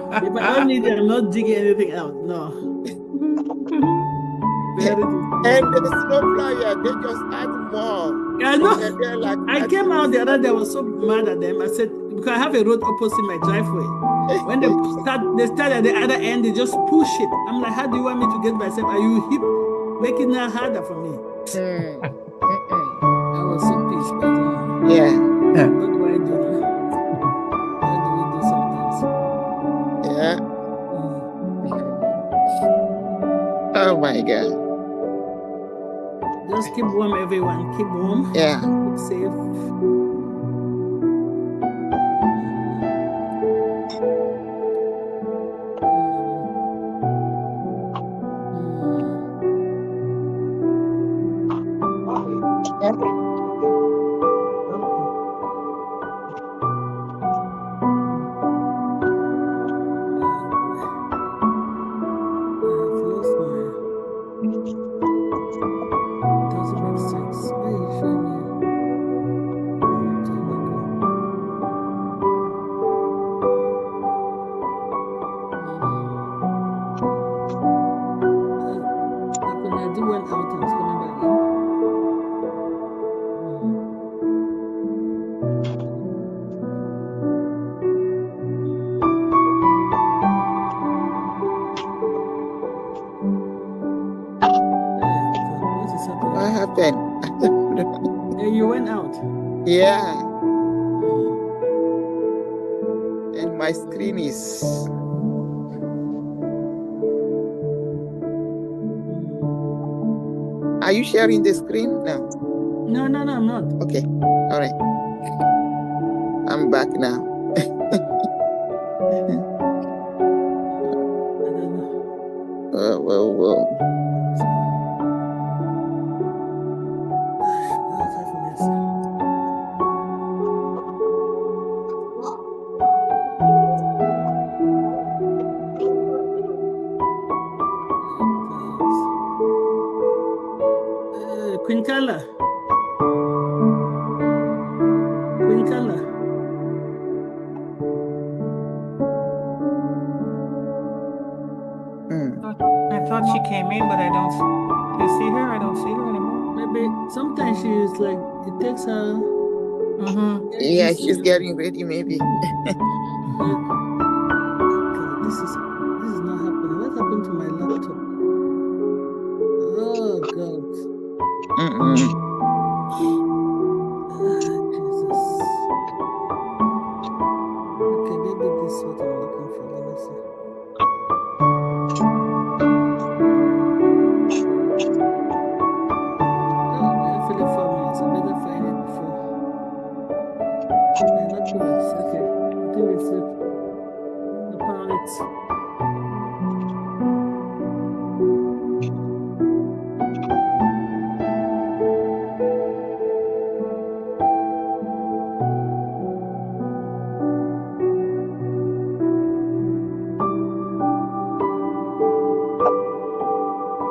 If I don't need it, I'm not digging anything out. No. And the snowflyer, they just add more. I know. Like, I came out the other day. I was so mad at them. I said, because I have a road opposite my driveway. When they start at the other end, they just push it. I'm like, how do you want me to get myself? Are you making it harder for me? I was so pissed. Yeah. What do I do now? How do we do sometimes? Yeah. Oh my God. Just keep warm, everyone. Keep warm. Yeah. Keep safe. What happened? You went out. Yeah. And my screen is... Are you sharing the screen? No. No, I'm not. Okay. All right. I'm back now. Whoa. Queen Kanla. I thought she came in, but I don't. Do you see her? I don't see her anymore. Maybe sometimes she is like, it takes her. Yeah, she's getting ready, maybe. This is not happening. What happened to my laptop? Oh God. Jesus. Okay, maybe this is what I'm looking for. Let me see. Oh, 4 minutes. I better find it before. Not too much. Okay. I think it's it. Upon it.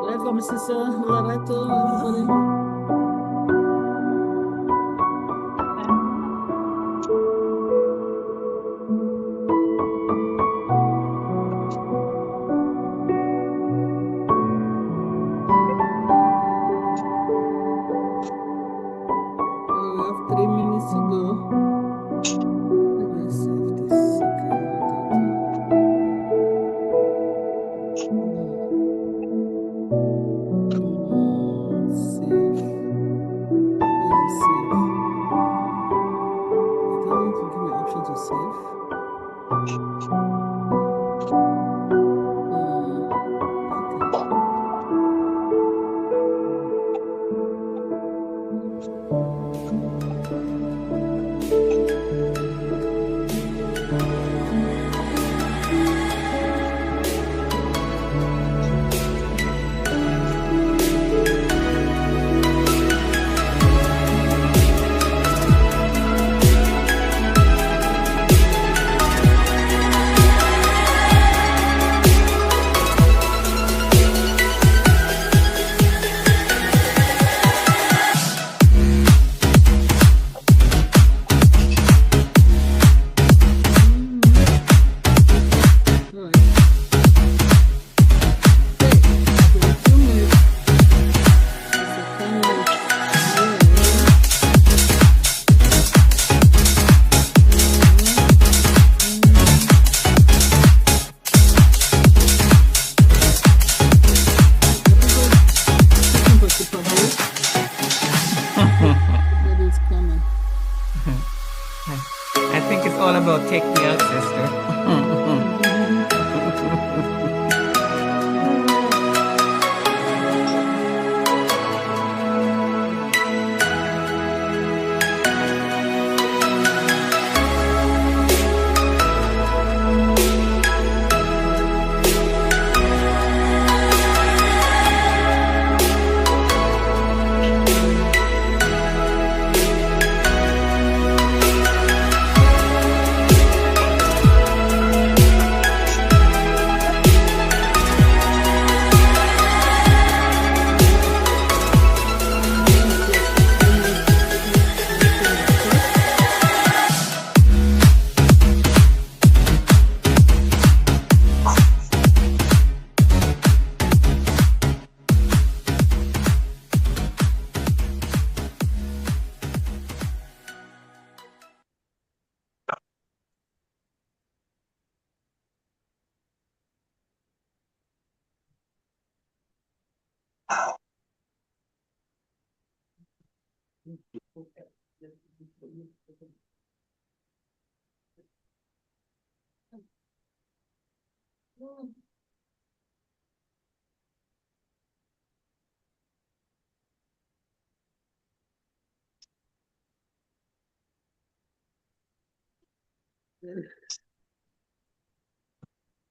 Welcome, Sister Lerato, everybody.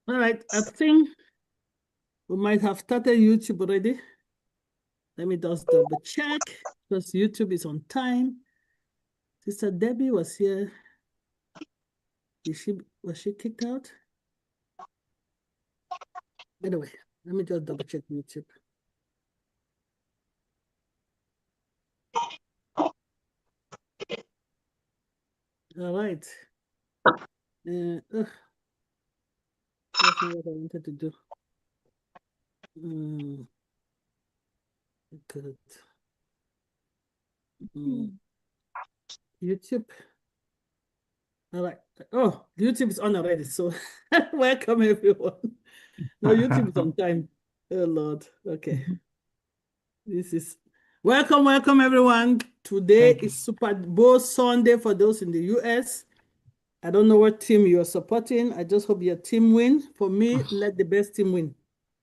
All right, I think we might have started YouTube already. Let me just double check because YouTube is on time. Sister Debbie was here. Was she kicked out? Anyway, let me just double check YouTube. All right. That's not what I wanted to do. Good. YouTube. All right. Oh, YouTube is on already. So welcome everyone. No, YouTube is on time. Oh Lord. Okay. This is welcome everyone. Today is Super Bowl Sunday for those in the US. I don't know what team you're supporting. I just hope your team win. For me, let the best team win.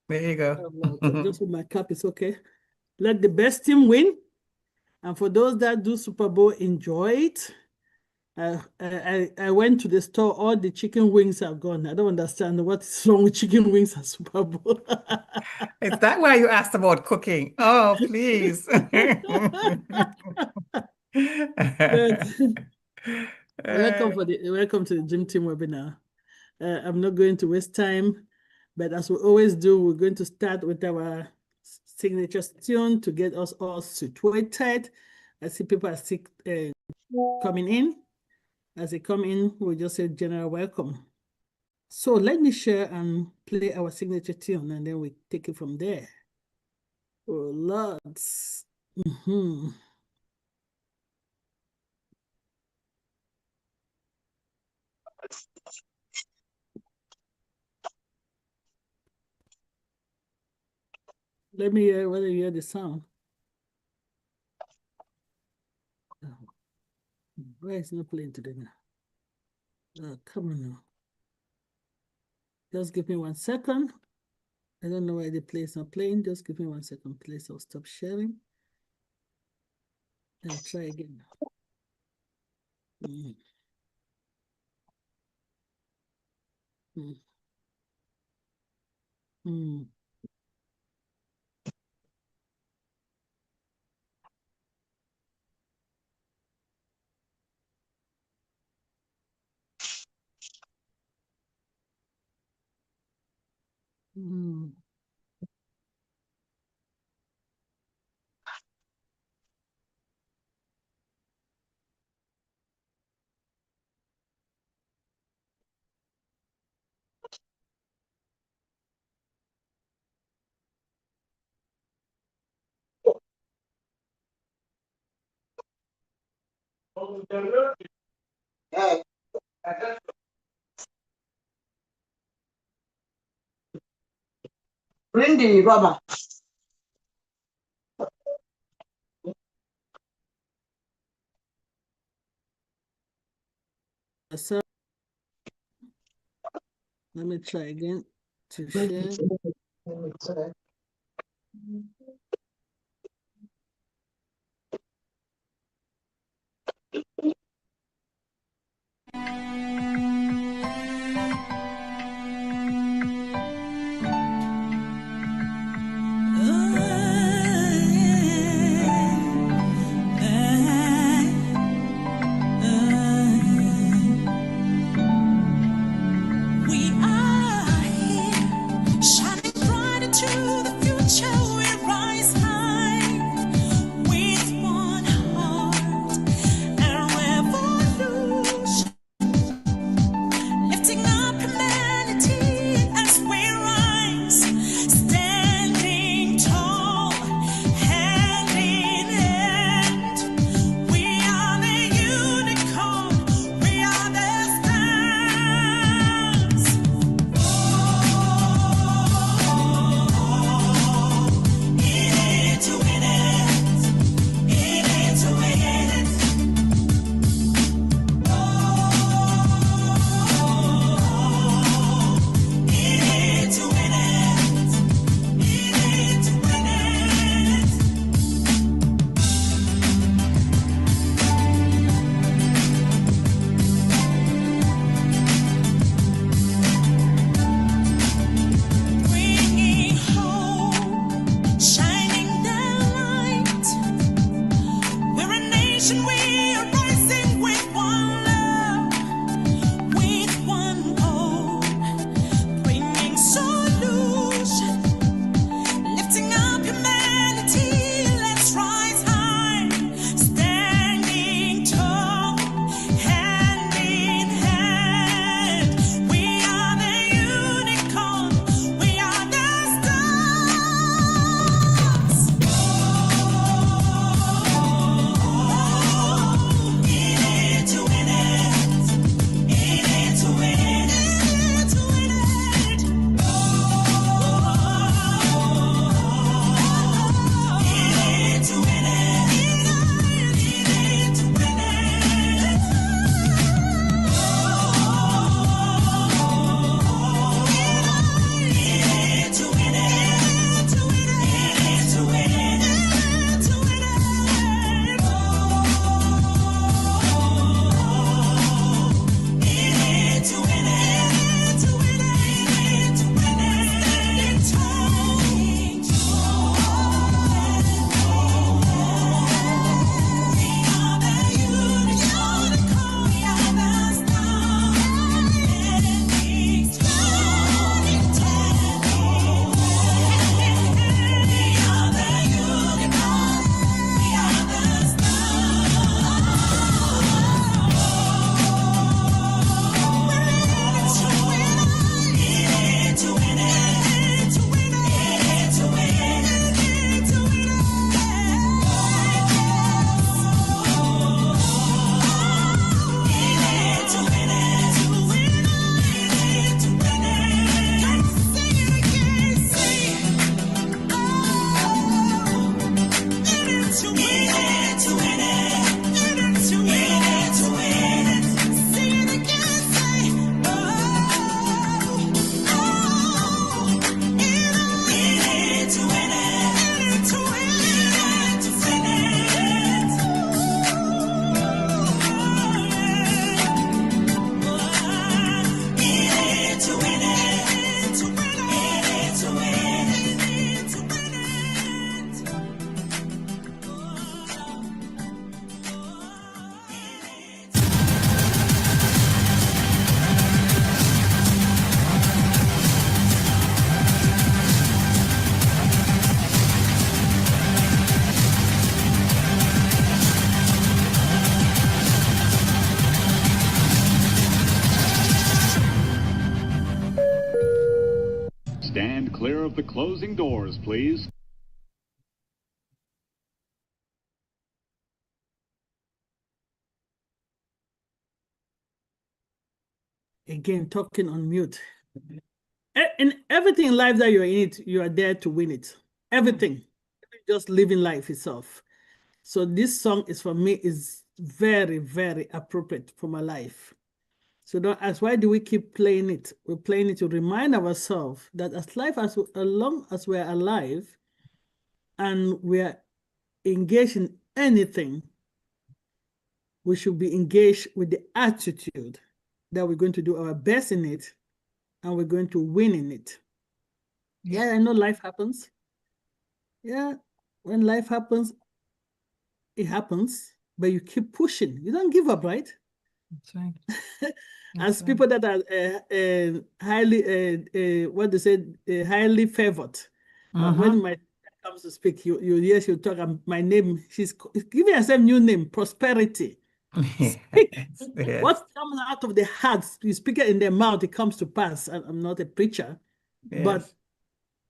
There you go. Oh Lord. Just with my cap is okay. Let the best team win. And for those that do Super Bowl, enjoy it. I went to the store, all the chicken wings are gone. I don't understand what is wrong with chicken wings at Super Bowl. Is that why you asked about cooking? Oh, please. Welcome to the Dream Team webinar. I'm not going to waste time, but as we always do, we're going to start with our signature tune to get us all situated. I see people are coming in. As they come in, we'll just say general welcome. So let me share and play our signature tune, and then we take it from there. Oh, lots. Let me hear whether you hear the sound. Why is it not playing today now? Come on now. Just give me 1 second. I don't know why the play is not playing. Just give me 1 second, please. I'll stop sharing. And try again. Bring the rubber. So let me try again to share. We are here, shining bright into the future we're on. Stand clear of the closing doors, please. Again, talking on mute. In everything in life that you're in it, you are there to win it. Everything. Just living life itself. So this song is for me is very, very appropriate for my life. So don't ask, why do we keep playing it? We're playing it to remind ourselves that as long as we're alive and we're engaged in anything, we should be engaged with the attitude that we're going to do our best in it and we're going to win in it. Yeah, I know life happens. Yeah, when life happens, it happens, but you keep pushing. You don't give up, right? That's right. As people that are highly, what they say, highly favored. When my comes to speak, you hear she'll talk. My name, she's giving herself new name, Prosperity. Speak. Yes. What's coming out of the heart, you speak it in their mouth, it comes to pass. I'm not a preacher, but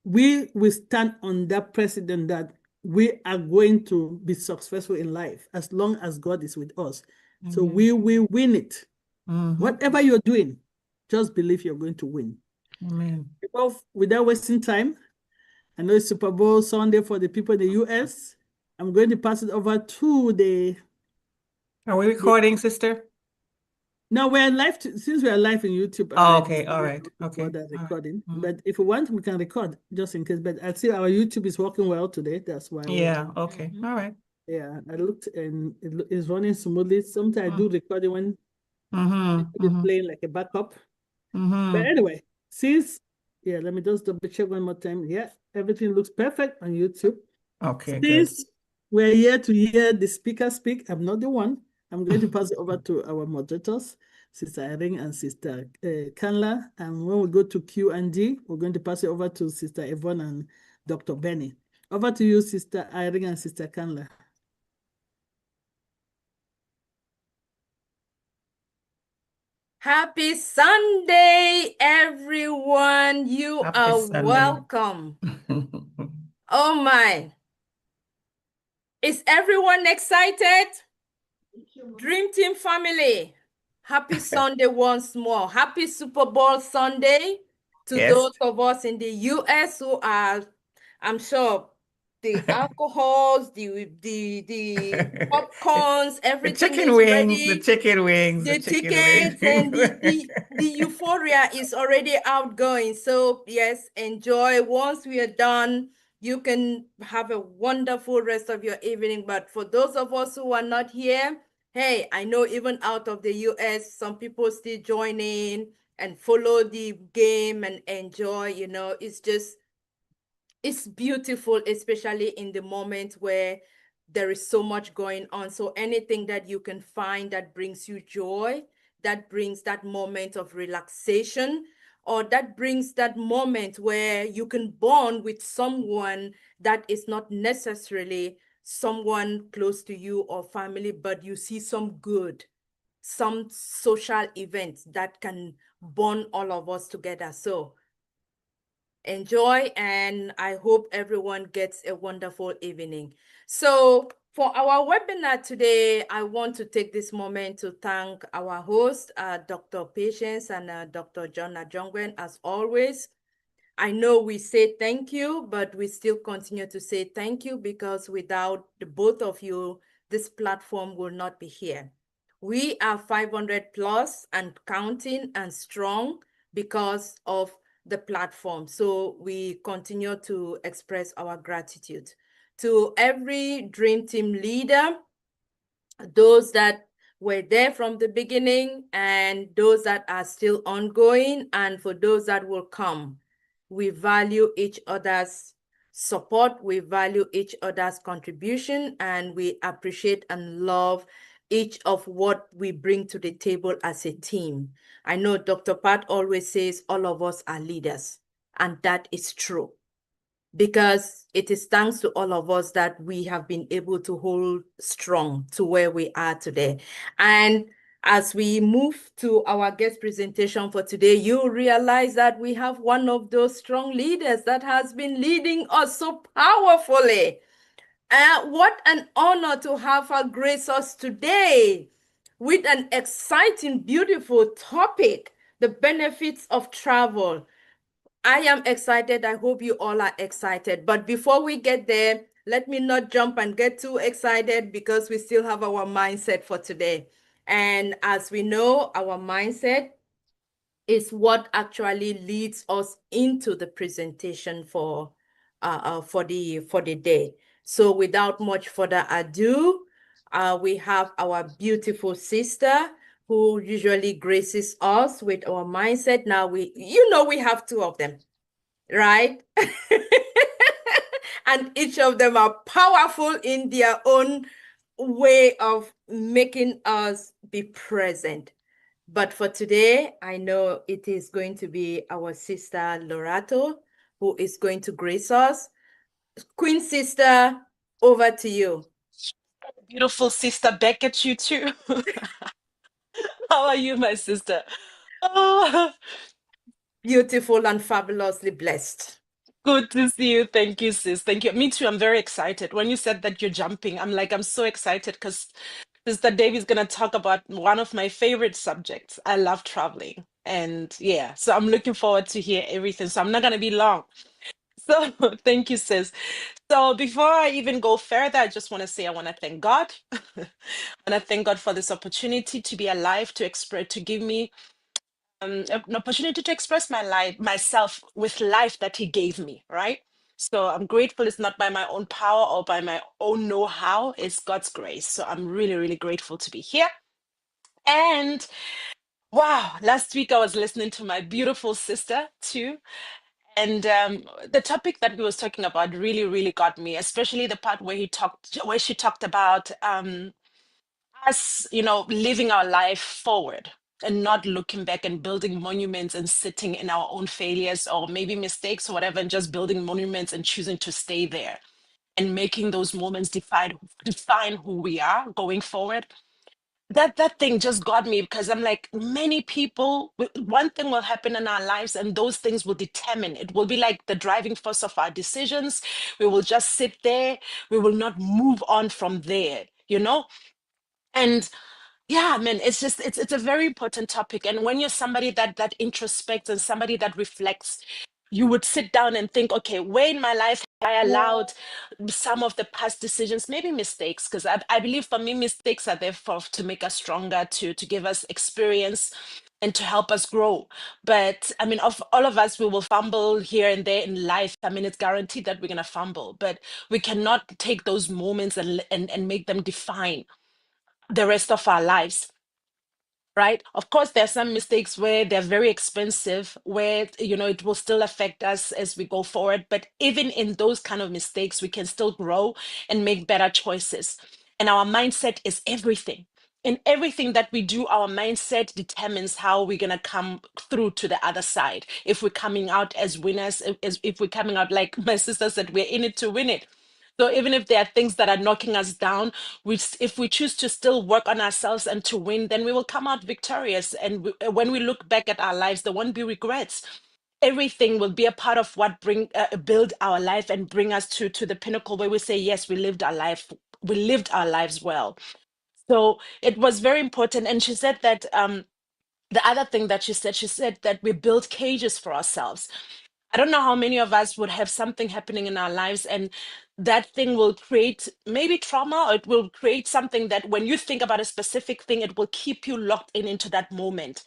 we will stand on that precedent that we are going to be successful in life as long as God is with us. So we will win it. Whatever you're doing, just believe you're going to win. Amen. Without wasting time, I know it's Super Bowl Sunday for the people in the US. I'm going to pass it over to the... Are we recording, sister? No, we're live, since we're live in YouTube. Okay, all right. Okay. Recording. But if we want, we can record just in case. But I see our YouTube is working well today. That's why. Yeah, okay. All right. Yeah, I looked and it is running smoothly. Sometimes I do recording when it's playing like a backup. But anyway, let me just double check one more time. Yeah, everything looks perfect on YouTube. Okay, since we're here to hear the speaker speak, I'm not the one. I'm going to pass it over to our moderators, Sister Irene and Sister Kanla. And when we go to Q&D, we're going to pass it over to Sister Yvonne and Dr. Benny. Over to you, Sister Irene and Sister Kanla. Happy Sunday, everyone. You are welcome. Oh my. Is everyone excited? Dream Team family, happy Sunday once more. Happy Super Bowl Sunday to those of us in the US who are, I'm sure, the alcohols, the popcorns, everything is ready. The chicken wings, the tickets and the euphoria is already outgoing. So yes, enjoy. Once we are done, you can have a wonderful rest of your evening. But for those of us who are not here, hey, I know even out of the US, some people still join in and follow the game and enjoy. You know, it's beautiful, especially in the moment where there is so much going on. So anything that you can find that brings you joy, that brings that moment of relaxation, or that brings that moment where you can bond with someone that is not necessarily someone close to you or family, but you see some good, some social events that can bond all of us together. So enjoy, and I hope everyone gets a wonderful evening. So for our webinar today, I want to take this moment to thank our host, Dr. Patience and Dr. John Ajongwen, as always. I know we say thank you, but we still continue to say thank you because without the both of you, this platform will not be here. We are 500 plus and counting and strong because of the platform. So we continue to express our gratitude to every Dream Team leader, those that were there from the beginning and those that are still ongoing, and for those that will come. We value each other's support, we value each other's contribution, and we appreciate and love each of what we bring to the table as a team. I know Dr. Pat always says all of us are leaders, and that is true, because it is thanks to all of us that we have been able to hold strong to where we are today. And As we move to our guest presentation for today, you realize that we have one of those strong leaders that has been leading us so powerfully. What an honor to have her grace us today with an exciting, beautiful topic, the benefits of travel. I am excited. I hope you all are excited. But before we get there, let me not jump and get too excited because we still have our mindset for today. And as we know, our mindset is what actually leads us into the presentation for the day. So without much further ado, we have our beautiful sister who usually graces us with our mindset. Now we have two of them, right? And each of them are powerful in their own way of making us be present. But for today, I know it is going to be our sister Lerato who is going to grace us. Queen sister, over to you. Beautiful sister, back at you too. How are you, my sister? Oh, Beautiful and fabulously blessed. good to see you. Thank you, sis. Thank you. Me too. I'm very excited. When you said that you're jumping, I'm so excited because Sister Davy's gonna talk about one of my favorite subjects. I love traveling. And yeah, so I'm looking forward to hear everything. So I'm not gonna be long. So thank you, sis. So before I even go further, I just want to say I want to thank God. I want to thank God for this opportunity to be alive, to give me an opportunity to express myself with life that He gave me, right? So I'm grateful. It's not by my own power or by my own know-how. It's God's grace. So I'm really, really grateful to be here. And wow, last week I was listening to my beautiful sister too. And the topic that we was talking about really, really got me, especially the part where she talked about us, living our life forward and not looking back and building monuments and sitting in our own failures or maybe mistakes or whatever, and just building monuments and choosing to stay there and making those moments define who we are going forward. That thing just got me because I'm like, many people, one thing will happen in our lives and those things will determine. It will be like the driving force of our decisions. We will just sit there. We will not move on from there, And yeah, man, it's a very important topic. And when you're somebody that introspects and somebody that reflects, you would sit down and think, okay, where in my life have I allowed some of the past decisions, maybe mistakes, because I believe for me, mistakes are there to make us stronger, to give us experience and to help us grow. But I mean, of all of us, we will fumble here and there in life. I mean, it's guaranteed that we're gonna fumble, but we cannot take those moments and make them define the rest of our lives, right? Of course, there are some mistakes where they're very expensive, where it will still affect us as we go forward. But even in those kind of mistakes, we can still grow and make better choices. And our mindset is everything. In everything that we do, our mindset determines how we're gonna come through to the other side. If we're coming out as winners, if we're coming out like my sister said, we're in it to win it. So even if there are things that are knocking us down, if we choose to still work on ourselves and to win, then we will come out victorious. And when we look back at our lives, there won't be regrets. Everything will be a part of what build our life and bring us to the pinnacle where we say, yes, we lived our life. We lived our lives well. So it was very important. And she said that the other thing that she said that we build cages for ourselves. I don't know how many of us would have something happening in our lives, and that thing will create maybe trauma, or it will create something that when you think about a specific thing, it will keep you locked into that moment.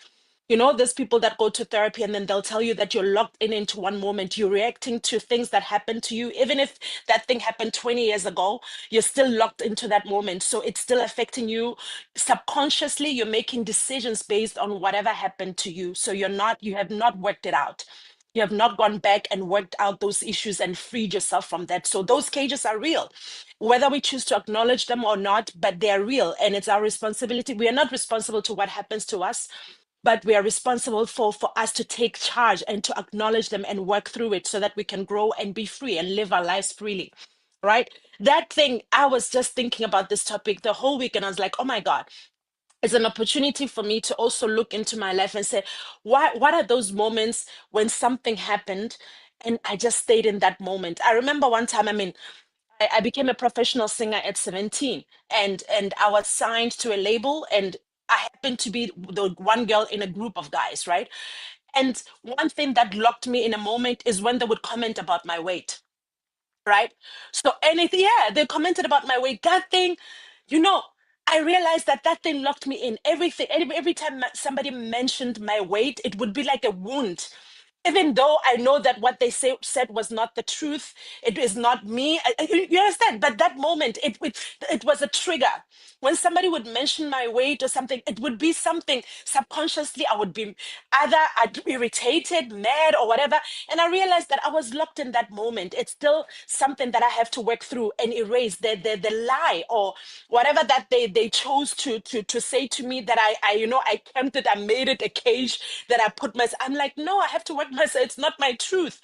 There's people that go to therapy and then they'll tell you that you're locked into one moment. You're reacting to things that happen to you. Even if that thing happened 20 years ago, you're still locked into that moment. So it's still affecting you subconsciously. You're making decisions based on whatever happened to you. So you have not worked it out. You have not gone back and worked out those issues and freed yourself from that. So those cages are real, whether we choose to acknowledge them or not, but they're real. And it's our responsibility. We are not responsible to what happens to us, but we are responsible for us to take charge and to acknowledge them and work through it so that we can grow and be free and live our lives freely, right? That thing, I was just thinking about this topic the whole week and I was like, oh my God, It's an opportunity for me to also look into my life and say, what are those moments when something happened and I just stayed in that moment? I remember one time, I became a professional singer at 17, and I was signed to a label, and I happened to be the one girl in a group of guys, right? And one thing that locked me in a moment is when they would comment about my weight, right? So anything, yeah, they commented about my weight. That thing, you know, I realized that that thing locked me in. Everything, every time somebody mentioned my weight, it would be like a wound. Even though I know that what they said was not the truth, it is not me. You understand? But that moment, it was a trigger. When somebody would mention my weight or something, it would be something subconsciously. I would be either I'd be irritated, mad, or whatever. And I realized that I was locked in that moment. It's still something that I have to work through and erase the lie or whatever that they chose to say to me, that I camped it, I made it a cage that I put myself. I'm like, no, I have to work myself. It's not my truth.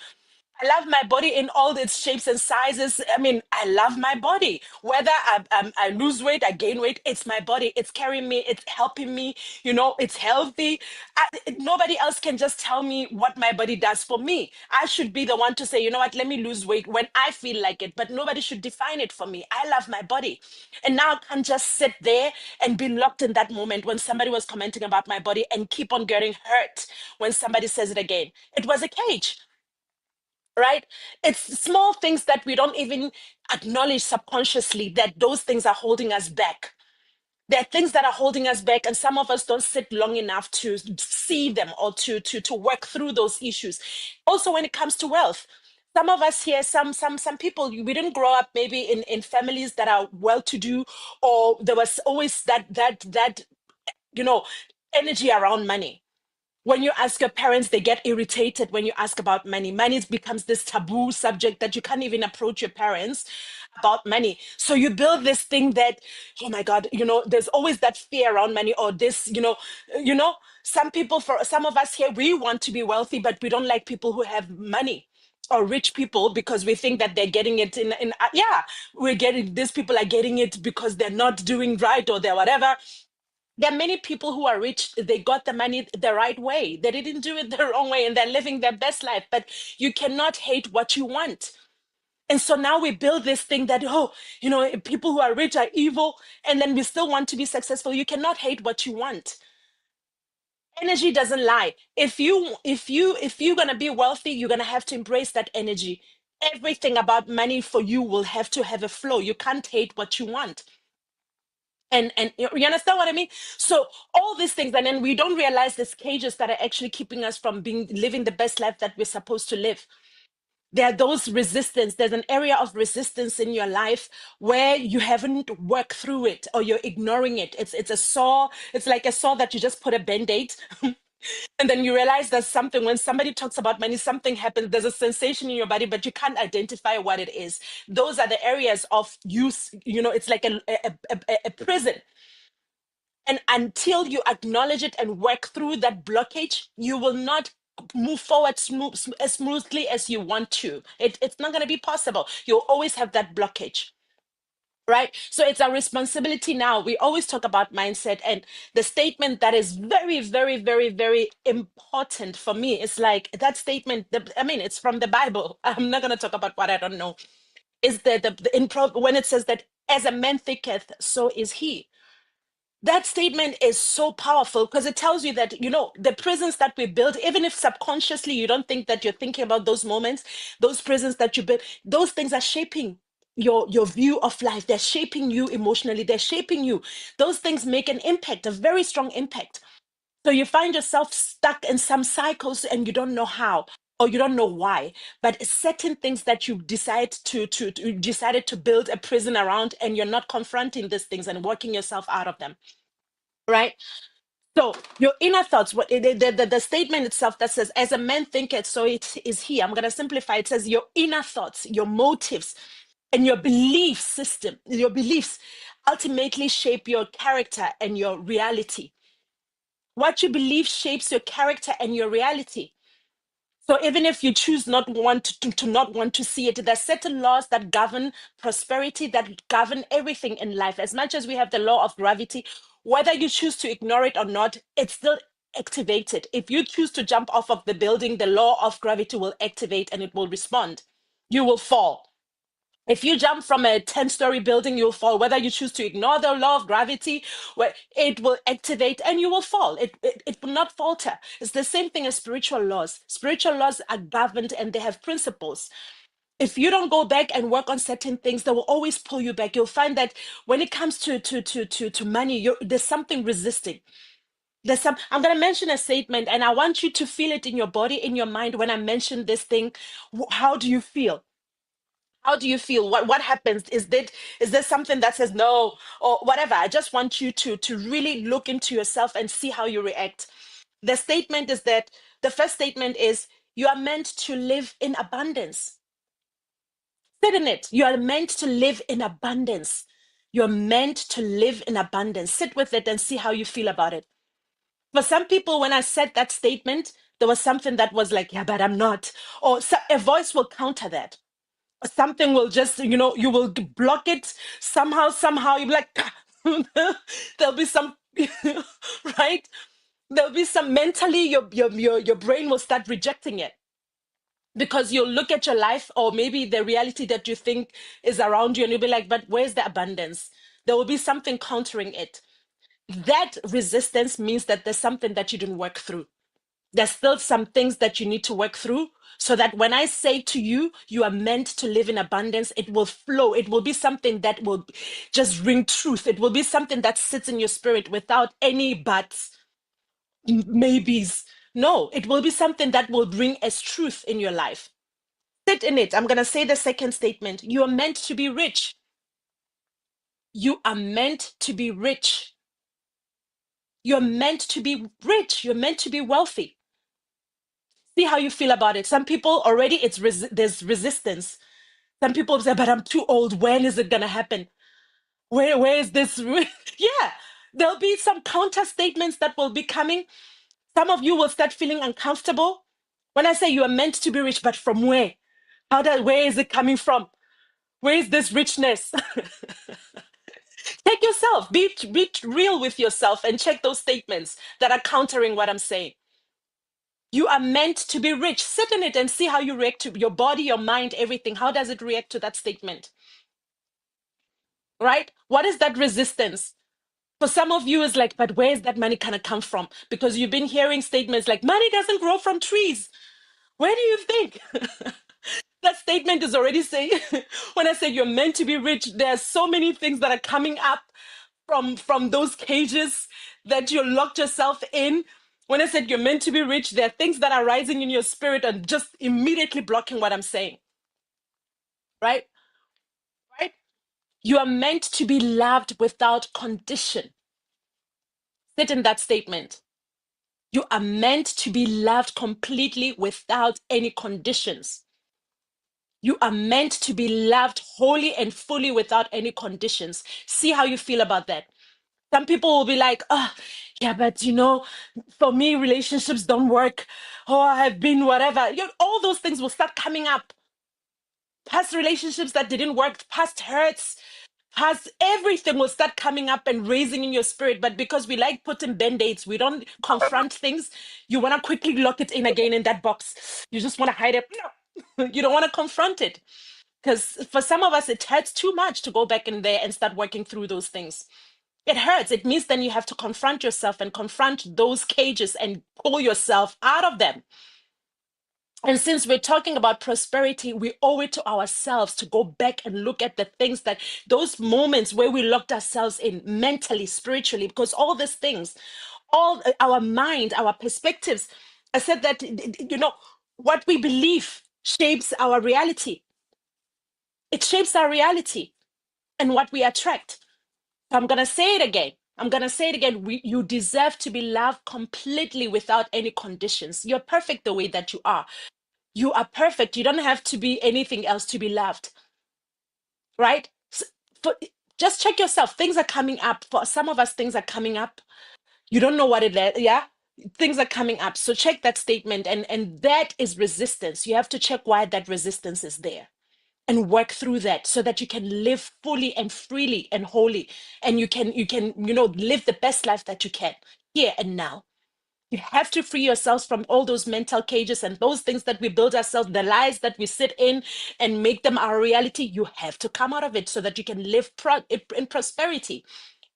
I love my body in all its shapes and sizes. I mean, I love my body. Whether I lose weight, I gain weight, it's my body. It's carrying me. It's helping me. It's healthy. Nobody else can just tell me what my body does for me. I should be the one to say, you know what, let me lose weight when I feel like it. But nobody should define it for me. I love my body. And now I can't just sit there and be locked in that moment when somebody was commenting about my body and keep on getting hurt when somebody says it again. It was a cage, right? It's small things that we don't even acknowledge subconsciously, that those things are holding us back. There are things that are holding us back, and some of us don't sit long enough to see them or to work through those issues. Also, when it comes to wealth, some of us here, some people, we didn't grow up maybe in families that are well-to-do, or there was always that energy around money. When you ask your parents, they get irritated when you ask about money. Money becomes this taboo subject that you can't even approach your parents about money. So you build this thing that, oh my God, there's always that fear around money, or this, some people, for some of us here, we want to be wealthy, but we don't like people who have money or rich people, because we think that they're getting it we're getting, these people are getting it because they're not doing right, or they're whatever. There are many people who are rich, they got the money the right way. They didn't do it the wrong way, and they're living their best life. But you cannot hate what you want. And so now we build this thing that, people who are rich are evil, and then we still want to be successful. You cannot hate what you want. Energy doesn't lie. If you're gonna be wealthy, you're gonna have to embrace that energy. Everything about money for you will have to have a flow. You can't hate what you want. And you understand what I mean? So all these things, and then we don't realize these cages that are actually keeping us from living the best life that we're supposed to live. There are those resistance. There's an area of resistance in your life where you haven't worked through it, or you're ignoring it. It's a saw. It's like a saw that you just put a band-aid. And then you realize there's something, when somebody talks about money, something happens, there's a sensation in your body, but you can't identify what it is. Those are the areas of use, it's like a prison. And until you acknowledge it and work through that blockage, you will not move forward as smoothly as you want to. It's not going to be possible. You'll always have that blockage. Right? So it's our responsibility now. We always talk about mindset, and the statement that is very, very, very, very important for me is like that statement. It's from the Bible. I'm not going to talk about what I don't know. Is when it says that as a man thinketh, so is he. That statement is so powerful, because it tells you that, the prisons that we build, even if subconsciously you don't think that you're thinking about those moments, those prisons that you build, those things are shaping your view of life. They're shaping you emotionally. They're shaping you. Those things make an impact, a very strong impact. So you find yourself stuck in some cycles and you don't know how, or you don't know why. But certain things that you decided to build a prison around, and you're not confronting these things and working yourself out of them. Right? So your inner thoughts, the statement itself that says, as a man thinketh, so it is he. I'm going to simplify. It says your inner thoughts, your motives, and your belief system, your beliefs ultimately shape your character and your reality. What you believe shapes your character and your reality. So even if you choose not want to see it, there's certain laws that govern prosperity, that govern everything in life. As much as we have the law of gravity, Whether you choose to ignore it or not, it's still activated. If you choose to jump off of the building, the law of gravity will activate and it will respond. You will fall. If you jump from a 10-story building, you'll fall. Whether you choose to ignore the law of gravity, where it will activate and you will fall. It will not falter. It's the same thing as spiritual laws. Spiritual laws are governed and they have principles. If you don't go back and work on certain things, they will always pull you back. You'll find that when it comes to money, there's something resisting. I'm going to mention a statement and I want you to feel it in your body, in your mind. When I mention this thing, how do you feel? How do you feel? What happens? Is there something that says no or whatever? I just want you to really look into yourself and see how you react. The first statement is you are meant to live in abundance. Sit in it. You are meant to live in abundance. You're meant to live in abundance. Sit with it and see how you feel about it. For some people, when I said that statement, there was something that was like, yeah, but I'm not. Or a voice will counter that. Something will just, you will block it somehow. You'll be like, there'll be some, right? There'll be some mentally, your brain will start rejecting it. Because you'll look at your life or maybe the reality that you think is around you and you'll be like, but where's the abundance? There will be something countering it. That resistance means that there's something that you didn't work through. There's still some things that you need to work through so that when I say to you, you are meant to live in abundance, it will flow. It will be something that will just ring truth. It will be something that sits in your spirit without any buts, maybes. No, it will be something that will bring as truth in your life. Sit in it. I'm going to say the second statement. You are meant to be rich. You are meant to be rich. You're meant to be rich. You're meant to be wealthy. See how you feel about it. Some people already, there's resistance. Some people say, but I'm too old. When is it going to happen? Where is this? Yeah, there'll be some counter statements that will be coming. Some of you will start feeling uncomfortable. When I say you are meant to be rich, but from where? Where is it coming from? Where is this richness? Take yourself, be real with yourself and check those statements that are countering what I'm saying. You are meant to be rich. Sit in it and see how you react to your body, your mind, everything. How does it react to that statement? Right? What is that resistance? For some of you, it's like, but where is that money going to come from? Because you've been hearing statements like, money doesn't grow from trees. Where do you think? That statement is already saying, when I say you're meant to be rich, there are so many things that are coming up from those cages that you locked yourself in. When I said you're meant to be rich, there are things that are rising in your spirit and just immediately blocking what I'm saying. Right? Right? You are meant to be loved without condition. Sit in that statement. You are meant to be loved completely without any conditions. You are meant to be loved wholly and fully without any conditions. See how you feel about that. Some people will be like, oh, yeah, but for me, relationships don't work. Oh, I've been whatever. All those things will start coming up. Past relationships that didn't work, past hurts, past everything will start coming up and raising in your spirit. But because we like putting band-aids, we don't confront things. You want to quickly lock it in again in that box. You just want to hide it. You don't want to confront it. Because for some of us, it hurts too much to go back in there and start working through those things. It hurts. It means then you have to confront yourself and confront those cages and pull yourself out of them. And since we're talking about prosperity, we owe it to ourselves to go back and look at the things those moments where we locked ourselves in mentally, spiritually, because all these things, all our mind, our perspectives, I said that, what we believe shapes our reality. It shapes our reality and what we attract. I'm going to say it again. You deserve to be loved completely without any conditions. You're perfect the way that you are. You are perfect. You don't have to be anything else to be loved. Right? Just check yourself. Things are coming up. For some of us, things are coming up. You don't know what it is. Yeah? Things are coming up. So check that statement. And that is resistance. You have to check why that resistance is there. and work through that so that you can live fully and freely and wholly, and you can live the best life that you can here and now. You have to free yourselves from all those mental cages and those things that we build ourselves, the lies that we sit in and make them our reality. You have to come out of it so that you can live in prosperity.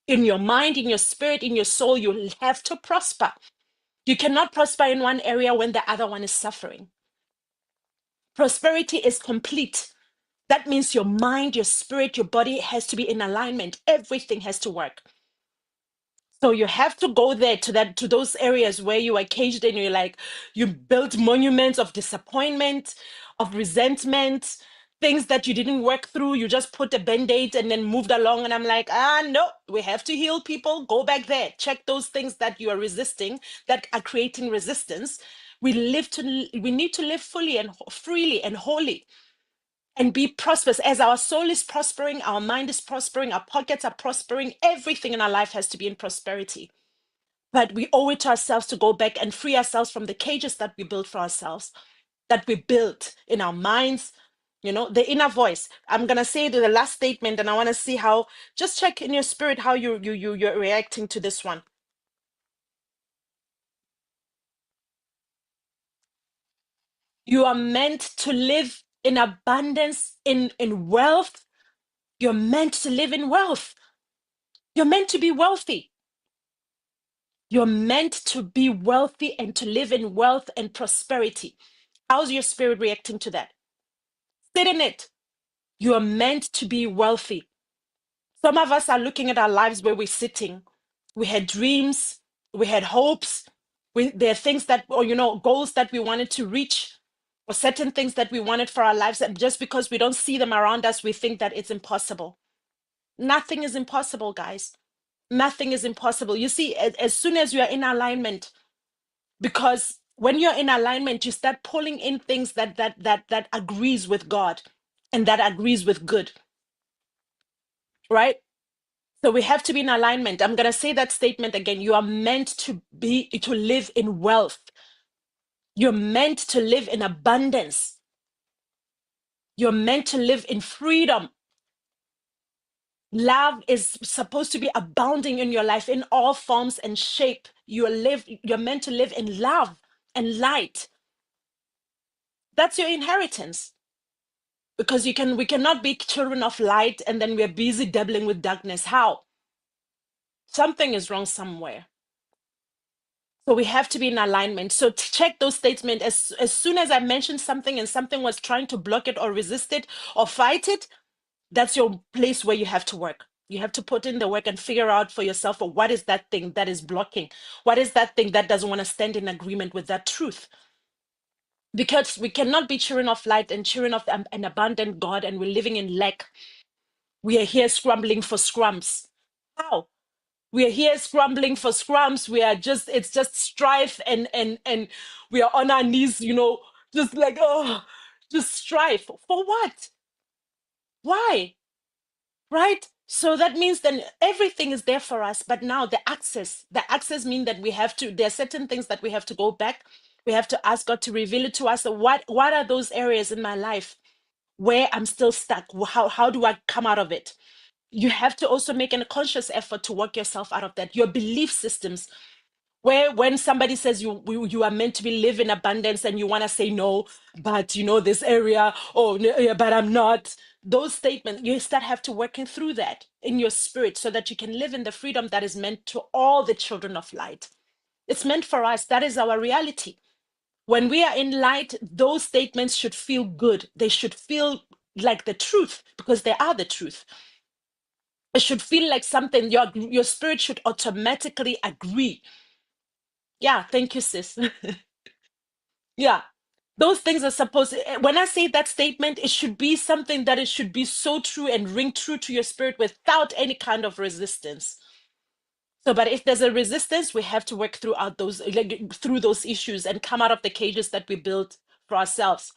In your mind, in your spirit, in your soul, you have to prosper. You cannot prosper in one area when the other one is suffering. Prosperity is complete. That means your mind, your spirit, your body has to be in alignment. Everything has to work. So you have to go there to those areas where you are caged in. You're like, you built monuments of disappointment, of resentment, things that you didn't work through. You just put a band-aid and then moved along. And I'm like, no, we have to heal people. Go back there. Check those things that you are resisting, that are creating resistance. We need to live fully and freely and wholly and be prosperous. As our soul is prospering, our mind is prospering, our pockets are prospering, everything in our life has to be in prosperity. But we owe it to ourselves to go back and free ourselves from the cages that we built for ourselves, that we built in our minds, the inner voice. I'm going to say the last statement, and I want to see how, just check in your spirit how you're reacting to this one. You are meant to live in abundance, in wealth. You're meant to live in wealth. You're meant to be wealthy. You're meant to be wealthy and to live in wealth and prosperity. How's your spirit reacting to that? Sit in it. You are meant to be wealthy. Some of us are looking at our lives where we're sitting. We had dreams, we had hopes, there are things that, or goals that we wanted to reach, or certain things that we wanted for our lives. And just because we don't see them around us, we think that it's impossible. Nothing is impossible, guys. Nothing is impossible. You see, as soon as you are in alignment, because when you're in alignment, you start pulling in things that agrees with God and that agrees with good, right? So we have to be in alignment. I'm going to say that statement again. You are meant to live in wealth. You're meant to live in abundance. You're meant to live in freedom. Love is supposed to be abounding in your life in all forms and shape. You're meant to live in love and light. That's your inheritance. Because we cannot be children of light and then we're busy dabbling with darkness. How? Something is wrong somewhere. So we have to be in alignment. So to check those statements, as soon as I mentioned something and something was trying to block it or resist it or fight it, that's your place where you have to work. You have to put in the work and figure out for yourself, what is that thing that is blocking? What is that thing that doesn't want to stand in agreement with that truth? Because we cannot be children of light and children of an abundant God and we're living in lack. We are here scrambling for scrums. How? We are here scrambling for scrums. It's just strife and we are on our knees, just like, just strife. For what? Why? Right? So that means then everything is there for us, but now the access means that there are certain things that we have to go back. We have to ask God to reveal it to us. So what are those areas in my life where I'm still stuck? How do I come out of it? You have to also make a conscious effort to work yourself out of that. Your belief systems, where when somebody says you are meant to live in abundance and you want to say no, but this area, oh no, yeah, but I'm not. Those statements, you have to working through that in your spirit so that you can live in the freedom that is meant to all the children of light. It's meant for us. That is our reality. When we are in light, those statements should feel good. They should feel like the truth because they are the truth. It should feel like something your spirit should automatically agree. Yeah, thank you, sis. Yeah, those things are supposed when I say that statement, it should be something that it should be so true and ring true to your spirit without any kind of resistance. So, but if there's a resistance, we have to work through those issues and come out of the cages that we built for ourselves.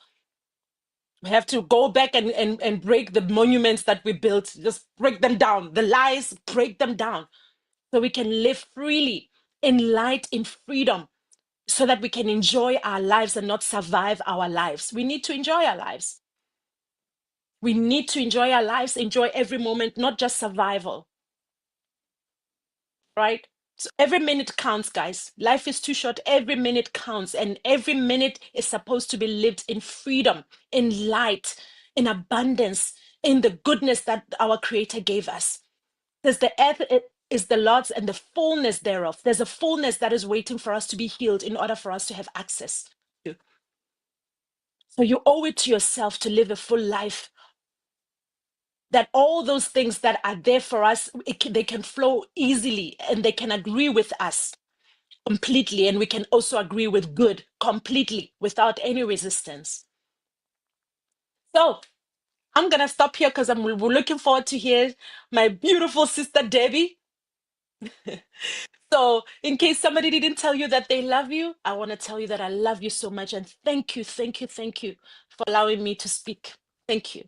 We have to go back and break the monuments that we built, just break them down. The lies, break them down. So we can live freely in light, in freedom, so that we can enjoy our lives and not survive our lives. We need to enjoy our lives. We need to enjoy our lives, enjoy every moment, not just survival, right? So every minute counts, guys. Life is too short. Every minute counts, and every minute is supposed to be lived in freedom, in light, in abundance, in the goodness that our Creator gave us. Because the earth is the Lord's and the fullness thereof. There's a fullness that is waiting for us to be healed in order for us to have access to. So you owe it to yourself to live a full life, that all those things that are there for us, they can flow easily and they can agree with us completely. And we can also agree with good completely without any resistance. So I'm going to stop here because we're looking forward to hear my beautiful sister, Debbie. So in case somebody didn't tell you that they love you, I want to tell you that I love you so much. And thank you, thank you, thank you for allowing me to speak. Thank you.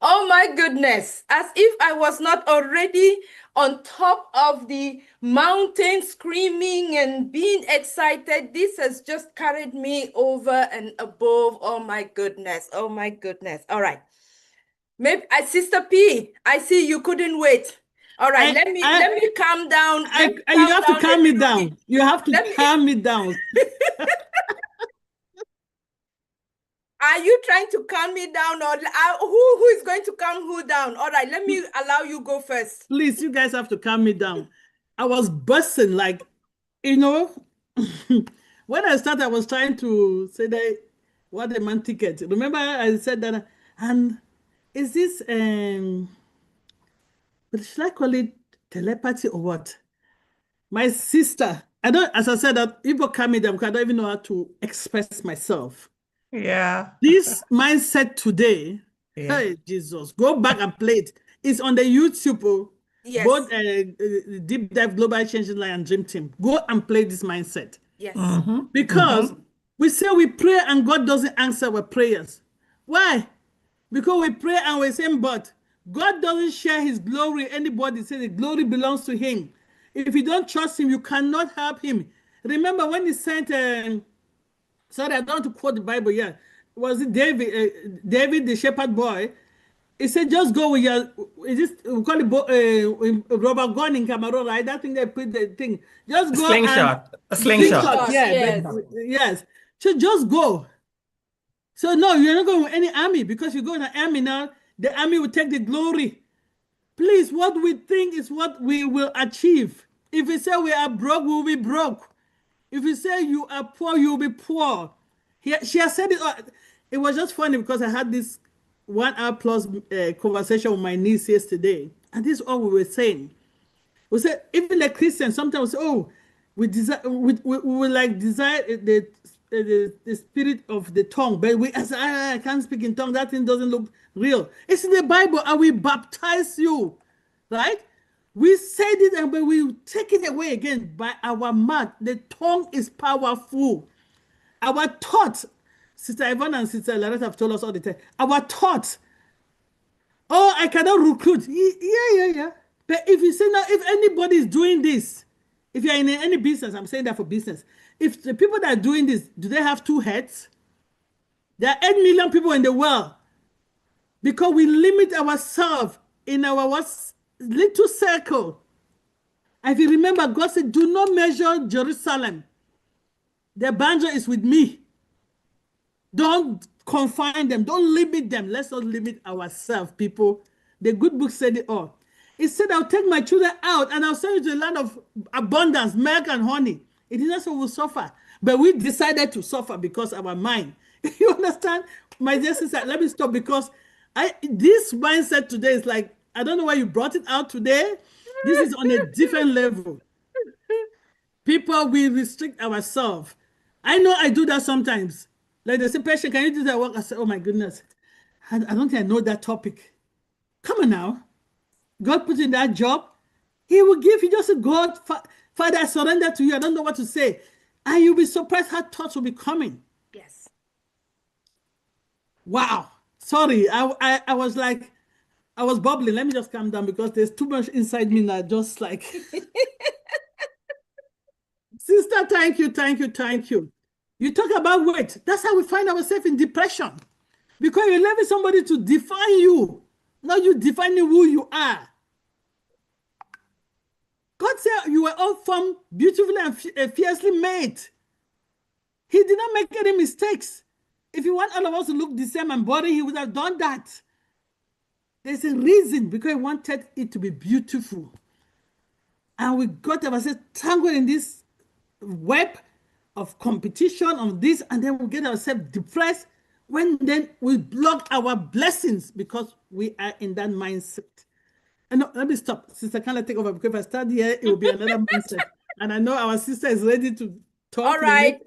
Oh my goodness, as if I was not already on top of the mountain screaming and being excited. This has just carried me over and above. Oh my goodness. Oh my goodness. All right. Maybe Sister P, I see you couldn't wait. All right, let me calm down. You have to calm me down. You have to calm me down. Are you trying to calm me down, or who is going to calm who down? All right, let me allow you go first. Please, you guys have to calm me down. I was bursting, like, you know, when I started, I was trying to say that what a man ticket. Remember, I said that, and is this should I call it telepathy or what? My sister, I don't, as I said, that people calm me down because I don't even know how to express myself. Yeah. This mindset today, Yeah. hey Jesus, go back and play it. It's on the YouTube. Yes. Both Deep Dive Global Change Line and Dream Team. Go and play this mindset. Yes. Because we say we pray and God doesn't answer our prayers. Why? Because we pray and we say, but God doesn't share his glory. Anybody say the glory belongs to him. If you don't trust him, you cannot help him. Remember when he sent, sorry, I don't want to quote the Bible, yeah. Was it David, the shepherd boy? He said, just go with your, is this, we call it rubber gun in Cameroon, right? That thing they put the thing. Just go. Slingshot. A slingshot. Yeah, yes. So just go. So no, you're not going with any army, because you go in an army now, the army will take the glory. Please, what we think is what we will achieve. If we say we are broke, we will be broke. If we say you are poor, you will be poor. She has said it. It was just funny because I had this 1 hour plus conversation with my niece yesterday, and this is all we were saying. We said even the Christians sometimes say, "Oh, we desire, we like desire the spirit of the tongue," but I can't speak in tongue. That thing doesn't look real. It's in the Bible, and we baptize you, right? We said it, and but we take it away again by our mouth. The tongue is powerful. Our thoughts, Sister Yvonne and Sister Lerato have told us all the time. Our thoughts. Oh, I cannot recruit. Yeah. But if you say now, if anybody is doing this, if you're in any business, I'm saying that for business. If the people that are doing this, do they have 2 heads? There are 8 million people in the world. Because we limit ourselves in our little circle. If you remember, God said, do not measure Jerusalem. The boundary is with me. Don't confine them. Don't limit them. Let's not limit ourselves, people. The good book said it all. It said, I'll take my children out and I'll send you to the land of abundance, milk and honey. It is not so we'll suffer. But we decided to suffer because of our mind. You understand? My dear sister, let me stop, because this mindset today is like, I don't know why you brought it out today. This is on a different level. People, we restrict ourselves. I know I do that sometimes. Like they say, patient, can you do that work? I say, oh my goodness, I don't think I know that topic. Come on now. God put you in that job. He will give you just a God, Father, I surrender to you. I don't know what to say. And you'll be surprised how thoughts will be coming. Yes. Wow. Sorry, I was like, I was bubbling. Let me just calm down because there's too much inside me now. Just like, sister, thank you. You talk about weight. That's how we find ourselves in depression. Because you're letting somebody to define you, not you defining who you are. God said you were all formed beautifully and fiercely made. He did not make any mistakes. If he want all of us to look the same and body, he would have done that. There's a reason, because he wanted it to be beautiful. And we got ourselves tangled in this web of competition, of this, and then we get ourselves depressed when then we block our blessings because we are in that mindset. And no, let me stop. Sister Kanla, take over, because if I start here, it will be another mindset. And I know our sister is ready to talk. All right,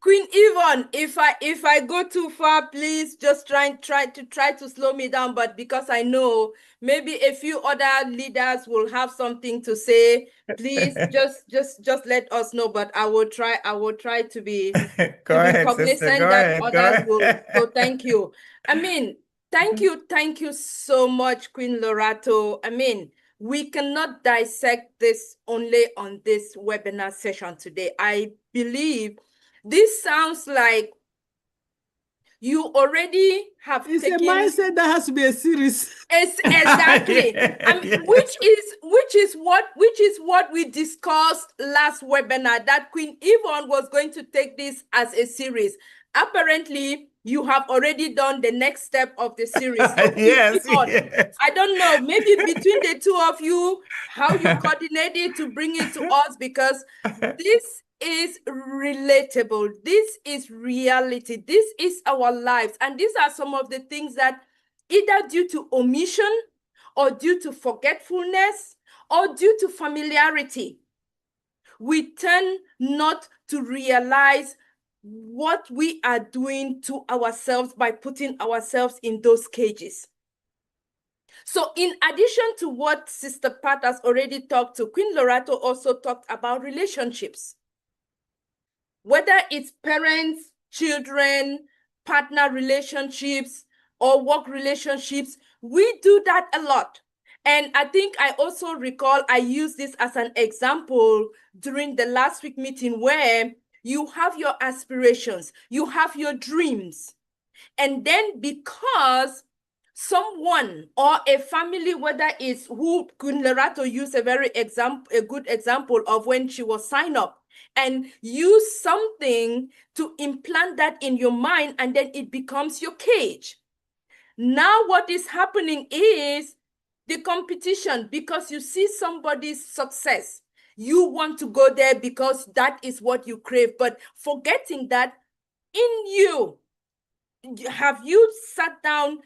Queen Yvonne, if I go too far, please just try to slow me down. But because I know maybe a few other leaders will have something to say, please just let us know. But I will try to be cognizant that others will. So thank you. I mean, thank you so much, Queen Lerato. I mean, we cannot dissect this only on this webinar session today. I believe this sounds like you already have it's taken... a mindset that has to be a series. It's exactly. Which is what we discussed last webinar, that Queen Yvonne was going to take this as a series. Apparently, you have already done the next step of the series. So yes. I don't know, maybe between the two of you, how you coordinated to bring it to us, because this is relatable. This is reality. This is our lives. And these are some of the things that either due to omission or due to forgetfulness or due to familiarity, we tend not to realize what we are doing to ourselves by putting ourselves in those cages. So in addition to what Sister Pat has already talked to, Queen Lerato also talked about relationships. Whether it's parents, children, partner relationships, or work relationships, we do that a lot. And I think I also recall I used this as an example during the last week meeting, where you have your aspirations, you have your dreams. And then because someone or a family, whether it's who Queen Lerato used a good example of when she was signed up, and use something to implant that in your mind, and then it becomes your cage. Now what is happening is the competition, because you see somebody's success. You want to go there because that is what you crave, but forgetting that in you, have you sat down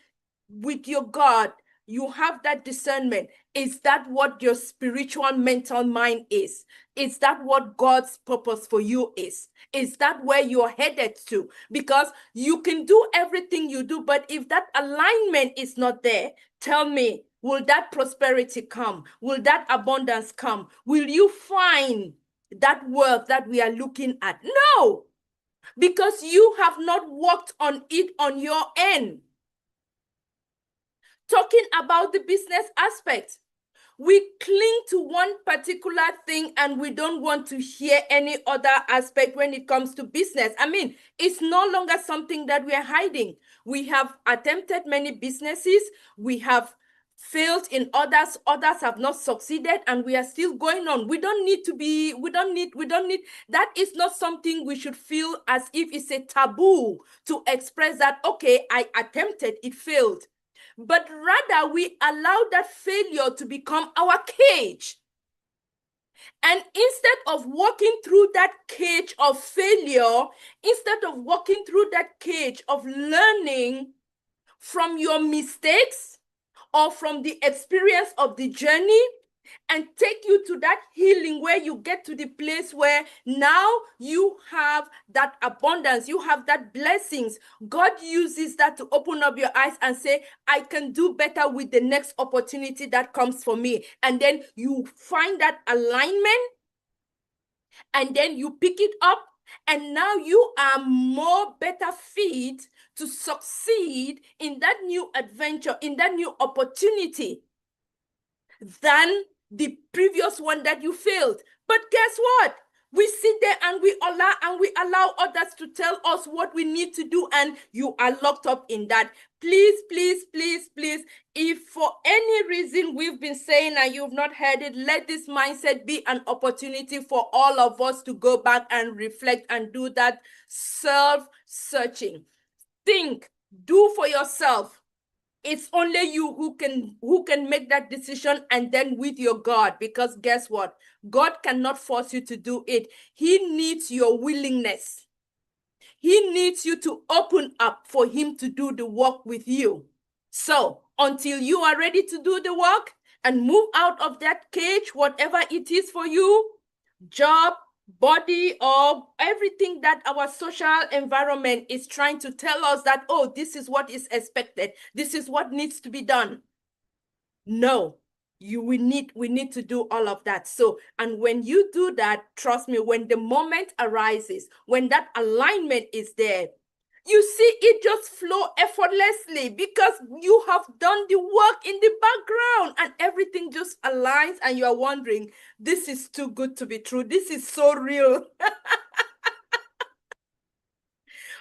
with your God? You have that discernment. Is that what your spiritual mental mind is? Is that what God's purpose for you is? Is that where you're headed to? Because you can do everything you do, but if that alignment is not there, tell me, will that prosperity come? Will that abundance come? Will you find that wealth that we are looking at? No, because you have not worked on it on your end. Talking about the business aspect, we cling to one particular thing and we don't want to hear any other aspect when it comes to business. I mean, it's no longer something that we are hiding. We have attempted many businesses. We have failed in others. Others have not succeeded, and we are still going on. We don't need, that is not something we should feel as if it's a taboo to express that, okay, I attempted, it failed. But rather, we allow that failure to become our cage. And instead of walking through that cage of failure, instead of walking through that cage of learning from your mistakes or from the experience of the journey, and take you to that healing where you get to the place where now you have that abundance, you have that blessings. God uses that to open up your eyes and say, I can do better with the next opportunity that comes for me. And then you find that alignment, and then you pick it up, and now you are more better fit to succeed in that new adventure, in that new opportunity, than the previous one that you failed. But guess what? We sit there and we allow others to tell us what we need to do, and you are locked up in that. Please, please, please, please, if for any reason we've been saying and you've not heard it, let this mindset be an opportunity for all of us to go back and reflect and do that self-searching. Think, do for yourself. It's only you who can make that decision, and then with your God, because guess what? God cannot force you to do it. He needs your willingness. He needs you to open up for him to do the work with you. So until you are ready to do the work and move out of that cage, whatever it is for you, job, body, or everything that our social environment is trying to tell us that, oh, this is what is expected, this is what needs to be done. No, we need to do all of that. So, and when you do that, trust me, when the moment arises, when that alignment is there, you see it just flow effortlessly because you have done the work in the background and everything just aligns, and you are wondering, this is too good to be true. This is so real.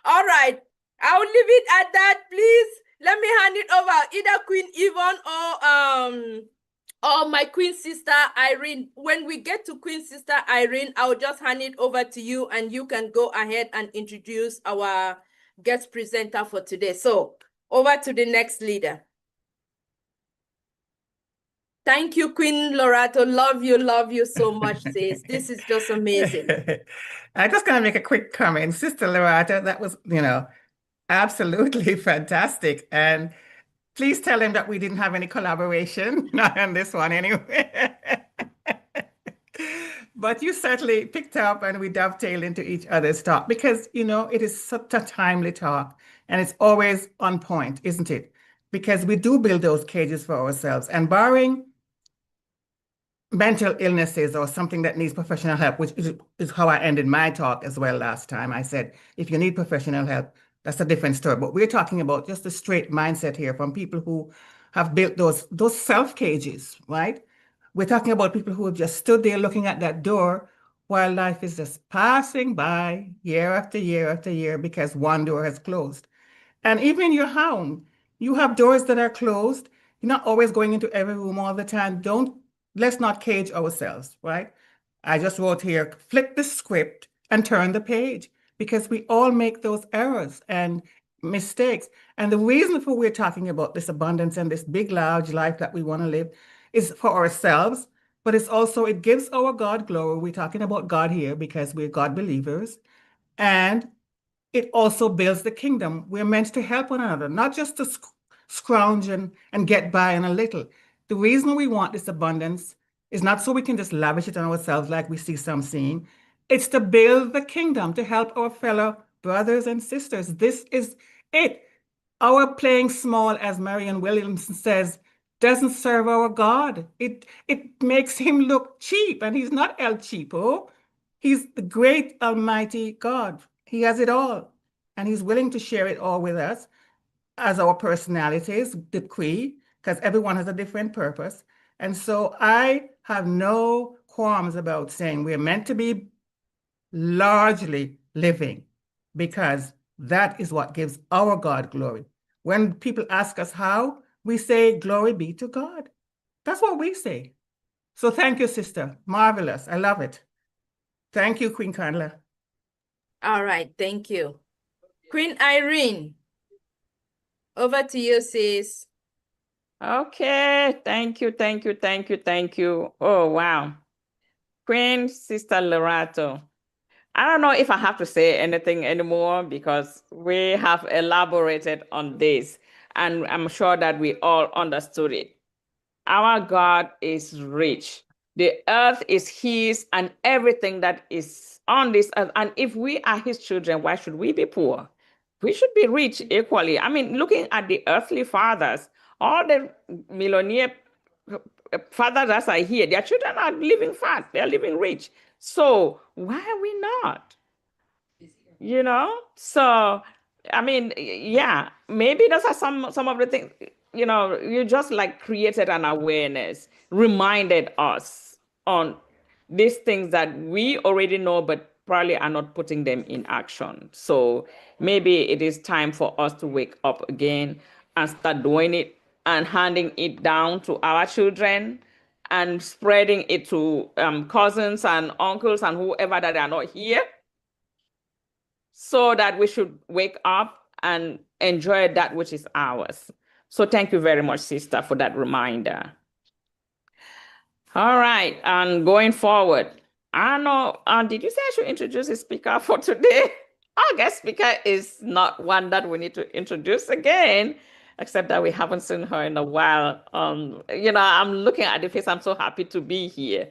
All right, I'll leave it at that. Please let me hand it over, either Queen Yvonne or my Queen Sister Irene. When we get to Queen Sister Irene, I'll just hand it over to you and you can go ahead and introduce our guest presenter for today. So over to the next leader. Thank you, Queen Lerato. Love you so much, sis. This is just amazing. I'm just going to make a quick comment. Sister Lerato, that was, absolutely fantastic. And please tell him that we didn't have any collaboration, not on this one anyway. But you certainly picked up and we dovetailed into each other's talk because, it is such a timely talk and it's always on point, isn't it? Because we do build those cages for ourselves, and barring mental illnesses or something that needs professional help, which is how I ended my talk as well last time. I said, if you need professional help, that's a different story. But we're talking about just a straight mindset here from people who have built those self cages, right? We're talking about people who have just stood there looking at that door while life is just passing by year after year after year because one door has closed. And even in your home, you have doors that are closed. You're not always going into every room all the time. Let's not cage ourselves, right? I just wrote here, flip the script and turn the page, because we all make those errors and mistakes. And the reason for we're talking about this abundance and this big, large life that we want to live is for ourselves, but it gives our God glory. We're talking about God here because we're God believers. And it also builds the kingdom. We're meant to help one another, not just to scrounge and get by in a little. The reason we want this abundance is not so we can just lavish it on ourselves like we see some seeing. It's to build the kingdom, to help our fellow brothers and sisters. This is it. Our playing small, as Marianne Williamson says, doesn't serve our God. It makes him look cheap, and he's not El Cheapo. He's the great almighty God. He has it all, and he's willing to share it all with us as our personalities decree, because everyone has a different purpose. And so I have no qualms about saying we're meant to be largely living, because that is what gives our God glory. When people ask us how, we say, glory be to God. That's what we say. So thank you, sister. Marvelous. I love it. Thank you, Queen Kanla. All right. Thank you. Queen Irene, over to you, sis. Okay, thank you. Oh, wow. Queen Sister Lerato. I don't know if I have to say anything anymore because we have elaborated on this and I'm sure that we all understood it. Our God is rich. The earth is his and everything that is on this earth. And if we are his children, why should we be poor? We should be rich equally. I mean, looking at the earthly fathers, all the millionaire fathers that are here, their children are living fat, they're living rich. So why are we not? So I mean, yeah, maybe those are some of the things, you just like created an awareness, reminded us on these things that we already know, but probably are not putting them in action. So maybe it is time for us to wake up again and start doing it and handing it down to our children and spreading it to cousins and uncles and whoever that are not here, so that we should wake up and enjoy that which is ours. So thank you very much, sister, for that reminder. All right, and going forward, I know, did you say I should introduce a speaker for today? Our guest speaker is not one that we need to introduce again, except that we haven't seen her in a while. I'm looking at the face, I'm so happy to be here.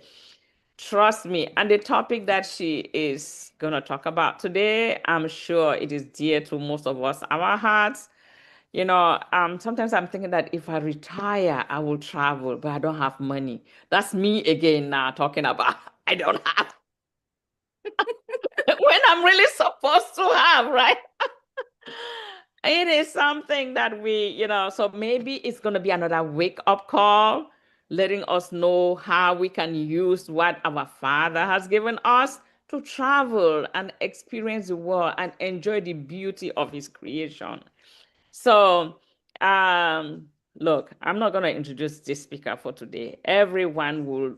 Trust me, and the topic that she is going to talk about today, I'm sure it is dear to most of us, our hearts. Sometimes I'm thinking that if I retire, I will travel, but I don't have money. That's me again now talking about I don't have when I'm really supposed to have, right? It is something that so maybe it's going to be another wake-up call, letting us know how we can use what our Father has given us to travel and experience the world and enjoy the beauty of His creation. So, look, I'm not going to introduce this speaker for today. Everyone will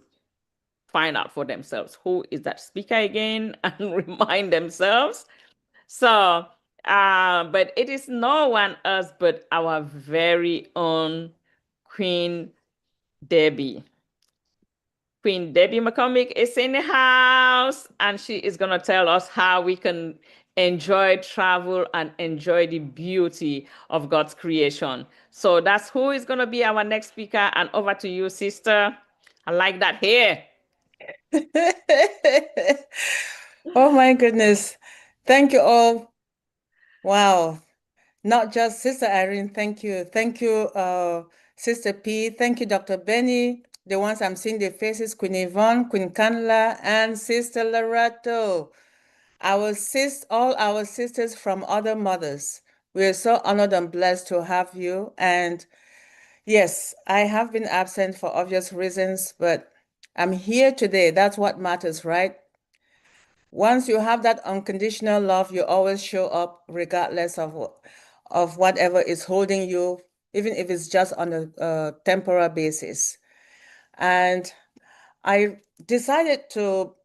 find out for themselves who is that speaker again and remind themselves. So, but it is no one else but our very own Queen Debbie. Queen Debbie McCormick is in the house, and she is going to tell us how we can enjoy travel and enjoy the beauty of God's creation. So that's who is going to be our next speaker. And over to you, sister. I like that hair. Oh my goodness. Thank you all. Wow. Not just Sister Irene, thank you. Thank you, Sister P. Thank you, Dr. Benny. The ones I'm seeing their faces, Queen Yvonne, Queen Kanla, and Sister Lerato. All our sisters from other mothers. We are so honored and blessed to have you. And yes, I have been absent for obvious reasons, but I'm here today. That's what matters, right? Once you have that unconditional love, you always show up regardless of whatever is holding you, even if it's just on a temporal basis. And I decided to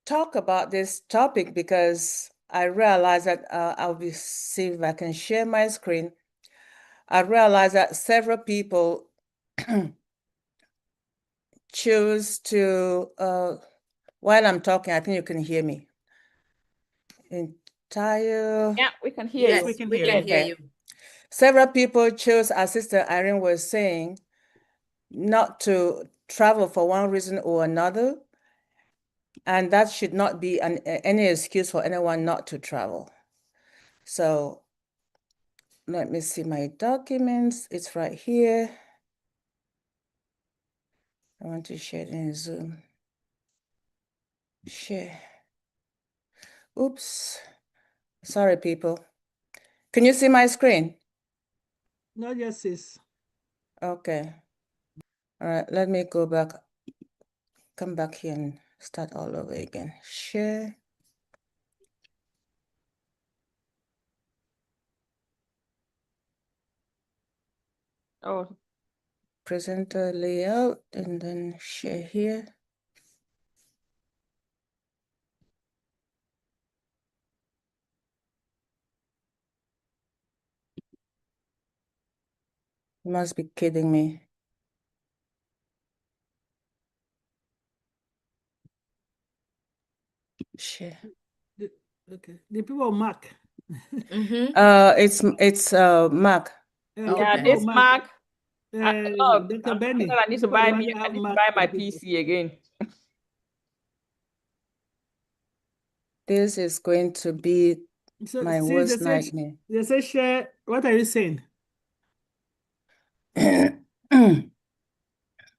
talk about this topic because I realized that I'll see if I can share my screen. I realized that several people choose to, while I'm talking, I think you can hear me. Yeah, we can hear Yes, you. we can we hear can you. hear you. Several people chose, as Sister Irene was saying, not to travel for one reason or another. And that should not be any excuse for anyone not to travel. So let me see my documents. It's right here. I want to share it in Zoom. Share. Oops. Sorry, people. Can you see my screen? Not yet, sis. Okay. All right, let me go back, come back here and start all over again. Share. Oh, Presenter layout and then share here. You must be kidding me. Share. Okay. The people of Mark. It's Mark. yeah, people this of Mark. Dr. I'm Benny. thinking I need to People buy want me. to I have need to Mark buy my for people. PC again. This is going to be So, my see, worst nightmare. They say share. What are you saying?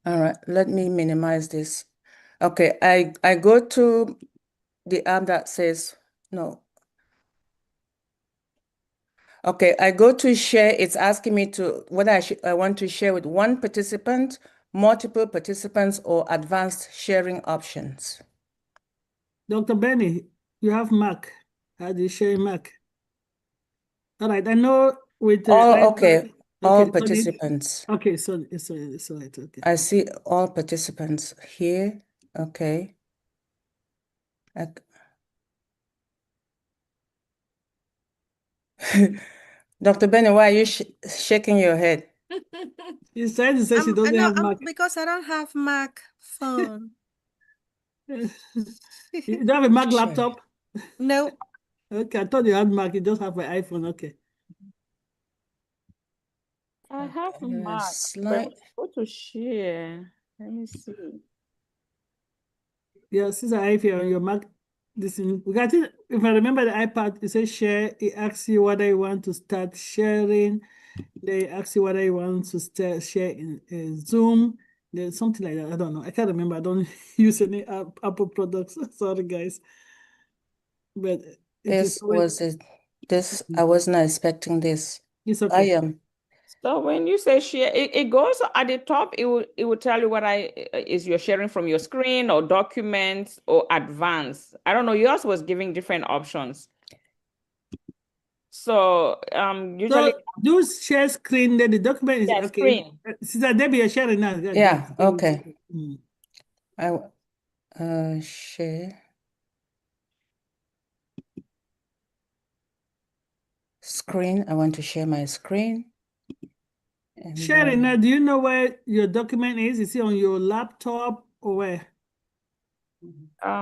All right, let me minimize this. Okay, I go to the app that says no. Okay, I go to share. It's asking me to whether I want to share with one participant multiple participants, or advanced sharing options? Dr. Benny, you have Mac. How do you share Mac? All right, I know with the Okay, all so participants. okay, so it's right, okay. I see all participants here. Okay. Dr. Benny, why are you shaking your head? She's trying to say she doesn't have Mac. Because I don't have Mac phone. You don't have a Mac laptop? No. Okay, I thought you had Mac. You just have an iPhone. Okay. I have Mac, but go to share. Let me see. Yeah, Sister Ivy on your Mac. We got it. If I remember the iPad, it says share. It asks you whether you want to start sharing. They ask you whether you want to start share in Zoom. There's something like that. I don't know. I can't remember. I don't use any Apple products. Sorry, guys. But this I was not expecting this. It's okay. I am. So when you say share, it goes at the top. It will tell you what is you're sharing from your screen or documents or advanced. I don't know. Yours was giving different options. So usually do share screen. Then the document is okay. Screen. Sister Debbie, you're sharing now. Yeah. Okay. Share. Screen. I want to share my screen. Sharing now, do you know where your document is? Is it on your laptop or where?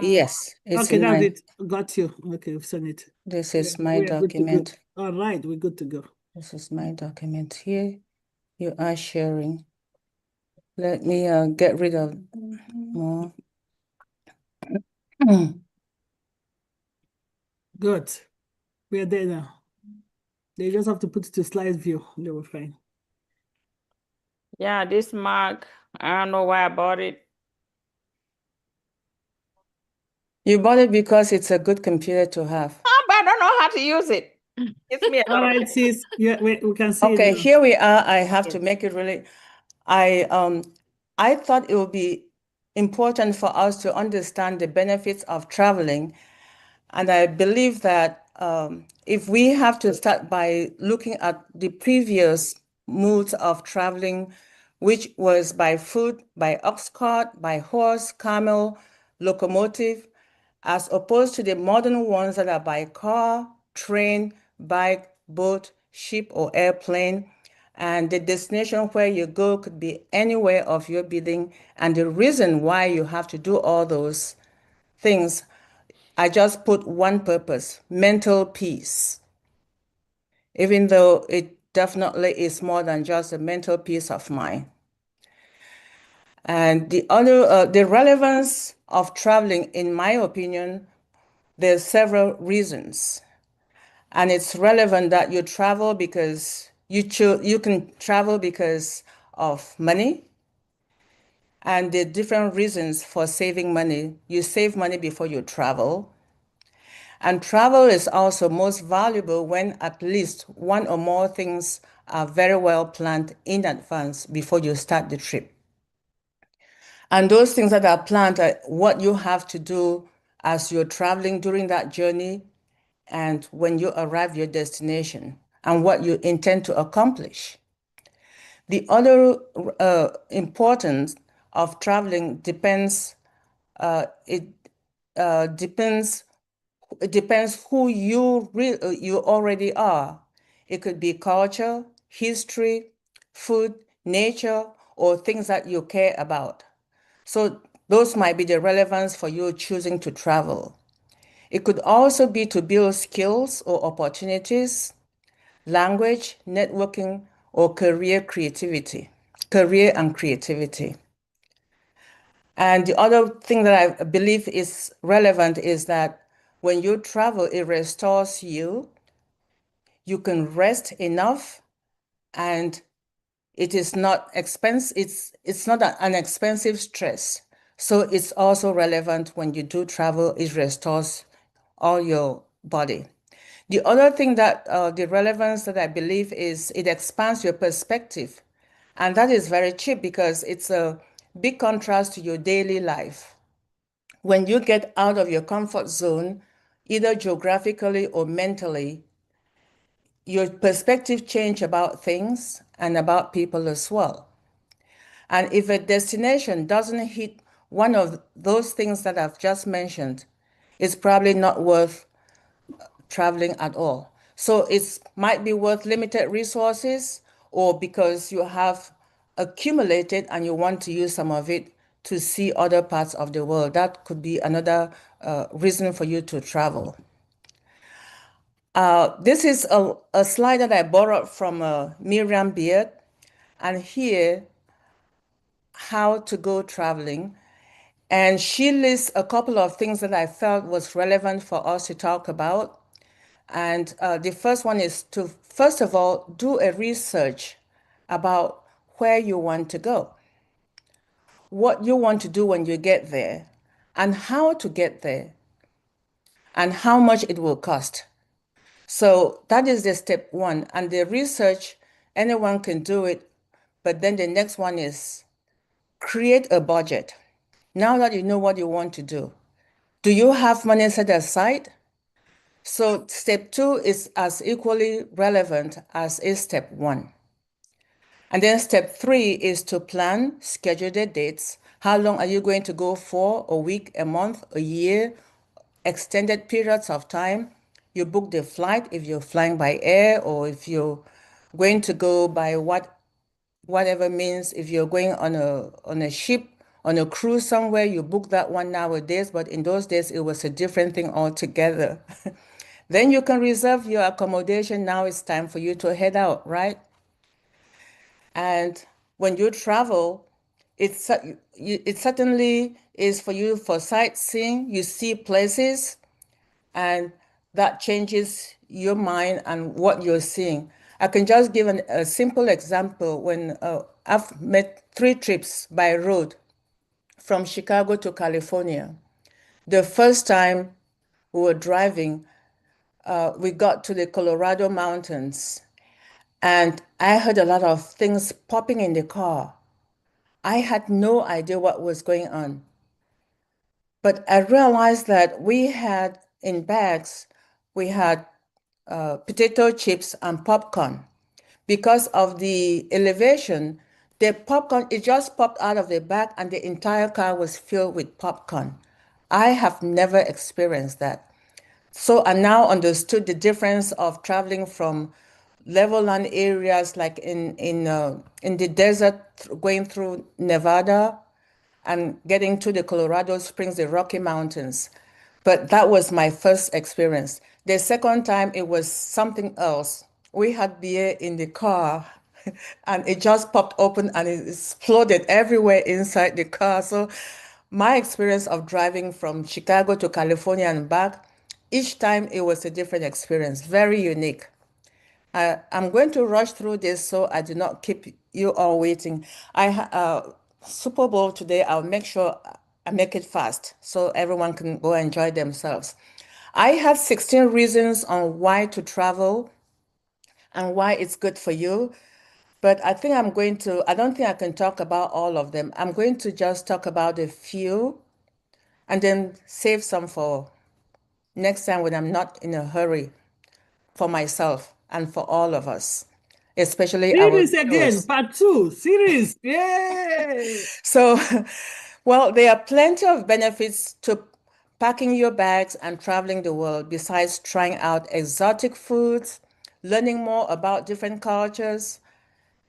Yes, it's okay, in that's my, it. Got you. Okay, we've sent it. This is my document. All right, we're good to go. This is my document here. You are sharing. Let me get rid of more. Good. We are there now. They just have to put it to slide view. They were fine. Yeah, this Mac, I don't know why I bought it. You bought it because it's a good computer to have. But I don't know how to use it. It's me. All right, sis. Yeah, we can see okay, it. Okay, here we are. I have to make it really. I thought it would be important for us to understand the benefits of traveling. And I believe that if we have to start by looking at the previous modes of traveling, which was by foot, by ox cart, by horse, camel, locomotive, as opposed to the modern ones that are by car, train, bike, boat, ship, or airplane. And the destination where you go could be anywhere of your bidding. And the reason why you have to do all those things, I just put one purpose: mental peace. Even though it definitely is more than just a mental peace of mind. And the relevance of traveling, in my opinion, there's several reasons. And it's relevant that you travel because you can travel because of money and the different reasons for saving money. You save money before you travel. And travel is also most valuable when at least one or more things are very well planned in advance before you start the trip. And those things that are planned are what you have to do as you're traveling during that journey and when you arrive your destination and what you intend to accomplish. The other importance of traveling depends who you already are. It could be culture, history, food, nature, or things that you care about. So those might be the relevance for you choosing to travel. It could also be to build skills or opportunities, language, networking, or career and creativity. And the other thing that I believe is relevant is that when you travel, it restores you. You can rest enough, and it is not expensive. It's not an expensive stress. So it's also relevant when you do travel. It restores all your body. The other thing that the relevance that I believe is it expands your perspective And that is very cheap because it's a big contrast to your daily life. When you get out of your comfort zone, either geographically or mentally, your perspective change about things and about people as well. And if a destination doesn't hit one of those things that I've just mentioned, it's probably not worth traveling at all. So it might be worth limited resources, or because you have accumulated and you want to use some of it to see other parts of the world. That could be another reason for you to travel. This is a slide that I borrowed from Miriam Beard, and here, how to go traveling. And she lists a couple of things that I felt was relevant for us to talk about. And the first one is to, first of all, do a research about where you want to go, what you want to do when you get there, and how to get there, and how much it will cost. So that is the step one. And the research, anyone can do it. But then the next one is create a budget. Now that you know what you want to do you have money set aside? So step two is as equally relevant as is step one. And then step three is to plan, schedule the dates. How long are you going to go for? A week, a month, a year, extended periods of time. You book the flight if you're flying by air, or if you're going to go by whatever means. If you're going on a ship, on a cruise somewhere, you book that one nowadays, but in those days it was a different thing altogether. Then you can reserve your accommodation. Now it's time for you to head out, right? And when you travel, it certainly is for you for sightseeing. You see places, and that changes your mind and what you're seeing. I can just give a simple example. When I've made 3 trips by road from Chicago to California. The first time we were driving, we got to the Colorado mountains, and I heard a lot of things popping in the car. I had no idea what was going on. But I realized that we had in bags, we had potato chips and popcorn. Because of the elevation, the popcorn, it just popped out of the bag and the entire car was filled with popcorn. I have never experienced that. So I now understood the difference of traveling from level land areas like in the desert, going through Nevada and getting to the Colorado Springs, the Rocky Mountains. But that was my first experience. The second time, it was something else. We had beer in the car and it just popped open and it exploded everywhere inside the car. So my experience of driving from Chicago to California and back, each time it was a different experience, very unique. I'm going to rush through this so I do not keep you all waiting. Super Bowl today, I'll make sure I make it fast so everyone can go enjoy themselves. I have 16 reasons on why to travel and why it's good for you. But I think I don't think I can talk about all of them. I'm going to just talk about a few and then save some for next time when I'm not in a hurry for myself and for all of us, especially our Series again, viewers. part 2, series. Yay! So, well, there are plenty of benefits to packing your bags and traveling the world besides trying out exotic foods, learning more about different cultures.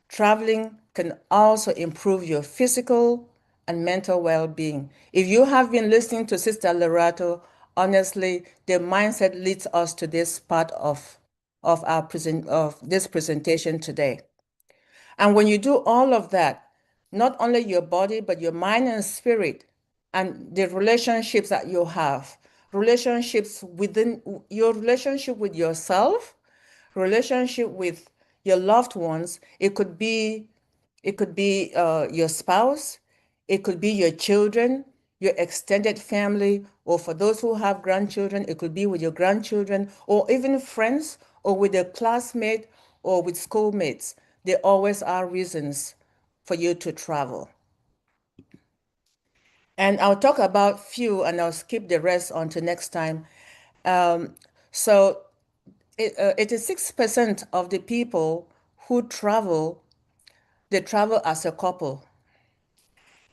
Traveling can also improve your physical and mental well-being. If you have been listening to Sister Lerato, honestly, the mindset leads us to this part of this presentation today. And when you do all of that, not only your body, but your mind and spirit, and the relationships that you have, relationships within your relationship with yourself, relationship with your loved ones. It could be your spouse, it could be your children, your extended family, or for those who have grandchildren, it could be with your grandchildren, or even friends, or with a classmate, or with schoolmates. There always are reasons for you to travel. And I'll talk about few and I'll skip the rest until next time. So 86% of the people who travel, they travel as a couple.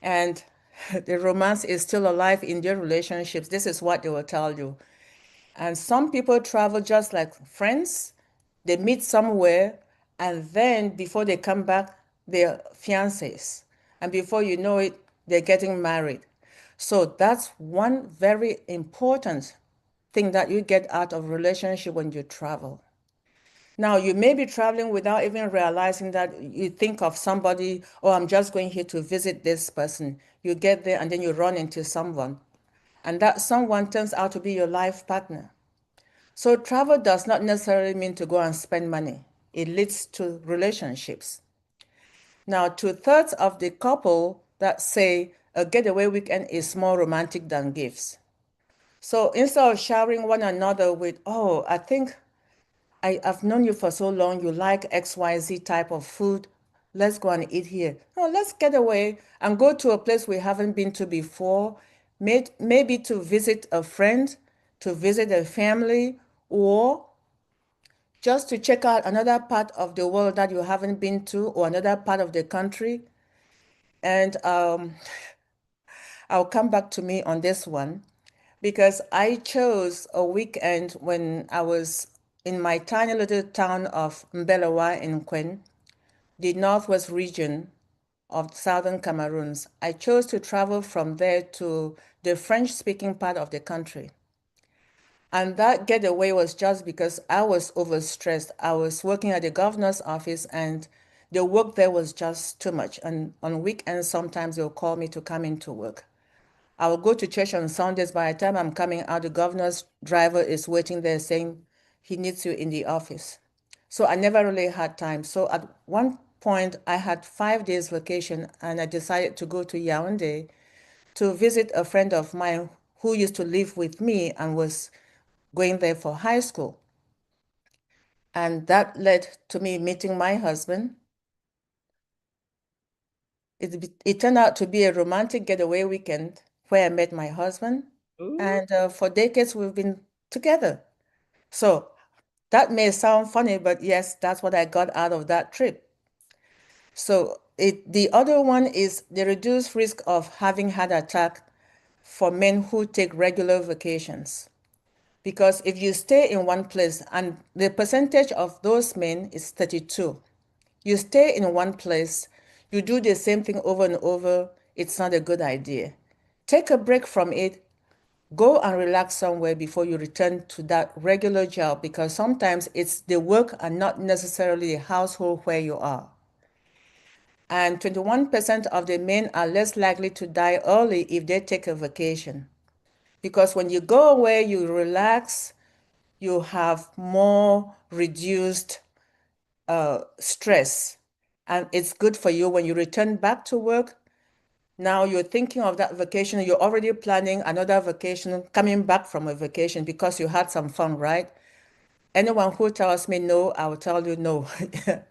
And the romance is still alive in their relationships. This is what they will tell you. And some people travel just like friends. They meet somewhere, and then before they come back, they're fiancés. And before you know it, they're getting married. So that's one very important thing that you get out of relationship when you travel. Now, you may be traveling without even realizing that you think of somebody, oh, I'm just going here to visit this person. You get there and then you run into someone. And that someone turns out to be your life partner. So travel does not necessarily mean to go and spend money. It leads to relationships. Now, 2/3 of the couple that say a getaway weekend is more romantic than gifts. So instead of showering one another with, oh, I think I've known you for so long, you like XYZ type of food, let's go and eat here. No, let's get away and go to a place we haven't been to before, maybe to visit a friend, to visit a family, or just to check out another part of the world that you haven't been to or another part of the country. And I'll come back to me on this one because I chose a weekend when I was in my tiny little town of Mbelewa in Kwen, the northwest region of southern Cameroons. I chose to travel from there to the French-speaking part of the country. And that getaway was just because I was overstressed. I was working at the governor's office and the work there was just too much. And on weekends, sometimes they'll call me to come into work. I will go to church on Sundays. By the time I'm coming out, the governor's driver is waiting there saying he needs you in the office. So I never really had time. So at one point, I had 5 days vacation and I decided to go to Yaoundé to visit a friend of mine who used to live with me and was going there for high school. And that led to me meeting my husband. It turned out to be a romantic getaway weekend where I met my husband. Ooh. And for decades, we've been together. So that may sound funny, but yes, that's what I got out of that trip. So the other one is the reduced risk of having heart attack for men who take regular vacations. Because if you stay in one place, and the percentage of those men is 32, you stay in one place, you do the same thing over and over, it's not a good idea. Take a break from it, go and relax somewhere before you return to that regular job, because sometimes it's the work and not necessarily the household where you are. And 21% of the men are less likely to die early if they take a vacation. Because when you go away, you relax, you have more reduced stress. And it's good for you when you return back to work. Now you're thinking of that vacation, you're already planning another vacation, coming back from a vacation because you had some fun, right? Anyone who tells me no, I will tell you no,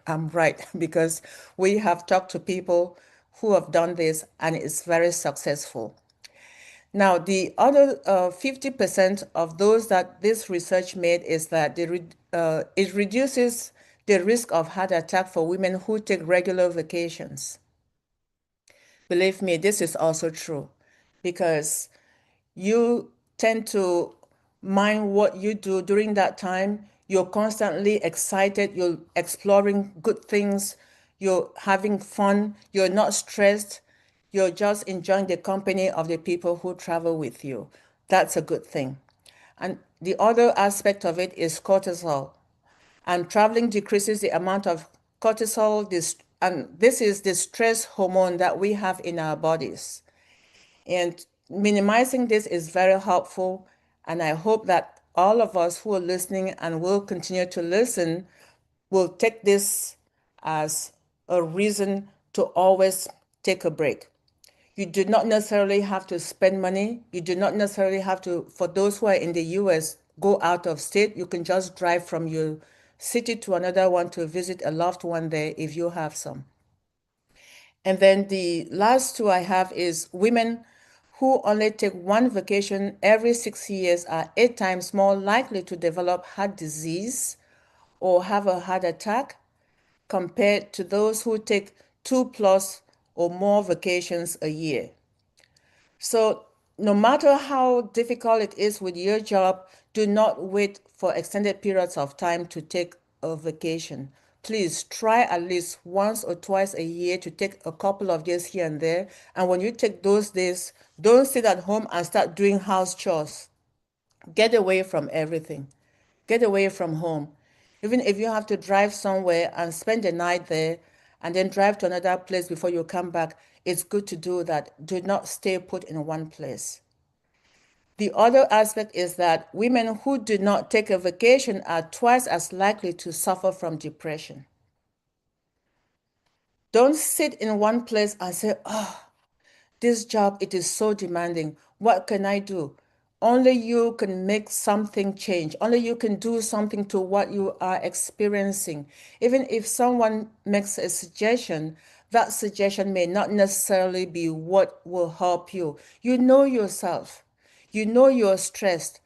I'm right, because we have talked to people who have done this and it's very successful. Now, the other 50% of those that this research made is that it reduces the risk of heart attack for women who take regular vacations. Believe me, this is also true because you tend to mind what you do during that time. You're constantly excited, you're exploring good things, you're having fun, you're not stressed, you're just enjoying the company of the people who travel with you. That's a good thing. And the other aspect of it is cortisol. And traveling decreases the amount of cortisol, and this is the stress hormone that we have in our bodies. And minimizing this is very helpful. And I hope that all of us who are listening and will continue to listen will take this as a reason to always take a break. You do not necessarily have to spend money. You do not necessarily have to, for those who are in the US, go out of state. You can just drive from your city to another one to visit a loved one there if you have some. And then the last two I have is women who only take one vacation every 6 years are 8 times more likely to develop heart disease or have a heart attack compared to those who take 2+ or more vacations a year. So no matter how difficult it is with your job, do not wait for extended periods of time to take a vacation. Please try at least once or twice a year to take a couple of days here and there. And when you take those days, don't sit at home and start doing house chores. Get away from everything. Get away from home. Even if you have to drive somewhere and spend the night there and then drive to another place before you come back, it's good to do that. Do not stay put in one place. The other aspect is that women who do not take a vacation are twice as likely to suffer from depression. Don't sit in one place and say, oh, this job, it is so demanding. What can I do? Only you can make something change. Only you can do something to what you are experiencing. Even if someone makes a suggestion, that suggestion may not necessarily be what will help you. You know yourself. You know you're stressed.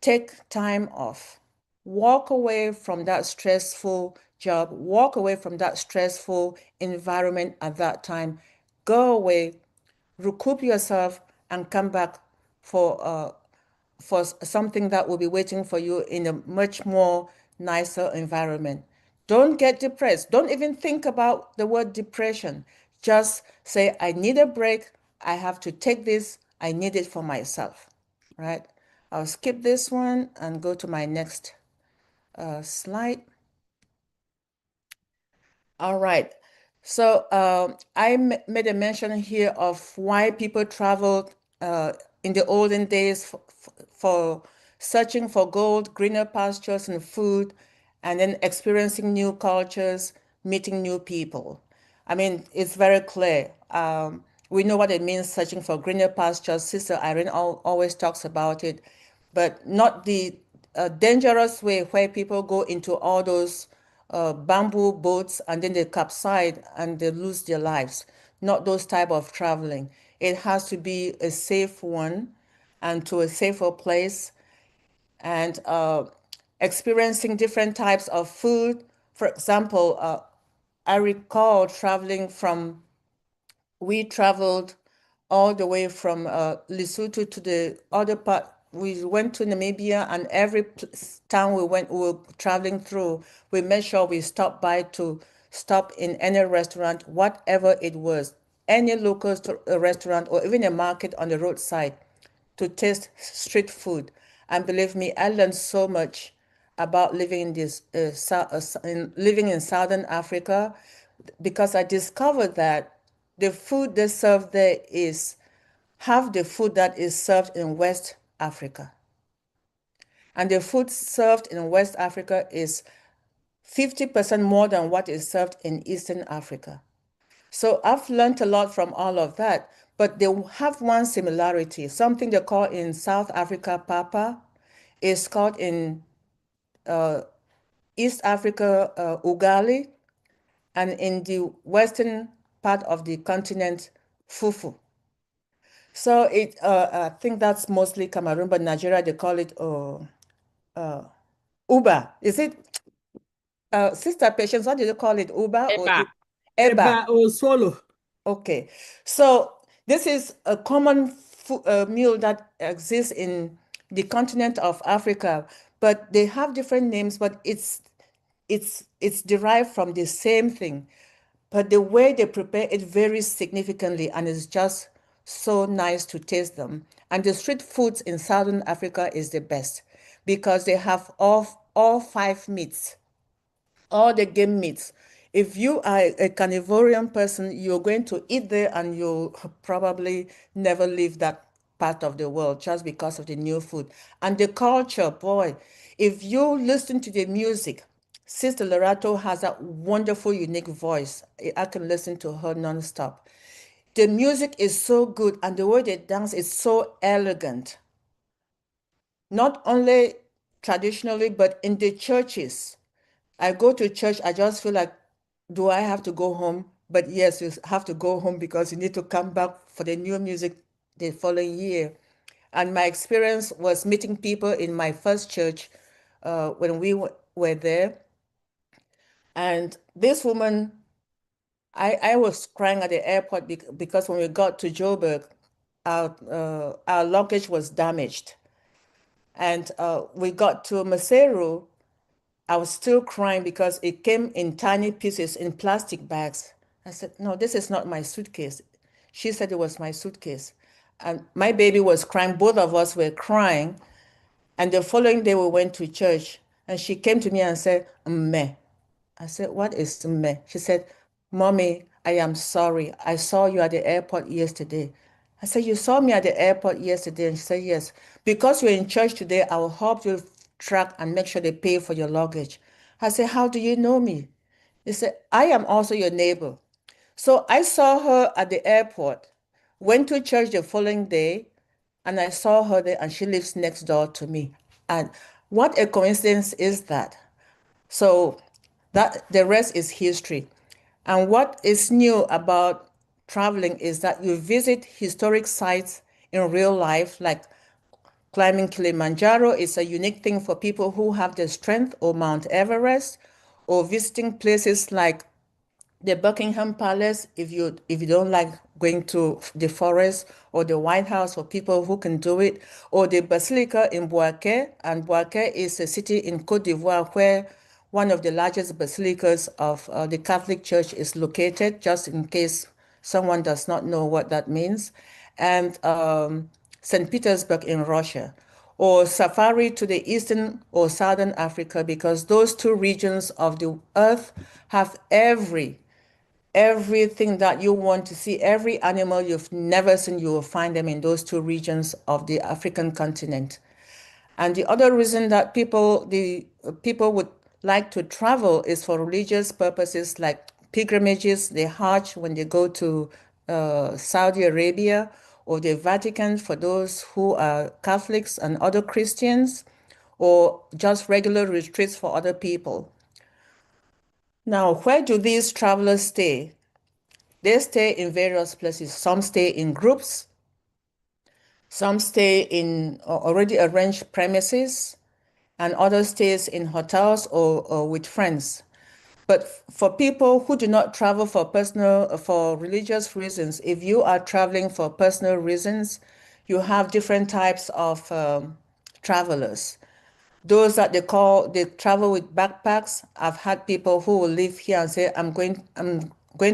Take time off. Walk away from that stressful job. Walk away from that stressful environment at that time. Go away, recoup yourself, and come back for something that will be waiting for you in a much more nicer environment. Don't get depressed. Don't even think about the word depression. Just say, I need a break. I have to take this. I need it for myself, right? I'll skip this one and go to my next slide. All right. So I made a mention here of why people traveled in the olden days for searching for gold, greener pastures and food, and then experiencing new cultures, meeting new people. I mean, it's very clear. We know what it means searching for greener pastures. Sister Irene always talks about it, but not the dangerous way where people go into all those bamboo boats and then they capsize and they lose their lives. Not those type of traveling. It has to be a safe one and to a safer place and experiencing different types of food. For example, I recall we traveled all the way from Lesotho to the other part. We went to Namibia, and every town we were traveling through, we made sure we stopped by to stop in any restaurant, whatever it was, any local restaurant or even a market on the roadside to taste street food. And believe me, I learned so much about living in living in Southern Africa because I discovered that the food they serve there is half the food that is served in West Africa. And the food served in West Africa is 50% more than what is served in Eastern Africa. So I've learned a lot from all of that, but they have one similarity, something they call in South Africa papa, is called in East Africa ugali, and in the western part of the continent, fufu. So I think that's mostly Cameroon, but Nigeria, they call it uba. Is it, Sister Patience, what do you call it, uba or Eba. eba? or swallow. Okay, so this is a common meal that exists in the continent of Africa, but they have different names, but it's derived from the same thing. But the way they prepare it varies significantly, and it's just so nice to taste them. And the street foods in Southern Africa is the best because they have all 5 meats, all the game meats. If you are a carnivorian person, you're going to eat there and you'll probably never leave that part of the world just because of the new food. And the culture, boy, if you listen to the music, Sister Lerato has a wonderful, unique voice. I can listen to her nonstop. The music is so good and the way they dance is so elegant. Not only traditionally, but in the churches. I go to church, I just feel like, do I have to go home but yes, you have to go home because you need to come back for the new music the following year. And my experience was meeting people in my first church when we were there. And this woman, I was crying at the airport because when we got to Joburg, our luggage was damaged. And we got to Maseru, I was still crying because it came in tiny pieces in plastic bags. I said, no, this is not my suitcase. She said it was my suitcase. And my baby was crying. Both of us were crying. And the following day we went to church and she came to me and said, meh. I said, what is meh? She said, Mommy, I am sorry. I saw you at the airport yesterday. I said, you saw me at the airport yesterday? And she said, yes. Because you're in church today, I will help you track and make sure they pay for your luggage. I said, how do you know me? He said, I am also your neighbor. So I saw her at the airport, went to church the following day, and I saw her there, and she lives next door to me. And what a coincidence is that? So that the rest is history. And what is new about traveling is that you visit historic sites in real life, like climbing Kilimanjaro is a unique thing for people who have the strength, or Mount Everest, or visiting places like the Buckingham Palace if you don't like going to the forest, or the White House for people who can do it, or the Basilica in Bouaké. And Bouaké is a city in Côte d'Ivoire where one of the largest basilicas of the Catholic Church is located, just in case someone does not know what that means, and St. Petersburg in Russia, or safari to the eastern or southern Africa, because those two regions of the earth have everything that you want to see. Every animal you've never seen, you will find them in those two regions of the African continent. And the other reason that the people would like to travel is for religious purposes, like pilgrimages, the Hajj when they go to Saudi Arabia, or the Vatican for those who are Catholics and other Christians, or just regular retreats for other people. Now, where do these travelers stay? They stay in various places. Some stay in groups, some stay in already arranged premises, and others stays in hotels or with friends. But for people who do not travel for religious reasons, if you are traveling for personal reasons, you have different types of travelers. Those that they travel with backpacks. I've had people who will live here and say, I'm going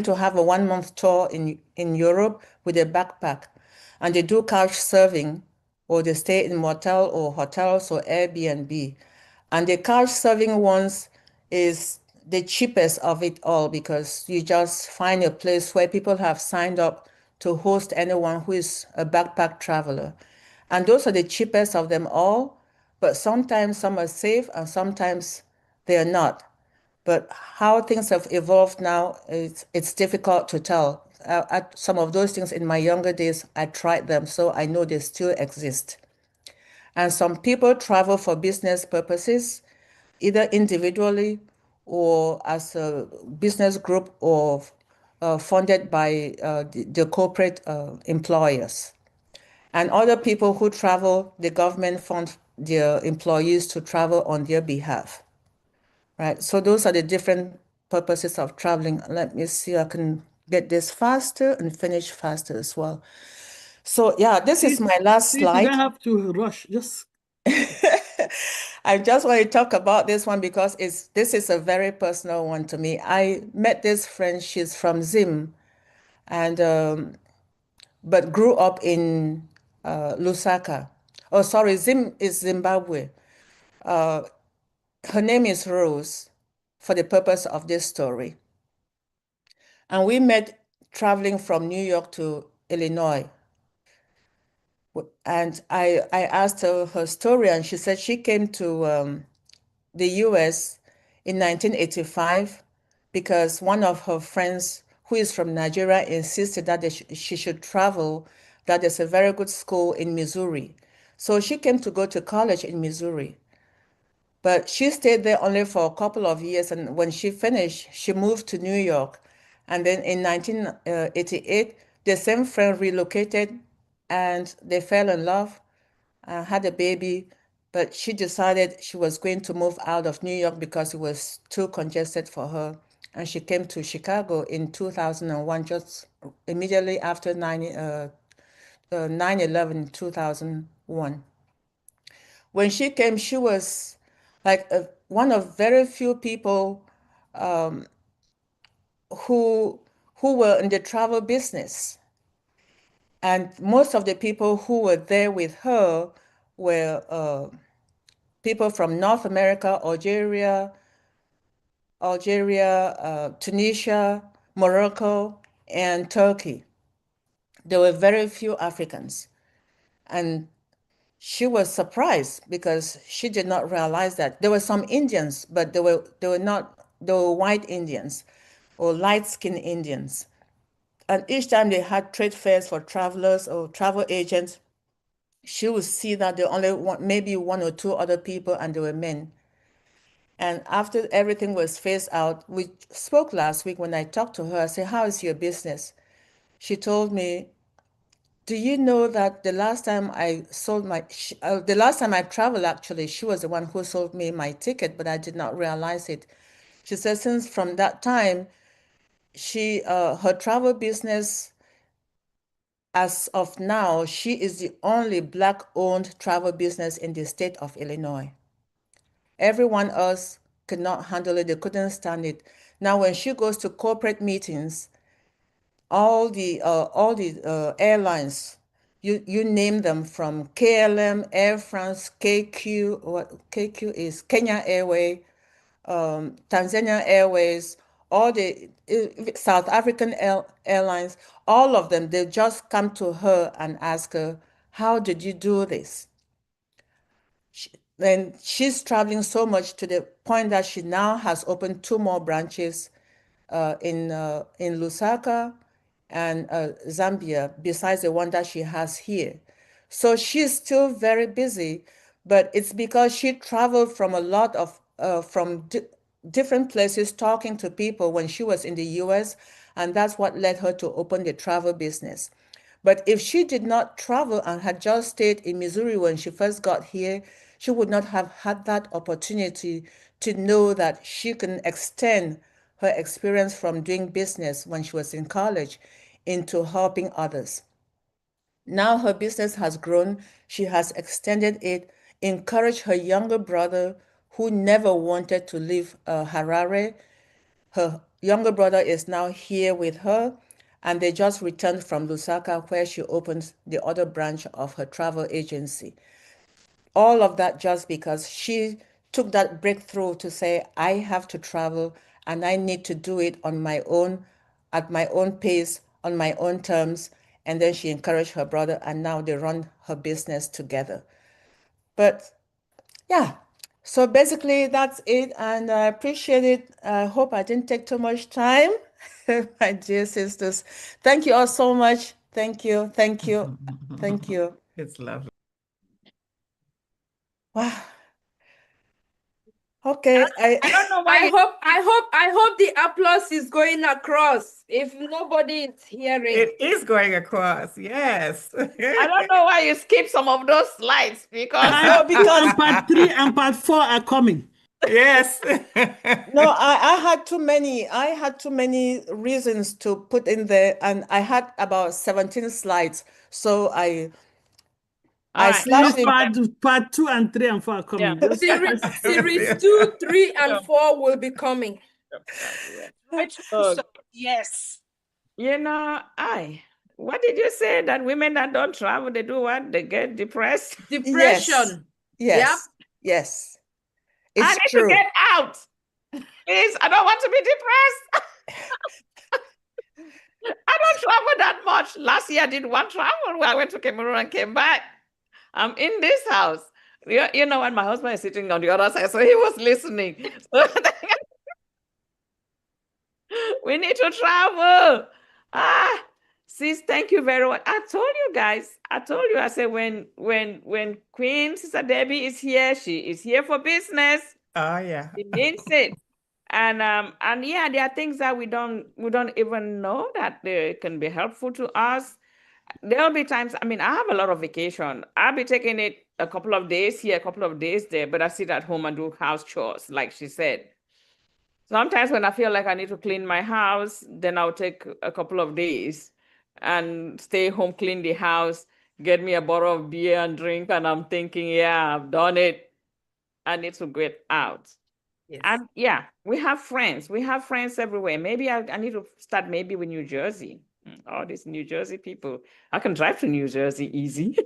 to have a 1 month tour in Europe with a backpack. And they do couch surfing, or they stay in motel or hotels or Airbnb. And the couch surfing ones is the cheapest of it all, because you just find a place where people have signed up to host anyone who is a backpack traveler. And those are the cheapest of them all, but sometimes some are safe and sometimes they are not. But how things have evolved now, it's difficult to tell. Some of those things in my younger days, I tried them, so I know they still exist. And some people travel for business purposes, either individually or as a business group, or funded by the corporate employers. And other people who travel, the government fund their employees to travel on their behalf. Right? So those are the different purposes of traveling. Let me see, I can get this faster and finish faster as well. So yeah, this is my last You slide. don't have to rush. Just I just want to talk about this one because this is a very personal one to me. I met this friend, she's from Zim, and but grew up in Lusaka. Oh, sorry, Zim is Zimbabwe. Her name is Rose, for the purpose of this story. And we met traveling from New York to Illinois. And I asked her story, and she said she came to the US in 1985 because one of her friends who is from Nigeria insisted that she should travel, that there's a very good school in Missouri. So she came to go to college in Missouri. But she stayed there only for a couple of years, and when she finished, she moved to New York. And then in 1988, the same friend relocated and they fell in love, had a baby, but she decided she was going to move out of New York because it was too congested for her. And she came to Chicago in 2001, just immediately after 9/11, 2001. When she came, she was like one of very few people who were in the travel business. And most of the people who were there with her were people from North America, Algeria, Tunisia, Morocco, and Turkey. There were very few Africans. And she was surprised because she did not realize that there were some Indians, but they were white Indians or light-skinned Indians. And each time they had trade fairs for travelers or travel agents, she would see that there only maybe one or two other people, and they were men. And after everything was phased out, we spoke last week when I talked to her. I said, "How is your business?" She told me, "Do you know that the last time I traveled, actually, she was the one who sold me my ticket, but I did not realize it." She said, since from that time, her travel business, as of now, she is the only Black-owned travel business in the state of Illinois. Everyone else could not handle it. They couldn't stand it. Now, when she goes to corporate meetings, all the airlines, you name them, from KLM, Air France, KQ, what KQ is Kenya Airways, Tanzania Airways, all the South African airlines, all of them, they just come to her and ask her, "How did you do this?" And she's traveling so much to the point that she now has opened 2 more branches in Lusaka and Zambia, besides the one that she has here. So she's still very busy, but it's because she traveled from a lot of different places, talking to people when she was in the US, and that's what led her to open the travel business. But if she did not travel and had just stayed in Missouri when she first got here, she would not have had that opportunity to know that she can extend her experience from doing business when she was in college into helping others. Now her business has grown. She has extended it, encouraged her younger brother, who never wanted to leave Harare. Her younger brother is now here with her, and they just returned from Lusaka, where she opened the other branch of her travel agency. All of that just because she took that breakthrough to say, "I have to travel and I need to do it on my own, at my own pace, on my own terms." And then she encouraged her brother, and now they run her business together. But yeah, so basically that's it, and I appreciate it. I hope I didn't take too much time. My dear sisters, thank you all so much. Thank you, thank you, thank you. It's lovely. Wow. Okay, I don't know why. I hope the applause is going across. If nobody is hearing, It is going across, yes. I don't know why you skip some of those slides because Part 2 and Part 3 and Part 4 are coming. Yes. No, I had too many reasons to put in there, and I had about 17 slides. So I slashed it. Part 2 and 3 and 4 are coming. Yeah. Series 2, 3, and 4 will be coming. Yes. You know, what did you say? That women that don't travel, they do what? They get depressed? Depression. Yes. Yes. I It's need true. to get out. Please, I don't want to be depressed. I don't travel that much. Last year I did one travel where I went to Cameroon and came back. I'm in this house. You know what? My husband is sitting on the other side, so he was listening. We need to travel. Sis, thank you very much. I told you guys. I said when Queen Sister Debbie is here, she is here for business. Oh yeah. She means it. And yeah, there are things that we don't even know that they can be helpful to us. There'll be times, I mean, I have a lot of vacation. I'll be taking it a couple of days here, a couple of days there, but I sit at home and do house chores, like she said. Sometimes when I feel like I need to clean my house, then I'll take a couple of days and stay home, clean the house, get me a bottle of beer and drink, and I'm thinking, yeah, I've done it. I need to get out. Yes. And yeah, we have friends. We have friends everywhere. Maybe I need to start maybe with New Jersey. All these New Jersey people. I can drive to New Jersey easy.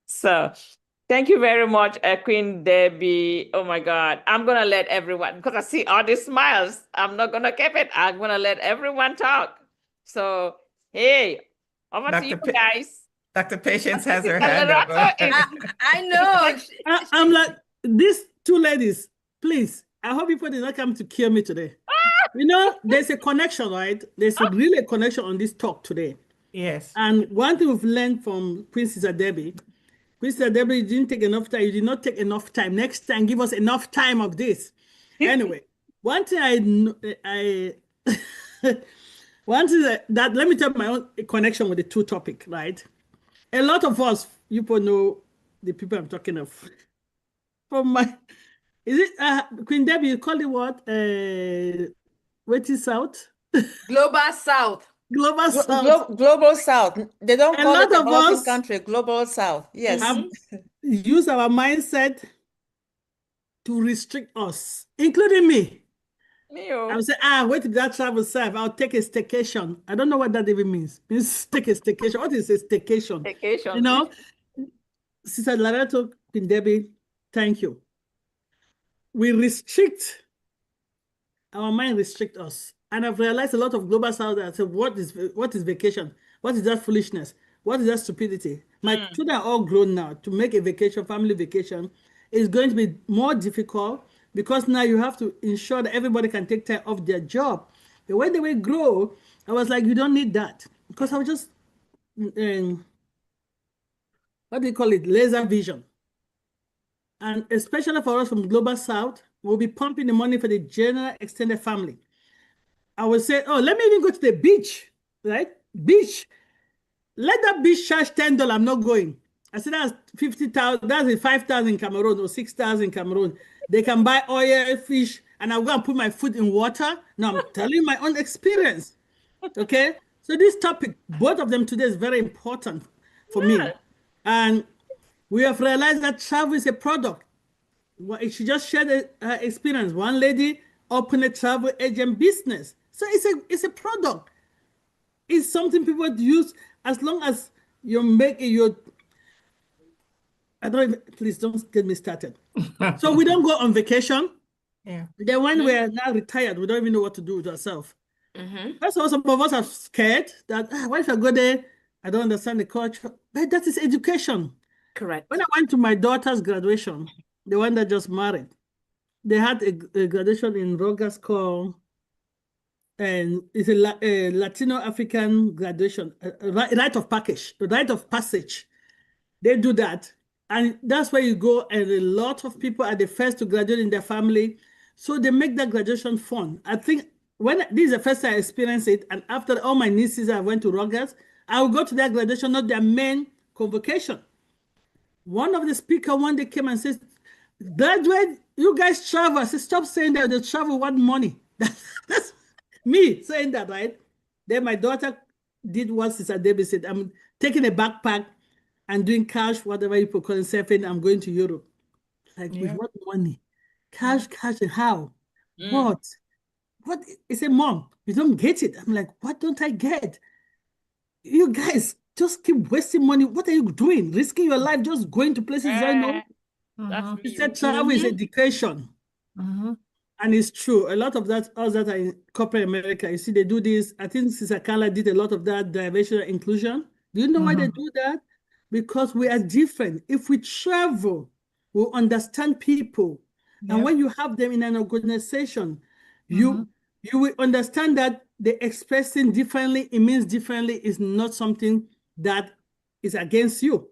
So thank you very much, Queen Debbie. Oh my God. I'm going to let everyone, because I see all these smiles. I'm not going to keep it. I'm going to let everyone talk. So, hey, over to you guys. Dr. Patience has her Sister hand up. Lerato I know. I'm like, these two ladies, please, I hope people did not come to kill me today. You know, there's a connection, right? There's really a connection on this talk today. Yes. And one thing we've learned from Princess Debbie, Princess Debbie, you didn't take enough time. You did not take enough time. Next time, give us enough time of this. Anyway, one thing one thing that let me tell my own connection with the two topic, right? A lot of us, you people know the people I'm talking of. From my, is it Queen Debbie? You call it what? What is South? Global South. Global South. Global South. They don't A call lot it of developing us country. Global South. Yes. have used our mindset to restrict us, including me. I would say, wait till that travel serve. I'll take a staycation. I don't know what that even means. It means take a staycation. What is a staycation? Staycation. You know, Sister Lerato, Queen Debbie, thank you. We restrict, our mind restrict us. And I've realized a lot of global south that say, what is vacation? What is that foolishness? What is that stupidity? My children are all grown now. To make a vacation, family vacation, is going to be more difficult because now you have to ensure that everybody can take time off their job. But when they will grow, I was like, you don't need that. Because I was just, what do you call it? Laser vision. And especially for us from Global South, we'll be pumping the money for the general extended family. I would say, oh, let me even go to the beach, right? Beach. Let that beach charge $10. I'm not going. I said, that's 50,000, that's 5,000 Cameroon or 6,000 Cameroon. They can buy oil, fish, and I'm going to put my foot in water. Now I'm telling you my own experience. Okay? So this topic, both of them today is very important for me. And we have realized that travel is a product. She just shared her experience. One lady opened a travel agent business. So it's a product. It's something people use as long as you make it please don't get me started. So we don't go on vacation. Yeah. Then when we're now retired, we don't even know what to do with ourselves. That's why some of us are scared that, what if I go there? I don't understand the culture. But that is education. Correct. When I went to my daughter's graduation, the one that just married, they had a graduation in Rogas called, and it's a Latino African graduation, rite of passage. They do that. And that's where you go, and a lot of people are the first to graduate in their family. So they make that graduation fun. I think this is the first time I experienced it, and after all my nieces I went to Rogas, I will go to that graduation, not their main convocation. One of the speakers one day came and says, graduate, you guys travel. I said, stop saying that they travel want money. That's me saying that, right? Then my daughter did what Sister Debbie said. I'm taking a backpack and doing cash, whatever you call it, surfing. I'm going to Europe. Like, with what money? Cash, and how? What? He said, Mom, you don't get it. I'm like, what don't I get? You guys just keep wasting money. What are you doing? Risking your life just going to places I know? He said travel is education. And it's true. A lot of that, us that are in corporate America, you see, they do this. I think Sister Kanla did a lot of that diversity and inclusion. Do you know why they do that? Because we are different. If we travel, we'll understand people. And when you have them in an organization, you will understand that the expressing differently, it means differently, is not something that is against you.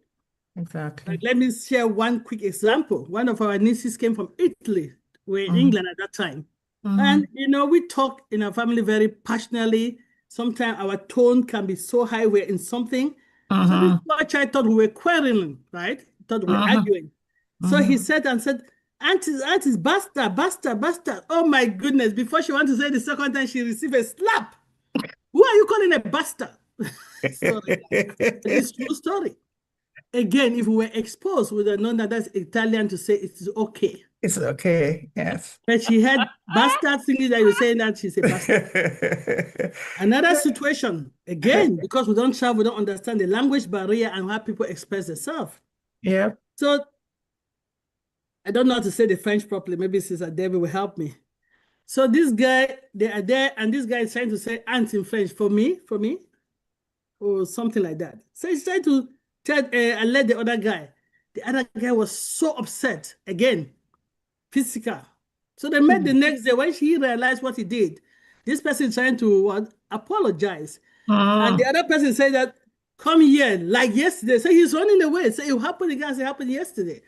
Exactly. Let me share one quick example. One of our nieces came from Italy We were in England at that time. And, we talk in our family very passionately. Sometimes our tone can be so high, we're in something. So this poor child thought we were quarreling, right? Thought we were arguing. So he said, auntie, bastard. Oh my goodness. Before she wanted to say the second time, she received a slap. Who are you calling a bastard? Sorry. It's true story. Again, if we were exposed, we would have known that that's Italian to say it's okay. It's okay, yes. But she had bastard thinking that you're saying that she's a bastard. Another situation, again, because we don't travel, we don't understand the language barrier and how people express themselves. Yeah. So I don't know how to say the French properly. Maybe Sister Debbie will help me. So this guy, they are there, and this guy is trying to say aunt in French for me, or something like that. So he's trying to alert the other guy. The other guy was so upset, again, physical. So they met the next day. When he realized what he did, this person trying to apologize. And the other person said that, come here, like yesterday. So he's running away. So it happened again, it happened yesterday.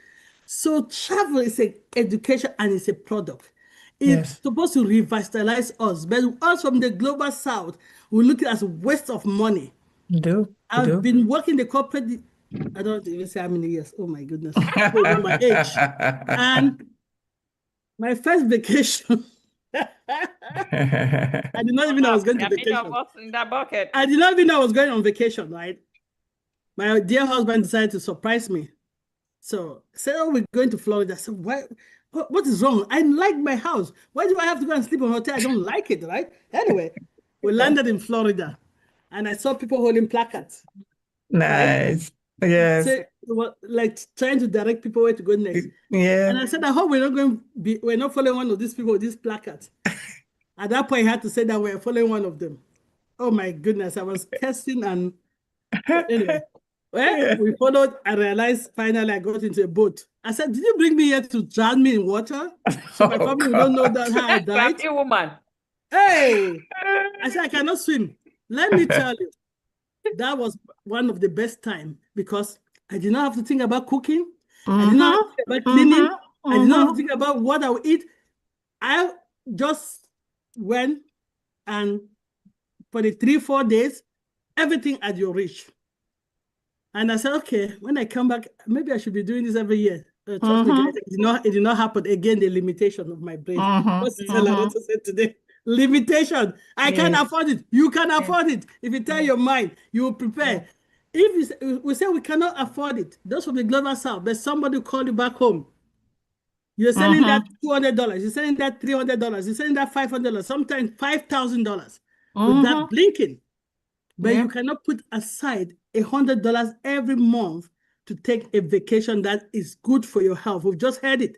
So travel is an education and it's a product. It's supposed to revitalize us. But us from the global south, we look at it as a waste of money. I've been working the corporate, I don't even say how many years. Oh my goodness. Over my age. And my first vacation, I did not even know I was going to vacation. In that bucket. I did not even know I was going on vacation, right? My dear husband decided to surprise me. So I said, oh, we're going to Florida. I said, what is wrong? I like my house. Why do I have to go and sleep in a hotel? I don't like it, right? Anyway, we landed in Florida and I saw people holding placards. Nice. Right? Yes. So, like trying to direct people where to go next. Yeah. And I said, I hope we're not following one of these people with these placards. At that point, I had to say that we're following one of them. Oh my goodness, I was cursing and anyway. Well, we followed. I realized finally I got into a boat. I said, did you bring me here to drown me in water? So my family don't know that how I died. You woman. Hey, I said, I cannot swim. Let me tell you, that was one of the best times because I did not have to think about cooking. I did not have to think about cleaning. I did not have to think about what I would eat. I just went and for the 3-4 days, everything at your reach. And I said, okay, when I come back, maybe I should be doing this every year. Trust me, guys, it did not happen. Again, the limitation of my brain. What's Lerato said today? Limitation. I can't afford it. You can afford it. If you tell your mind, you will prepare. If we say we cannot afford it, those from the global south, but somebody called you back home. You're selling that $200. You're selling that $300. You're selling that $500. Sometimes $5,000 without blinking. But you cannot put aside $100 every month to take a vacation that is good for your health. We've just heard it.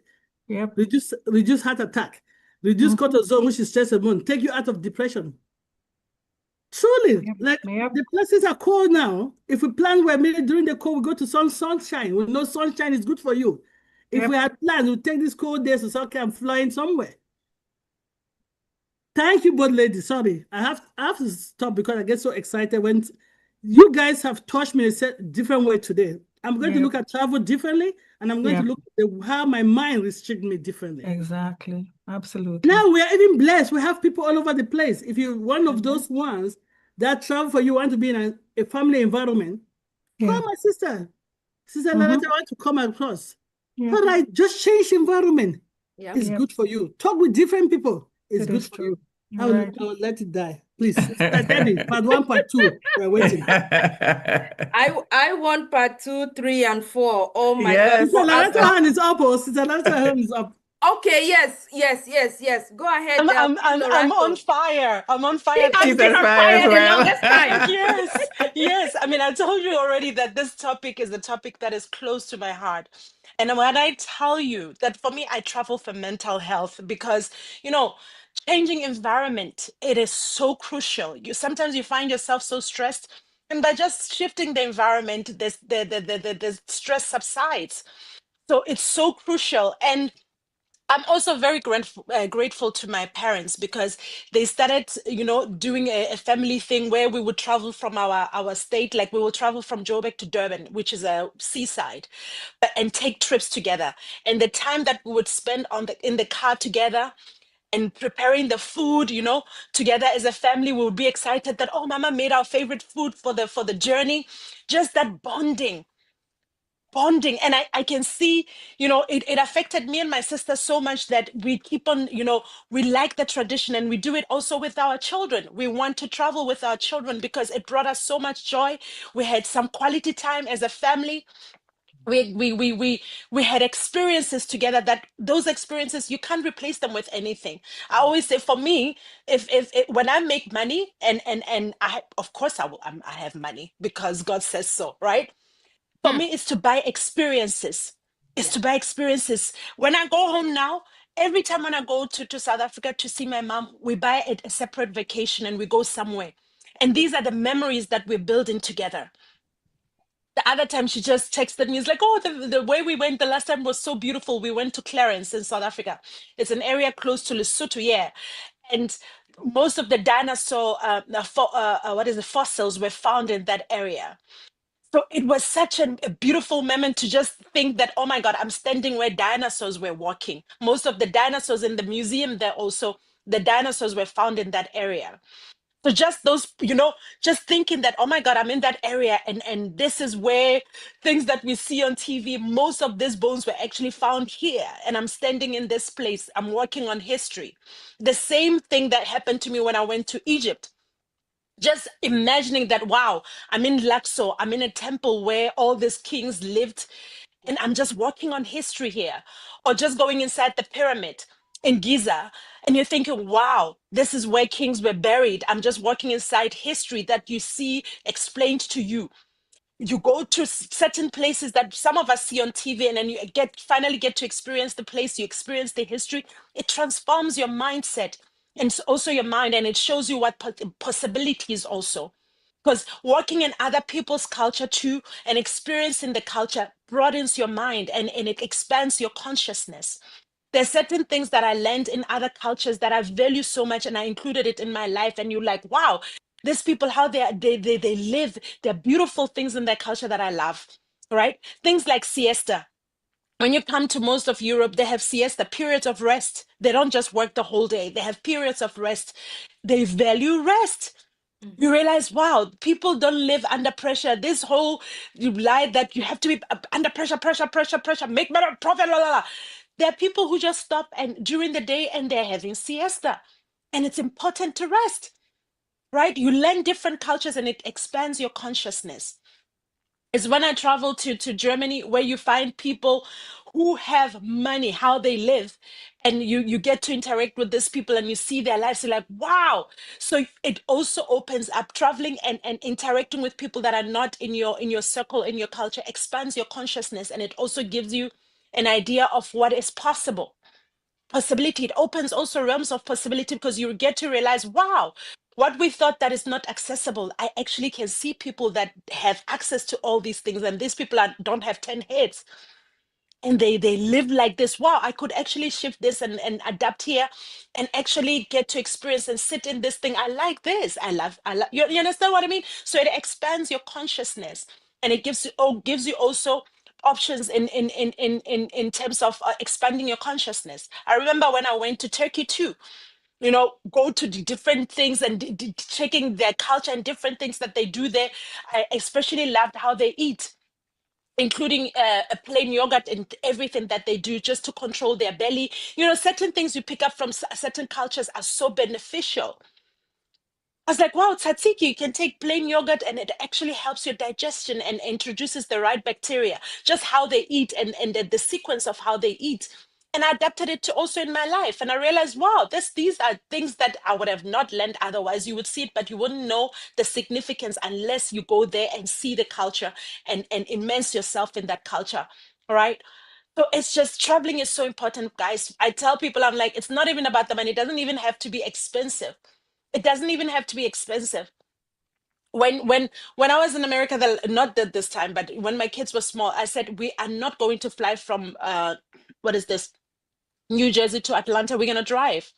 Reduce heart attack, reduce cortisol, which is stress hormone, take you out of depression. Truly, the places are cold now. If we plan well, maybe during the cold, we go to sunshine. We know sunshine is good for you. If we had planned, we'll take these cold days to South and flying somewhere. Thank you, both ladies. Sorry, I have to stop because I get so excited when you guys have touched me in a different way today. I'm going to look at travel differently, and I'm going to look at how my mind restricts me differently. Exactly. Absolutely. Now we are even blessed. We have people all over the place. If you're one of those ones that travel for you, want to be in a family environment, call my sister. Sister Lerato, I want to come across. All right, just change environment. It's good for you. Talk with different people. It's good for you. I will let it die. Please. Debbie, part 1, part 2. We're waiting. I want part 2, 3, and 4. Oh my God. Sister Lerato hand is up. Sister Lerato hand is up. Okay, yes. Go ahead. I'm on fire. I'm on fire. She's on fire as well. Yes. I mean, I told you already that this topic is the topic that is close to my heart. And when I tell you that for me, I travel for mental health because, changing environment, it is so crucial. Sometimes you find yourself so stressed, and by just shifting the environment, the stress subsides. So it's so crucial. And I'm also very grateful to my parents because they started, doing a family thing where we would travel from our state, like we will travel from Joburg to Durban, which is a seaside, and take trips together. And the time that we would spend in the car together and preparing the food, together as a family, we would be excited that, oh, Mama made our favorite food for the journey. Just that bonding. And I can see, it affected me and my sister so much that we keep on, we like the tradition, and we do it also with our children. We want to travel with our children because it brought us so much joy. We had some quality time as a family. We had experiences together, that those experiences, you can't replace them with anything. I always say, for me, if when I make money, and I, of course I will, I have money because God says so, right? For me, it's to buy experiences. To buy experiences. When I go home now, every time when I go to South Africa to see my mom, we buy a separate vacation and we go somewhere. And these are the memories that we're building together. The other time she just texted me, it's like, oh, the way we went the last time was so beautiful. We went to Clarence in South Africa. It's an area close to Lesotho, yeah. And most of the dinosaur, fossils were found in that area. So it was such a beautiful moment to just think that, oh my God, I'm standing where dinosaurs were walking. Most of the dinosaurs in the museum there also, the dinosaurs were found in that area. So just those, just thinking that, oh my God, I'm in that area, and this is where things that we see on TV, most of these bones were actually found here. And I'm standing in this place. I'm working on history. The same thing that happened to me when I went to Egypt. Just imagining that, wow, I'm in Luxor, I'm in a temple where all these kings lived, and I'm just working on history here. Or just going inside the pyramid in Giza, and you're thinking, wow, this is where kings were buried. I'm just walking inside history that you see explained to you. You go to certain places that some of us see on TV, and then you finally get to experience the place, you experience the history. It transforms your mindset and also your mind, and it shows you what possibilities also. Because walking in other people's culture too and experiencing the culture broadens your mind, and it expands your consciousness. There's certain things that I learned in other cultures that I value so much, and I included it in my life. And you're like, wow, these people, how they live, there are beautiful things in their culture that I love, right? Things like siesta. When you come to most of Europe, they have siesta, periods of rest. They don't just work the whole day. They have periods of rest. They value rest. You realize, wow, people don't live under pressure. This whole lie that you have to be under pressure, make better profit, la la la. There are people who just stop and during the day and they're having siesta. And it's important to rest, right? You learn different cultures and it expands your consciousness. It's when I travel to Germany where you find people who have money, how they live, and you get to interact with these people and you see their lives. You're like, wow. So it also opens up. Traveling and interacting with people that are not in your circle, in your culture, expands your consciousness, and it also gives you an idea of what is possible. Possibility. It opens also realms of possibility because you get to realize, wow, what we thought that is not accessible, I actually can see people that have access to all these things, and these people don't have 10 heads, and they live like this. Wow, I could actually shift this and adapt here and actually get to experience and sit in this thing. I like this. I love you understand what I mean? So it expands your consciousness, and it gives you also options in terms of expanding your consciousness. I remember when I went to Turkey too, go to the different things and checking their culture and different things that they do there. I especially loved how they eat, including a plain yogurt and everything that they do just to control their belly. Certain things you pick up from certain cultures are so beneficial. I was like, wow, tzatziki, you can take plain yogurt and it actually helps your digestion and introduces the right bacteria, just how they eat and the sequence of how they eat. And I adapted it to also in my life. And I realized, wow, these are things that I would have not learned otherwise. You would see it, but you wouldn't know the significance unless you go there and see the culture and immerse yourself in that culture, all right? So it's just, traveling is so important, guys. I tell people, I'm like, it's not even about the money. It doesn't even have to be expensive. It doesn't even have to be expensive. When I was in America, not this time, but when my kids were small, I said, we are not going to fly from what is this? New Jersey to Atlanta, we're going to drive.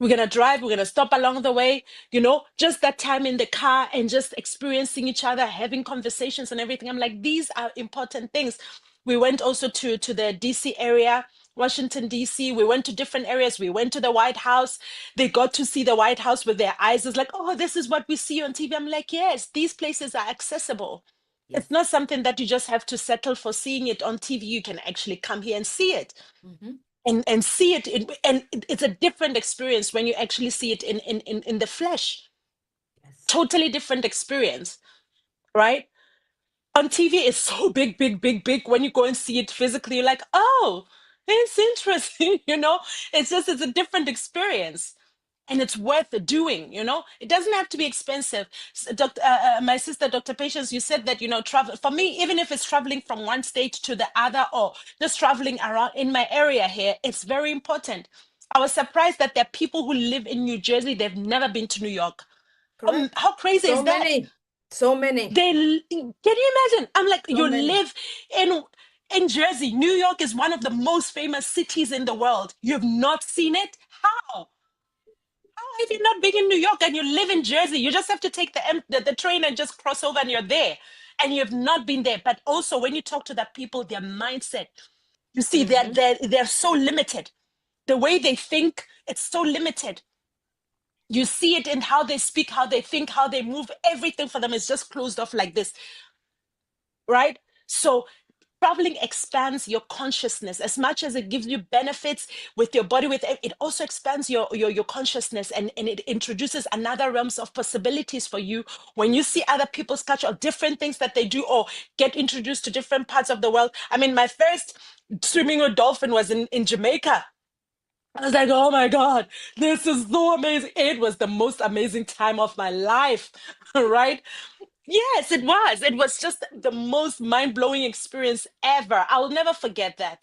We're going to drive, we're going to stop along the way, you know, just that time in the car and just experiencing each other, having conversations and everything. I'm like, these are important things. We went also to the DC area, Washington, DC. We went to different areas. We went to the White House. They got to see the White House with their eyes. It's like, oh, this is what we see on TV. I'm like, yes, these places are accessible. Yes. It's not something that you just have to settle for seeing it on TV. You can actually come here and see it. And see it and it's a different experience when you actually see it in the flesh. Yes. Totally different experience, right? On TV it's so big. When you go and see it physically, you're like, oh, it's interesting. You know, it's a different experience. And it's worth doing, you know. It doesn't have to be expensive. My sister, Dr. Patience, you said that, you know, travel, for me, even if it's traveling from one state to the other or just traveling around in my area here, it's very important. I was surprised that there are people who live in New Jersey, they've never been to New York. How crazy is that? So many. Can you imagine? I'm like, So you many. live in Jersey. New York is one of the most famous cities in the world. You've not seen it? How? If you're not big in New York and you live in Jersey, you just have to take the train and just cross over and you're there. And you have not been there. But also when you talk to the people, their mindset, you see, they're so limited. The way they think, it's so limited. You see it in how they speak, how they think, how they move. Everything for them is just closed off like this, right? So traveling expands your consciousness as much as it gives you benefits with your body. It also expands your consciousness and it introduces another realms of possibilities for you when you see other people's culture or different things that they do or get introduced to different parts of the world. I mean, my first swimming with dolphin was in Jamaica. I was like, oh my God, this is so amazing. It was the most amazing time of my life, right? Yes, it was. It was just the most mind-blowing experience ever. I'll never forget that.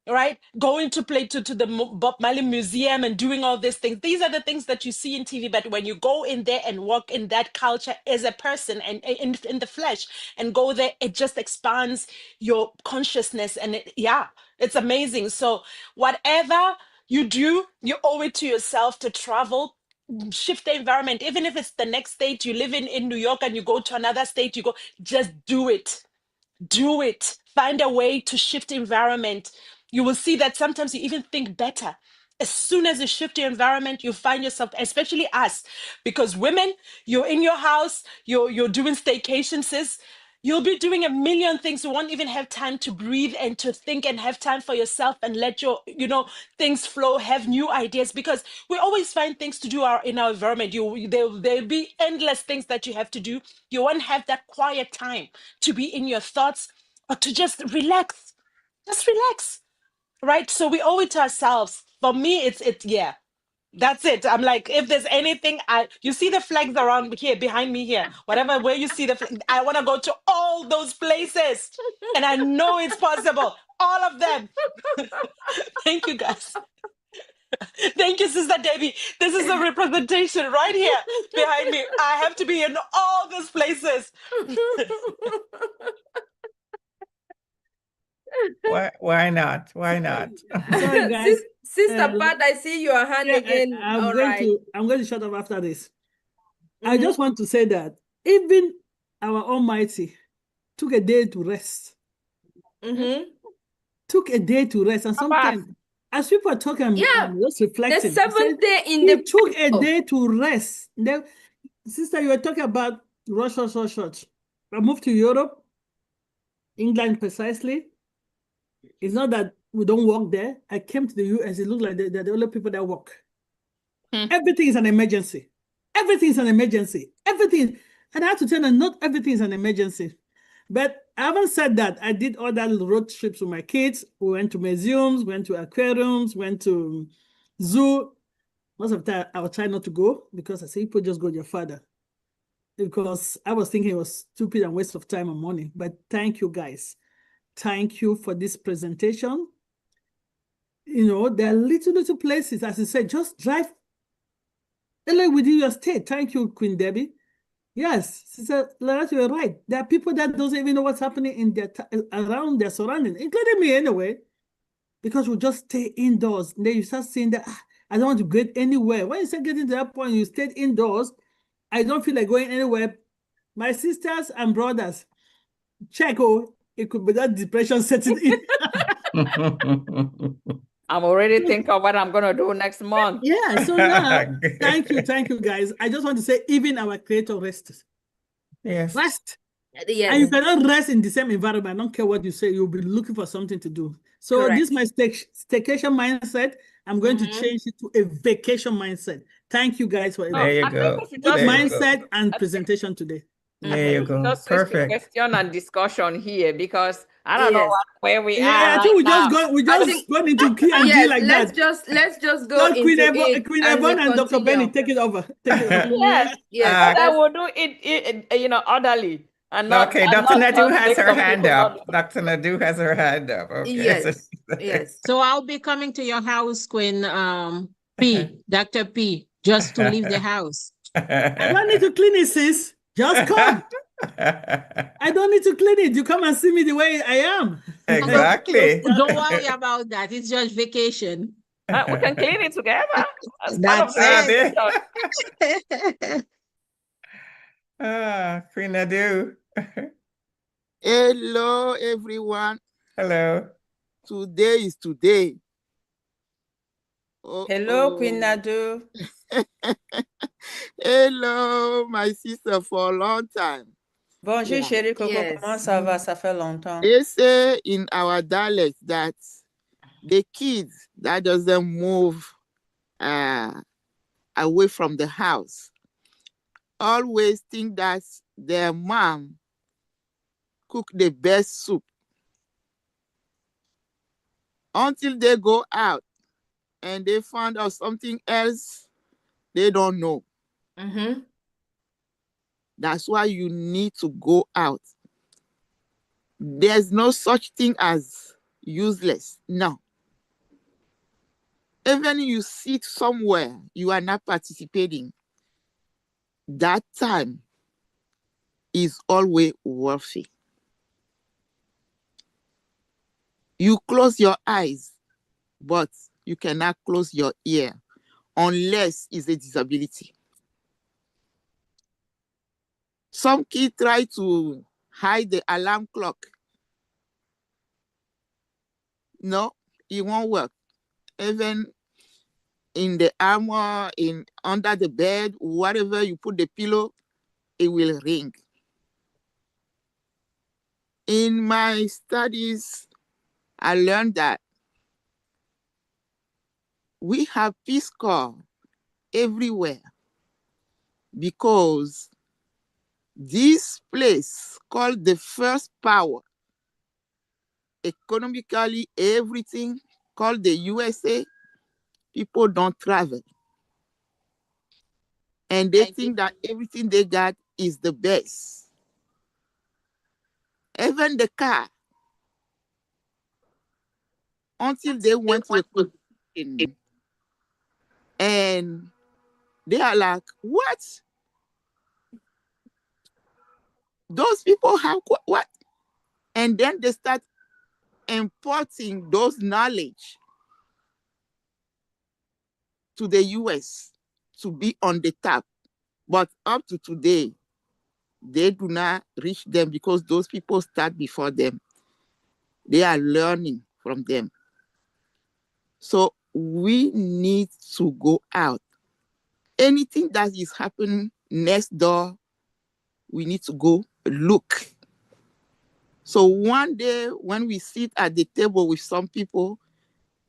Right? Going to play to the Bob Marley Museum and doing all these things. These are the things that you see in TV, but when you go in there and walk in that culture as a person and in the flesh and go there, it just expands your consciousness. And it's amazing. So whatever you do, you owe it to yourself to travel, shift the environment. Even if it's the next state you live in New York and you go to another state, you go, just do it. Do it. Find a way to shift environment. You will see that sometimes you even think better. As soon as you shift your environment, you find yourself, especially us, because women, you're in your house, you're doing staycations, sis. You'll be doing a million things. You won't even have time to breathe and to think and have time for yourself and let your, things flow, have new ideas, because we always find things to do in our environment. There'll be endless things that you have to do. You won't have that quiet time to be in your thoughts or to just relax. Just relax, right? So we owe it to ourselves. For me, it's that's it. I'm like, if there's anything, you see the flags around here, behind me here, whatever, where you see the flag, I want to go to all those places. And I know it's possible. All of them. Thank you, guys. Thank you, Sister Debbie. This is a representation right here behind me. I have to be in all those places. Why not? Why not? Sorry, guys. Sister Pat, I see your hand again. I'm going to shut up after this. I just want to say that even our Almighty took a day to rest. Took a day to rest. And sometimes, as people are talking, I'm just reflecting. The seventh day He took a day to rest. Sister, you were talking about rush. I moved to Europe, England precisely. It's not that we don't work there. I came to the US. It looked like they're the only people that work. Everything is an emergency. Everything is an emergency. Everything. And I have to tell them, not everything is an emergency. But I haven't said that. I did other road trips with my kids. We went to museums, went to aquariums, went to zoo. Most of the time, I would try not to go because I say, people just go with your father. Because I was thinking it was stupid and waste of time and money. But thank you, guys. Thank you for this presentation. There are little places, as I said, just drive within your state. Thank you, Queen Debbie. Yes, Sister Lerato, you're right. There are people that don't even know what's happening in around their surroundings, including me anyway. because we just stay indoors. And then you start saying that I don't want to get anywhere. When you start getting to that point, you stayed indoors. I don't feel like going anywhere. My sisters and brothers, check, it could be that depression setting in. I'm already thinking of what I'm going to do next month. Yeah, so now, thank you, guys. I just want to say, even our creator rests. Yes. Rest. Yes. And you cannot rest in the same environment. I don't care what you say, you'll be looking for something to do. So Correct. this is my staycation mindset. I'm going to change it to a vacation mindset. Thank you guys for There you go. good mindset and presentation today. There you go. Just switch to Perfect. question and discussion here because I don't know where we Yeah, are. I think we right just gone into Q&A like let's that. Let's just go into Queen Yvonne and Dr. Benny, take it over. Take it over. Yes, but I will do it, orderly. And not, okay, and Dr. not Nadu has make her some hand people up. Dr. Nadu has her hand up. Okay. Yes, yes. So I'll be coming to your house, Queen P, Dr. P, just to leave the house. I don't need to clean it, sis. Just come. I don't need to clean it. You come and see me the way I am. Exactly. Don't worry about that. It's just vacation. We can clean it together. That's it. Queen Nadu. Hello, everyone. Hello. Today is today. Hello, Queen Nadu. Hello, my sister, for a long time. Bonjour, chérie Coco. Comment ça va? Ça fait longtemps. They say in our dialect that the kids that doesn't move away from the house always think that their mom cook the best soup until they go out and they find out something else they don't know. Mm-hmm. That's why you need to go out. There's no such thing as useless. No. Even if you sit somewhere, you are not participating. That time is always worthy. You close your eyes, but you cannot close your ear unless it's a disability. Some kids try to hide the alarm clock. No, it won't work. Even in the armor, under the bed, whatever you put the pillow, it will ring. In my studies, I learned that we have Peace Corps everywhere because this place called the first power, economically everything, called the USA, people don't travel. And they think that everything they got is the best. Even the car, until they went to a competition, and they are like, what? Those people have what? And then they start importing those knowledge to the US to be on the top. But up to today, they do not reach them because those people start before them. They are learning from them. So we need to go out. Anything that is happening next door, we need to go look. So one day when we sit at the table with some people,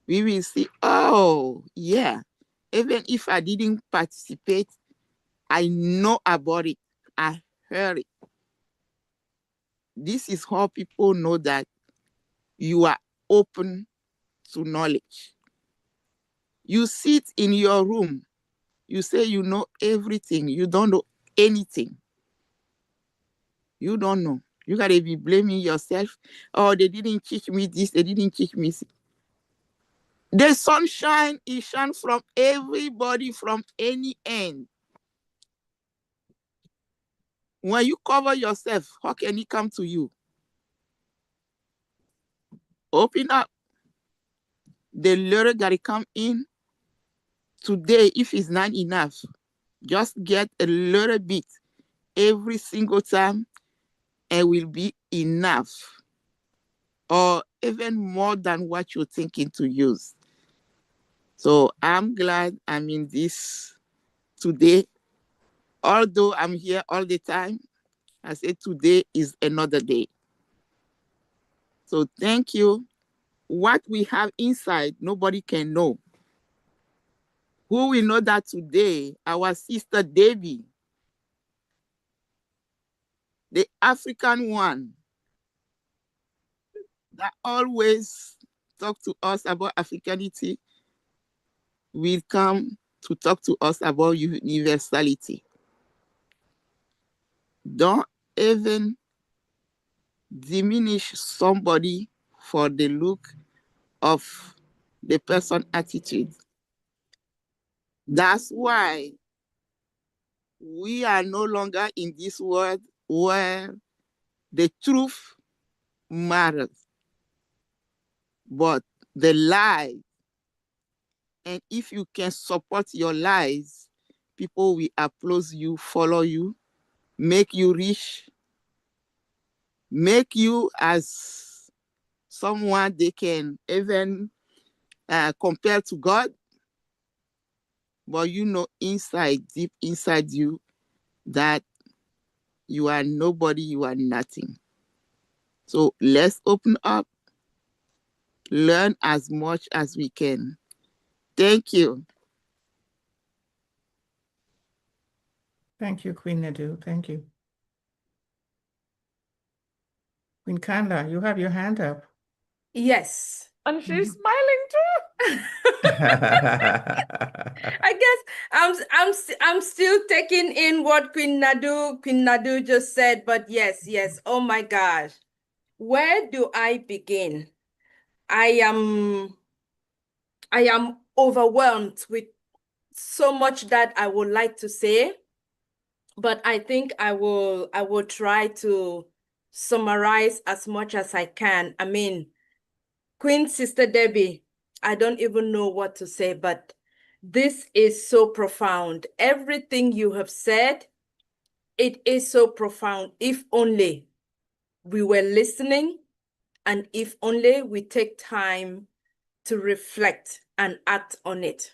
we will see, oh, yeah, even if I didn't participate, I know about it. I heard it. This is how people know that you are open to knowledge. You sit in your room, you say you know everything, you don't know anything. You don't know. You gotta be blaming yourself. Oh, they didn't teach me this, they didn't teach me this. The sunshine is shine from everybody from any end. When you cover yourself, how can it come to you? Open up. the little that it come in today, if it's not enough, just get a little bit every single time and will be enough, or even more than what you're thinking to use. So I'm glad I'm in this today. Although I'm here all the time, I say today is another day. So thank you. What we have inside, nobody can know. Who will know that today? Our sister Debbie, the African one that always talk to us about Africanity, will come to talk to us about universality. Don't even diminish somebody for the look of the person attitude. That's why we are no longer in this world where the truth matters, but the lie. And if you can support your lies, people will applaud you, follow you, make you rich, make you as someone they can even compare to God. But you know inside, deep inside you, that you are nobody, you are nothing. So let's open up, learn as much as we can. Thank you. Thank you, Queen Nadu. Thank you. Queen Kanla, you have your hand up. Yes. And she's smiling too. I guess I'm still taking in what Queen Nadu just said, but yes. Oh my gosh. Where do I begin? I am overwhelmed with so much that I would like to say, but I think I will try to summarize as much as I can. I mean, Queen Sister Debbie, I don't even know what to say, but this is so profound. Everything you have said, it is so profound. If only we were listening, and if only we take time to reflect and act on it.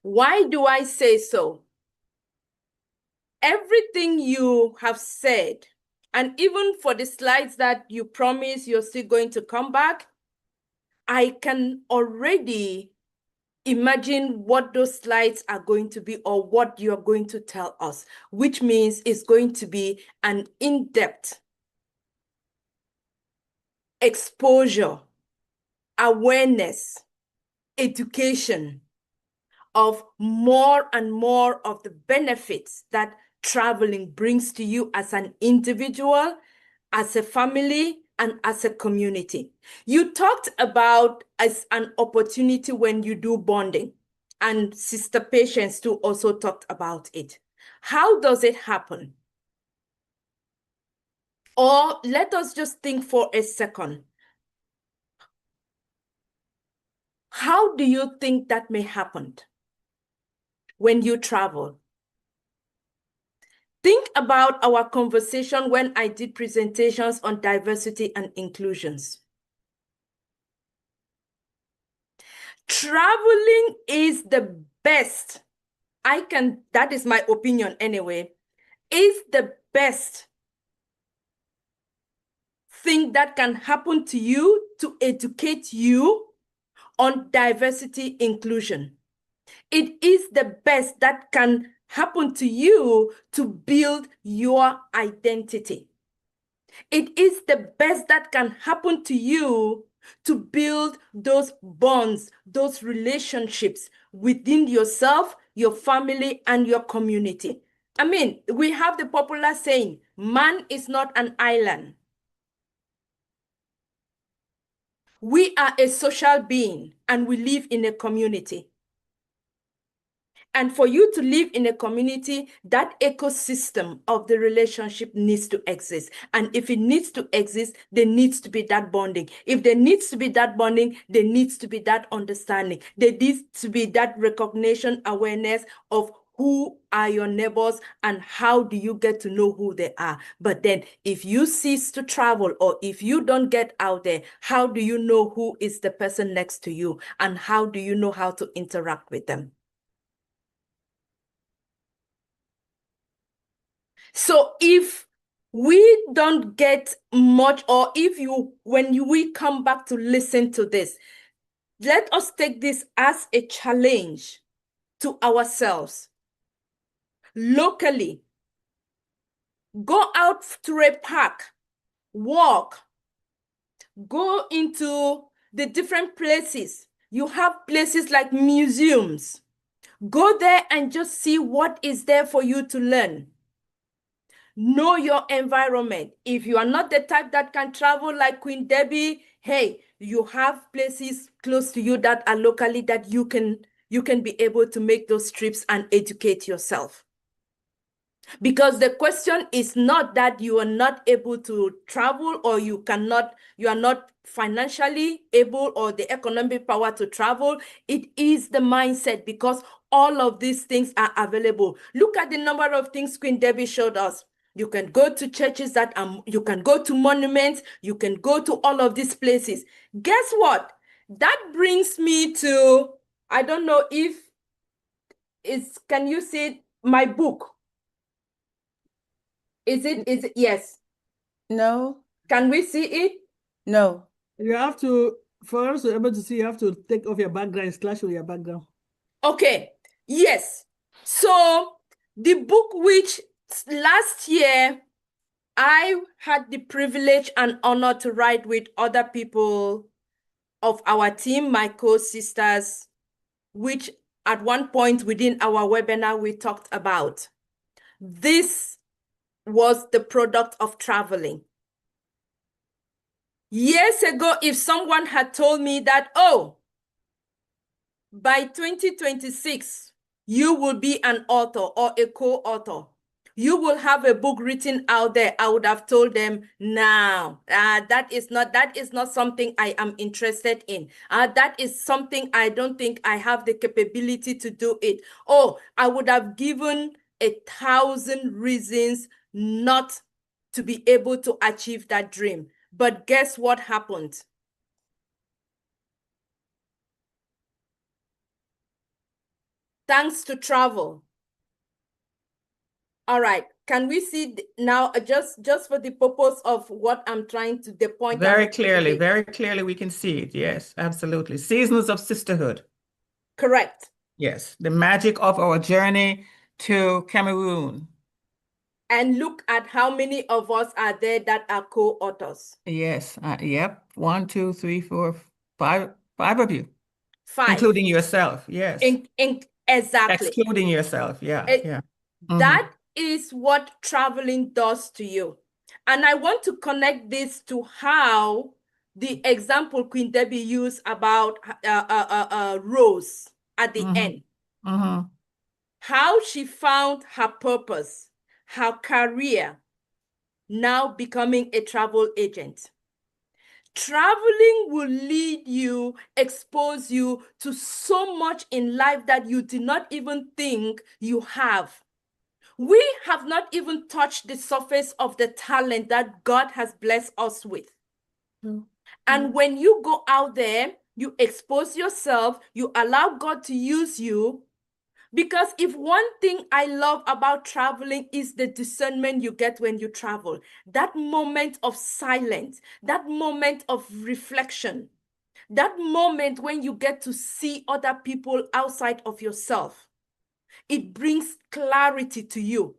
Why do I say so? Everything you have said, and even for the slides that you promise you're still going to come back, I can already imagine what those slides are going to be or what you're going to tell us, which means it's going to be an in-depth exposure, awareness, education of more and more of the benefits that traveling brings to you as an individual, as a family, and as a community. You talked about as an opportunity when you do bonding, and Sister Patience too also talked about it. How does it happen? Or let us just think for a second. How do you think that may happen when you travel? Think about our conversation when I did presentations on diversity and inclusions. Traveling is the best. That is my opinion anyway, is the best thing that can happen to you to educate you on diversity inclusion. It is the best that can happen to you to build your identity. It is the best that can happen to you to build those bonds, those relationships within yourself, your family, and your community. I mean, we have the popular saying, man is not an island. We are a social being and we live in a community. And for you to live in a community, that ecosystem of the relationship needs to exist. And if it needs to exist, there needs to be that bonding. If there needs to be that bonding, there needs to be that understanding. There needs to be that recognition, awareness of who are your neighbors and how do you get to know who they are. But then if you cease to travel or if you don't get out there, how do you know who is the person next to you? And how do you know how to interact with them? So if we don't get much, or if you, we come back to listen to this, let us take this as a challenge to ourselves. Locally, go out to a park, walk, go into the different places. You have places like museums. Go there and just see what is there for you to learn. Know your environment. If you are not the type that can travel like Queen Debbie, hey, you have places close to you that are locally that you can be able to make those trips and educate yourself. Because the question is not that you are not able to travel or you are not financially able or the economic power to travel. It is the mindset, because all of these things are available. Look at the number of things Queen Debbie showed us. You can go to churches you can go to monuments, you can go to all of these places. Guess what? That brings me to, I don't know if can you see my book? Is it, yes? No. Can we see it? No. You have to, for us to be able to see, you have to take off your background, slash with your background. Okay, yes. So the book which last year I had the privilege and honor to write with other people of our team, my co-sisters, which at one point within our webinar we talked about. This was the product of traveling. Years ago, if someone had told me that, oh, by 2026, you will be an author or a co-author, you will have a book written out there, I would have told them, no, that is not something I am interested in. That is something I don't think I have the capability to do it. Oh, I would have given 1,000 reasons not to be able to achieve that dream. But guess what happened? Thanks to travel. All right, can we see now, just for the purpose of what I'm trying to, the point. Very clearly we can see it. Yes, absolutely. Seasons of sisterhood. Correct. Yes, the magic of our journey to Cameroon. And look at how many of us are there that are co-authors. Yes, yep. 1, 2, 3, 4, 5 of you. 5. Including yourself, yes. Exactly. Excluding yourself, yeah. That is what traveling does to you. And I want to connect this to how the example Queen Debbie used about Rose at the end. How she found her purpose, her career, now becoming a travel agent. Traveling will lead you, expose you to so much in life that you did not even think you have. We have not even touched the surface of the talent that God has blessed us with. And when you go out there, you expose yourself, you allow God to use you. Because if one thing I love about traveling is the discernment you get when you travel, that moment of silence, that moment of reflection, that moment when you get to see other people outside of yourself, it brings clarity to you.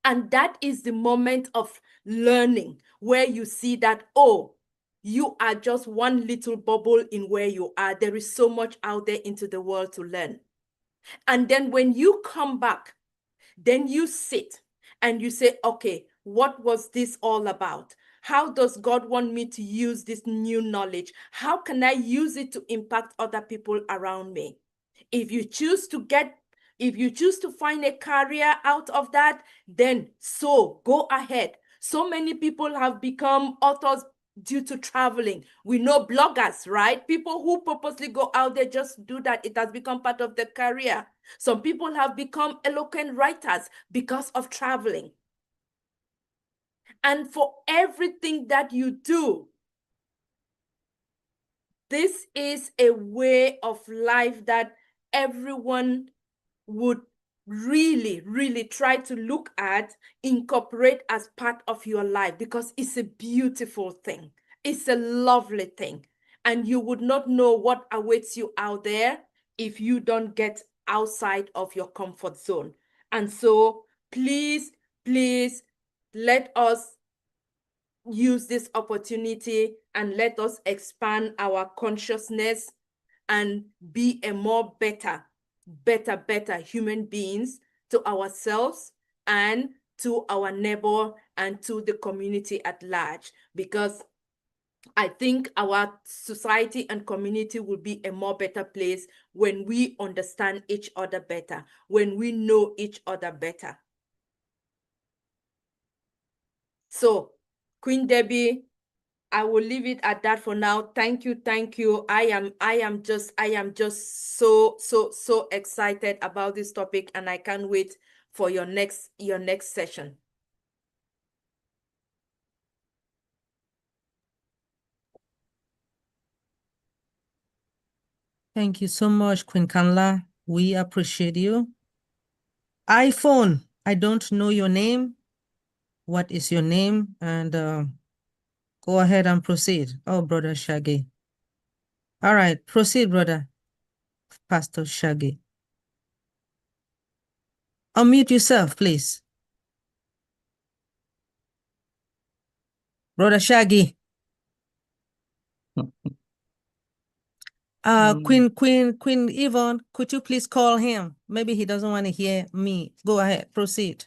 And that is the moment of learning where you see that, oh, you are just one little bubble in where you are. There is so much out there into the world to learn. And then when you come back, then you sit and you say, okay, what was this all about? How does God want me to use this new knowledge? How can I use it to impact other people around me? If you choose to find a career out of that, then so go ahead. So many people have become authors due to traveling. We know bloggers, right? People who purposely go out there just do that. It has become part of their career. Some people have become eloquent writers because of traveling. And for everything that you do, this is a way of life that everyone would really, really try to look at, incorporate as part of your life, because it's a beautiful thing. It's a lovely thing. And you would not know what awaits you out there if you don't get outside of your comfort zone. And so please, please let us use this opportunity and let us expand our consciousness and be a more better human beings to ourselves and to our neighbor and to the community at large. Because I think our society and community will be a more better place when we understand each other better, when we know each other better. So, Queen Debbie, I will leave it at that for now. Thank you, thank you. I am just so excited about this topic, and I can't wait for your next session. Thank you so much, Queen Kanla. We appreciate you. iPhone, I don't know your name. What is your name? And go ahead and proceed. Oh, Brother Shaggy. All right, proceed, Brother Pastor Shaggy. Unmute yourself, please. Brother Shaggy. Queen Yvonne, could you please call him? Maybe he doesn't want to hear me. Go ahead, proceed.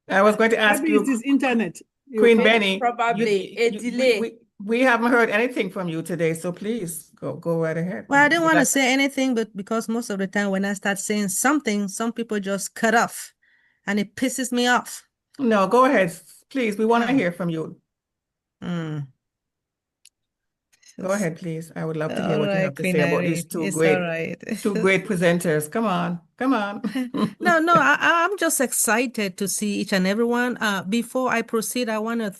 I was going to ask Maybe you, it is internet. Queen Benny. Probably a delay. We haven't heard anything from you today, so please go right ahead. Well, I didn't want to say anything, but because most of the time when I start saying something, some people just cut off, and it pisses me off. No, go ahead, please. We want to hear from you. Go ahead, please. I would love to hear what you have to say about these two great presenters. Come on. No, I'm just excited to see each and everyone. Before I proceed, I want to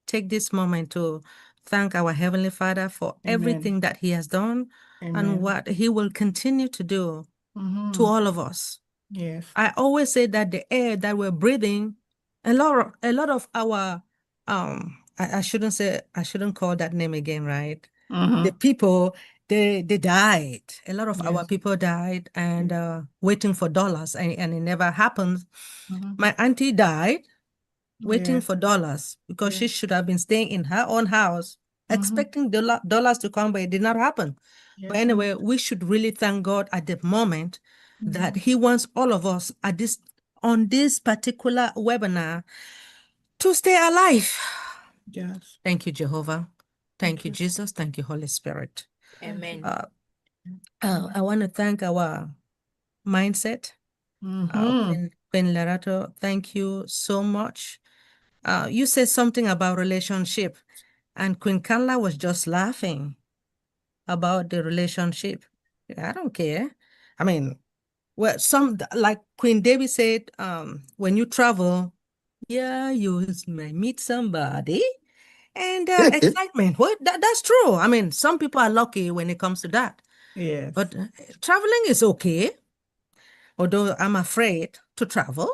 take this moment to thank our Heavenly Father for everything that He has done and what He will continue to do to all of us. Yes. I always say that the air that we're breathing, a lot of our I shouldn't call that name again, right? The people, they died. A lot of our people died and waiting for dollars, and it never happened. My auntie died waiting for dollars because she should have been staying in her own house expecting dollars to come, but it did not happen. But anyway, we should really thank God at the moment that He wants all of us on this particular webinar to stay alive. Yes. Thank you, Jehovah. Thank you, Jesus. Thank you, Holy Spirit. Amen. I want to thank our mindset. Queen Lerato, thank you so much. You said something about relationship, and Queen Kanla was just laughing about the relationship. I don't care. I mean, well, like Queen Debbie said, when you travel, you may meet somebody and excitement. Well, that's true. I mean, some people are lucky when it comes to that. Yes. But traveling is okay, although I'm afraid to travel.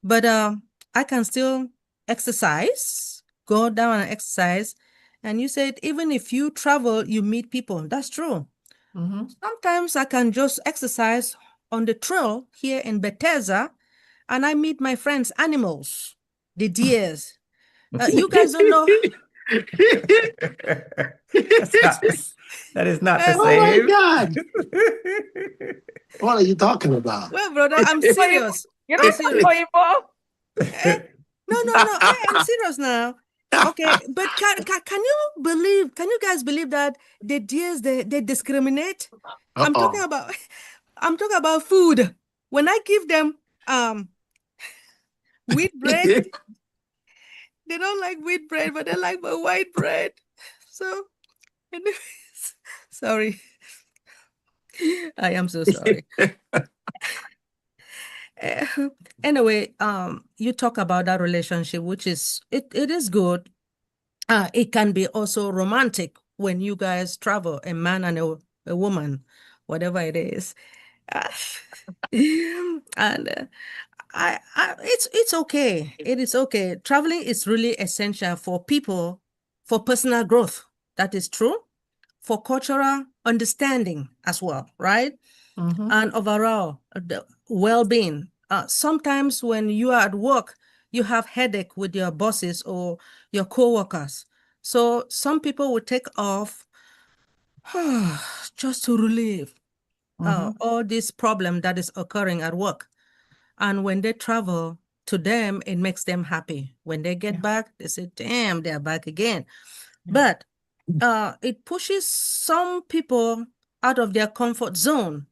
But I can still exercise, go down and exercise. And you said even if you travel, you meet people. That's true. Sometimes I can just exercise on the trail here in Bethesda, and I meet my friends' animals, the deers. You guys don't know. That is not the same. Oh my God. What are you talking about? Well, brother, I'm serious. You I'm mean serious. Oyibo? No, I am serious now. Okay, but can you guys believe that the deers they discriminate? I'm talking about food. When I give them wheat bread, they don't like wheat bread, but they like my white bread. So, anyways, sorry. I am so sorry. Anyway, you talk about that relationship, which is it is good. It can be also romantic when you guys travel, a man and a woman, whatever it is. And it's okay. It is okay. Traveling is really essential for people, for personal growth. That is true. For cultural understanding as well, right? And overall, the well-being. Sometimes when you are at work, you have headache with your bosses or your co-workers. So some people will take off just to relieve all this problem that is occurring at work. And when they travel, to them, it makes them happy. When they get back, they say, damn, they're back again. But it pushes some people out of their comfort zone.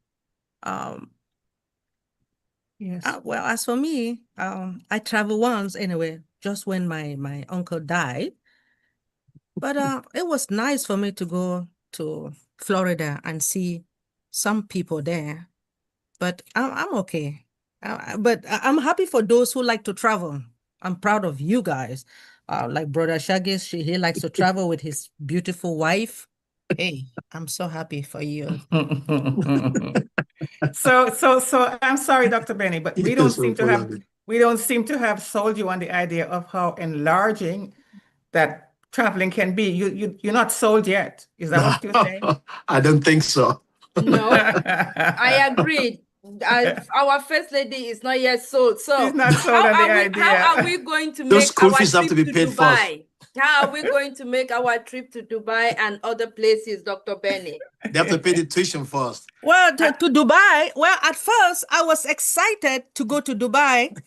Yes. Well, as for me, I traveled once anyway, just when my uncle died. But it was nice for me to go to Florida and see some people there. But I'm okay. But I'm happy for those who like to travel. I'm proud of you guys. Like Brother Shaggy, he likes to travel with his beautiful wife. Hey, I'm so happy for you. So I'm sorry, Dr. Benny, but we don't seem to have sold you on the idea of how enlarging that traveling can be. You're not sold yet. Is that what you're saying? I don't think so. No, I agreed. Our first lady is not yet sold. So She's not sold on the idea. How are we going to Those make school our fees have trip to be paid Dubai? How are we going to make our trip to Dubai and other places, Dr. Benny? They have to pay the tuition first. Well, to Dubai, well, at first I was excited to go to Dubai.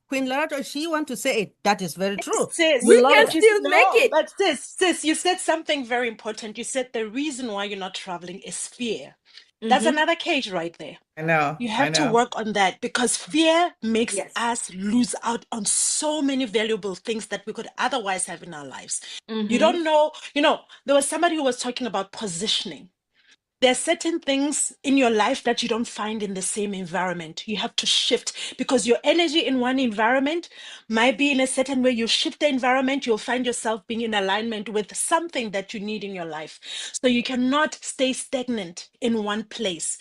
Queen Lerato, she want to say it. That is very true. Sis, We can but still make it. But sis, you said something very important. You said the reason why you're not traveling is fear. That's another cage right there. I know. You have to work on that because fear makes us lose out on so many valuable things that we could otherwise have in our lives. You don't know, there was somebody who was talking about positioning. There are certain things in your life that you don't find in the same environment. You have to shift because your energy in one environment might be in a certain way. You shift the environment, you'll find yourself being in alignment with something that you need in your life. So you cannot stay stagnant in one place.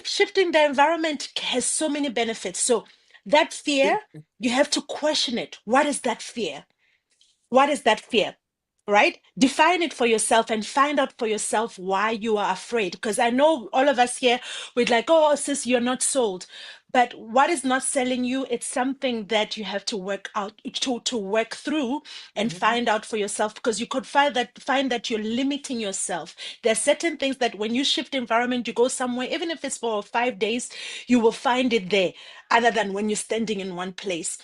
Shifting the environment has so many benefits. So that fear, you have to question it. What is that fear? What is that fear? Right? Define it for yourself and find out for yourself why you are afraid. Because I know all of us here, we're like, oh, sis, you're not sold. But what is not selling you? It's something that you have to work out to work through and find out for yourself. Because you could find that you're limiting yourself. There are certain things that when you shift environment, you go somewhere, even if it's for 5 days, you will find it there, other than when you're standing in one place.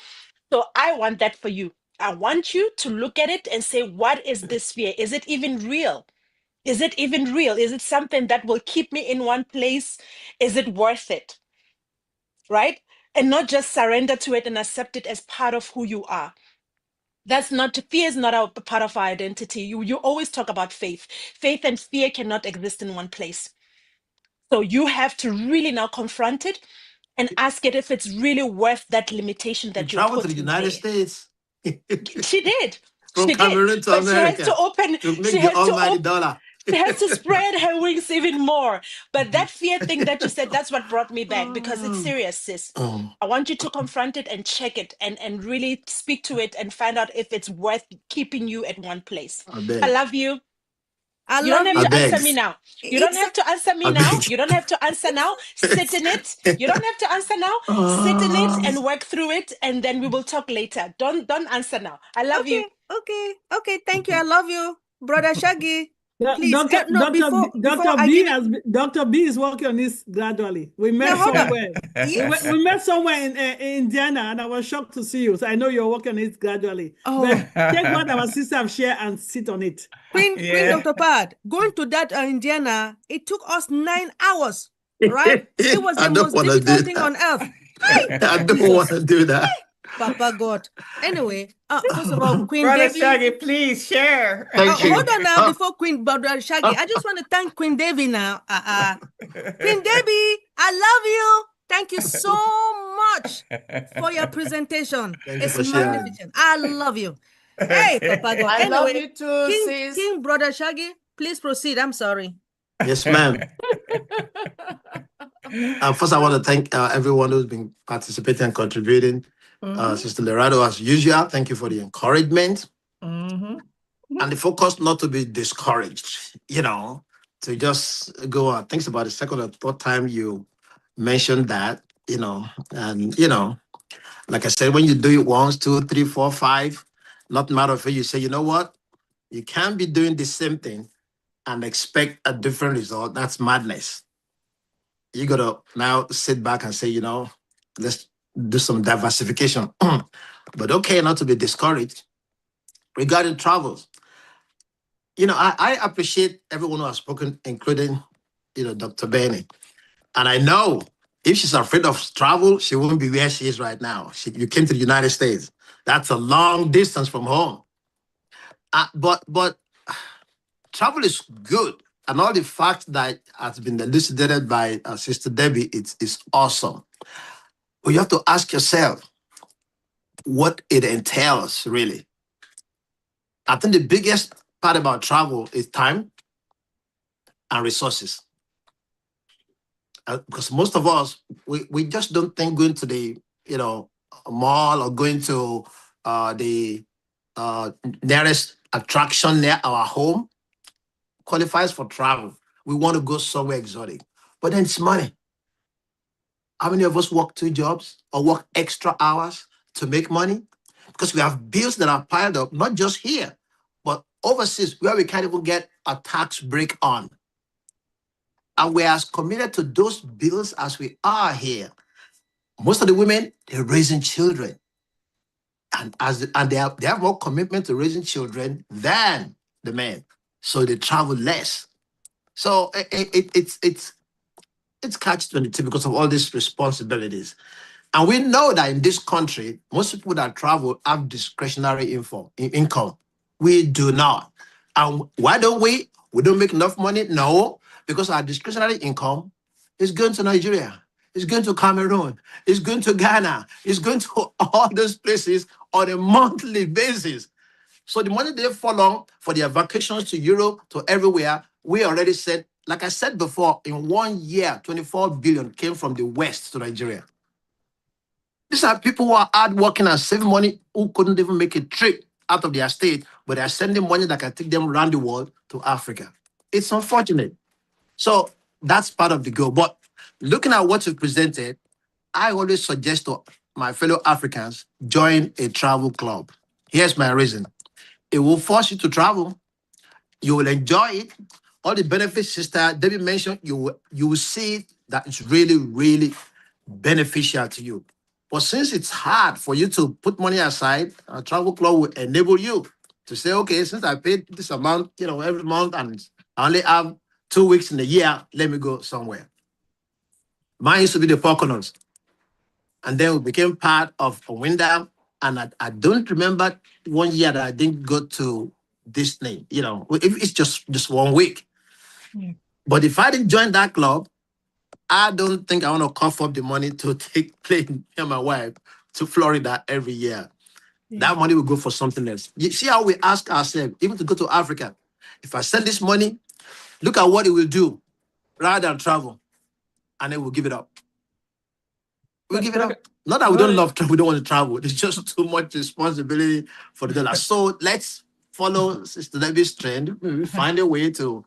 So I want that for you. I want you to look at it and say, what is this fear? Is it even real? Is it even real? Is it something that will keep me in one place? Is it worth it? Right? And not just surrender to it and accept it as part of who you are. Fear is not a part of our identity. You always talk about faith. Faith and fear cannot exist in one place. So you have to really now confront it and ask it if it's really worth that limitation that you're travel to putting the United there. States. She did. From She Cameroon did. to But America. she has to open. To make She the has to almighty open. dollar. She has to spread her wings even more. But that fear thing that you said, that's what brought me back because it's serious, sis. I want you to confront it and check it and really speak to it and find out if it's worth keeping you at one place. I love you. You don't have to answer me now. You don't have to answer me now. You don't have to answer now. Sit in it. You don't have to answer now. Sit in it and work through it, and then we will talk later. Don't answer now. I love you. Okay. Thank you. I love you, Brother Shaggy. Please, Doctor no, before I give it. Dr. B is working on this gradually. We met Now, hold on. somewhere. Yes. We met somewhere in Indiana, and I was shocked to see you. So I know you're working on it gradually. Oh. But take what our sisters have shared and sit on it. Queen Dr. Pad, going to that Indiana, it took us 9 hours, right? It was the most difficult thing on earth. I don't want to do that. Papa God. Anyway, first of all, Queen Brother Devi. Shaggy, please share. Thank you. Hold on now, before Queen Brother Shaggy. I just want to thank Queen Devi now. Queen Debbie, I love you. Thank you so much for your presentation. It's magnificent. I love you. Hey, Papa God. I Anyway, love you too, sis. King Brother Shaggy, please proceed. I'm sorry. Yes, ma'am. First, I want to thank everyone who's been participating and contributing. Sister Lerato, as usual, thank you for the encouragement and the focus not to be discouraged, to just go on. Thanks about the second or third time you mentioned that, and, like I said, when you do it once, 2, 3, 4, 5, not matter of it, you say, you know what? You can't be doing the same thing and expect a different result. That's madness. You got to now sit back and say, let's do some diversification. But okay, not to be discouraged. Regarding travels, I appreciate everyone who has spoken, including, Dr. Benny. And I know if she's afraid of travel, she won't be where she is right now. You came to the United States. That's a long distance from home. But travel is good. And all the facts that has been elucidated by Sister Debbie, it's awesome. But you have to ask yourself what it entails, really. I think the biggest part about travel is time and resources. Because most of us, we just don't think going to the mall or going to the nearest attraction near our home qualifies for travel. We want to go somewhere exotic, but then it's money. How many of us work 2 jobs or work extra hours to make money? Because we have bills that are piled up, not just here, but overseas where we can't even get a tax break on. And we're as committed to those bills as we are here. Most of the women, they're raising children. And they have more commitment to raising children than the men. So they travel less. So it's catch-22 because of all these responsibilities. And we know that in this country, most people that travel have discretionary income. We do not. And why don't we? We don't make enough money? No, because our discretionary income is going to Nigeria, it's going to Cameroon, it's going to Ghana, it's going to all those places on a monthly basis. So the money they follow for their vacations to Europe, to everywhere, we already said, like I said before, in 1 year, 24 billion came from the West to Nigeria. These are people who are hardworking and saving money who couldn't even make a trip out of their state, but they are sending money that can take them around the world to Africa. It's unfortunate. So that's part of the goal. But looking at what you've presented, I always suggest to my fellow Africans, join a travel club. Here's my reason. It will force you to travel. You will enjoy it. All the benefits Sister Debbie mentioned, you will see that it's really, really beneficial to you. But since it's hard for you to put money aside, a travel club will enable you to say, okay, since I paid this amount, every month, and I only have 2 weeks in a year, let me go somewhere. Mine used to be the Poconos. And then we became part of a window. And I don't remember 1 year that I didn't go to Disney, if it's just 1 week. Yeah. But if I didn't join that club, I don't think I want to cough up the money to take plane and my wife to Florida every year. Yeah. That money will go for something else. You see how we ask ourselves, even to go to Africa, if I send this money, look at what it will do rather than travel. And then we'll give it up. We'll give it up. Not that we don't love travel, we don't want to travel. It's just too much responsibility for the dollar. So let's follow Sister Debbie's trend. Maybe find a way to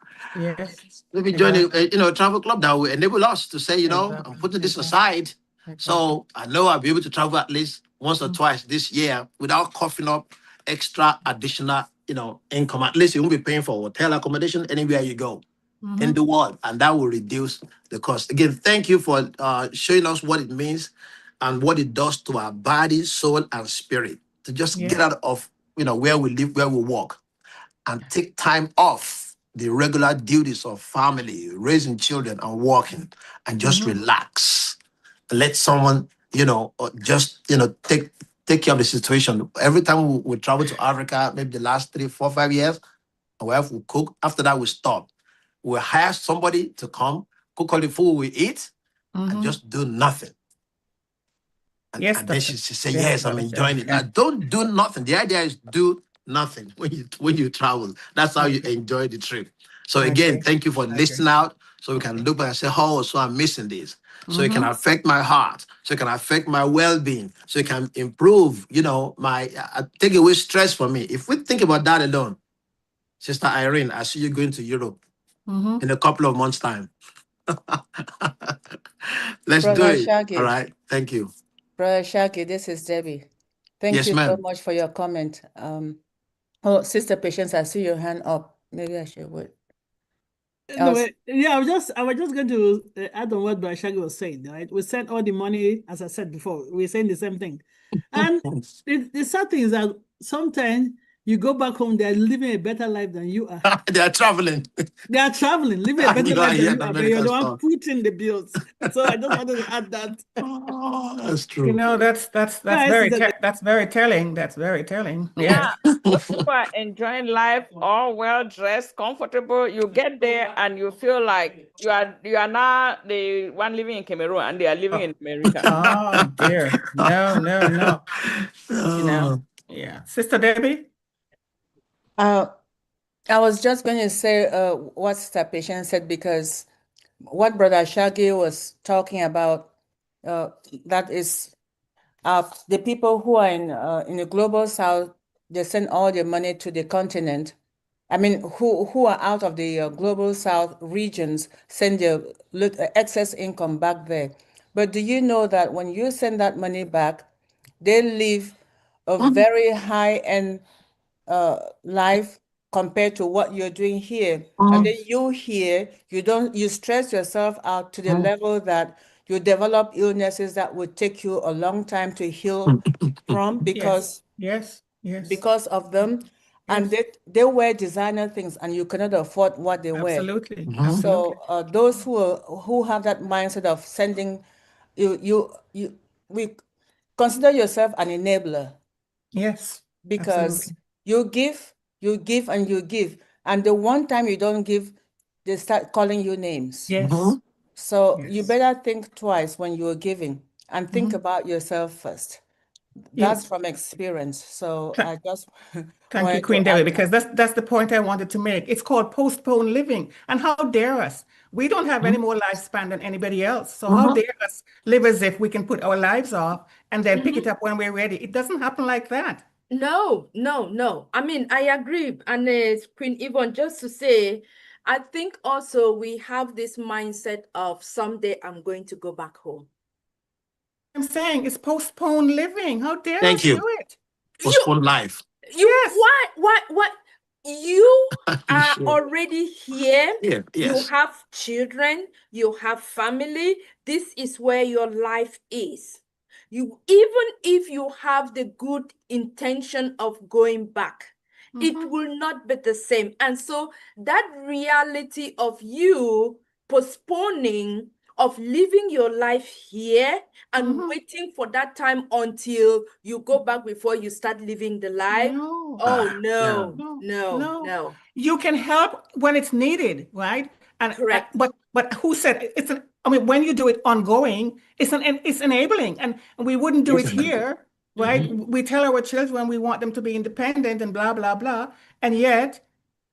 maybe join a travel club that will enable us to say, I'm putting this aside. So I know I'll be able to travel at least once or twice this year without coughing up extra additional, income. At least you won't be paying for hotel accommodation anywhere you go in the world, and that will reduce the cost. Again, thank you for showing us what it means and what it does to our body, soul, and spirit to just get out of where we live, where we work, and take time off the regular duties of family, raising children, and working, and just relax. Let someone, just take care of the situation. Every time we travel to Africa, maybe the last 3, 4, 5 years, my wife will cook. After that, we stop. We'll hire somebody to come, cook all the food we eat, and just do nothing. And, Yes, and then Doctor. she said, Yes, yes, I'm Brother enjoying Shaggy. it. Now, don't do nothing. The idea is do nothing when you travel. That's how you enjoy the trip. So again, thank you for listening out, so we can look back and say, oh, so I'm missing this. So it can affect my heart. So it can affect my well-being. So it can improve, my take away stress from me. If we think about that alone, Sister Irene, I see you going to Europe in a couple of months' time. Let's do Brother it. Shaggy. All right. Thank you. Brother Shaggy, this is Debbie. Thank Yes, you so ma'am. much for your comment. Oh, Sister Patience, I see your hand up. Maybe I should wait. Anyway, I was just going to add on what Brashagi was saying, right? We send all the money, as I said before, we're saying the same thing. And the sad thing is that sometimes you go back home, they're living a better life than you are. They are traveling. They are traveling, living a better life than you are, but you're the one stuff. putting the bills. So I just wanted to add that. Oh, that's true. That's very telling. That's very telling. Yeah. Those people are enjoying life, all well dressed, comfortable. You get there and you feel like you are not the one living in Cameroon and they are living in America. Oh dear. No. Yeah. Sister Debbie? I was just going to say what Sister Patience said, because what Brother Shaggy was talking about, that is the people who are in the global south, they send all their money to the continent. I mean, who are out of the global south regions send their excess income back there. But do you know that when you send that money back, they live a very high-end life compared to what you're doing here. And then you stress yourself out to the level that you develop illnesses that would take you a long time to heal from because of them. And they wear designer things and you cannot afford what they wear. Absolutely. So those who have that mindset of sending, we consider yourself an enabler. Yes. Because you give, and you give. And the one time you don't give, they start calling you names. Yes. So you better think twice when you're giving and think about yourself first. That's from experience. So I just Thank you, Queen Debbie, because that's the point I wanted to make. It's called postponed living. And how dare us? We don't have any more lifespan than anybody else. So how dare us live as if we can put our lives off and then pick it up when we're ready? It doesn't happen like that. No. I mean, I agree. And Queen Yvonne, just to say, I think also we have this mindset of someday I'm going to go back home. I'm saying it's postponed living. How dare Thank us you. do it? Postponed life. What? You are already here. Yeah, You yes. have children. You have family. This is where your life is. Even if you have the good intention of going back, it will not be the same. And so that reality of you postponing, of living your life here and waiting for that time until you go back before you start living the life. No. Oh, no. You can help when it's needed, right? And correct. But who said it's an? I mean, when you do it ongoing, it's enabling, and we wouldn't do it here, right? We tell our children we want them to be independent and blah blah blah, and yet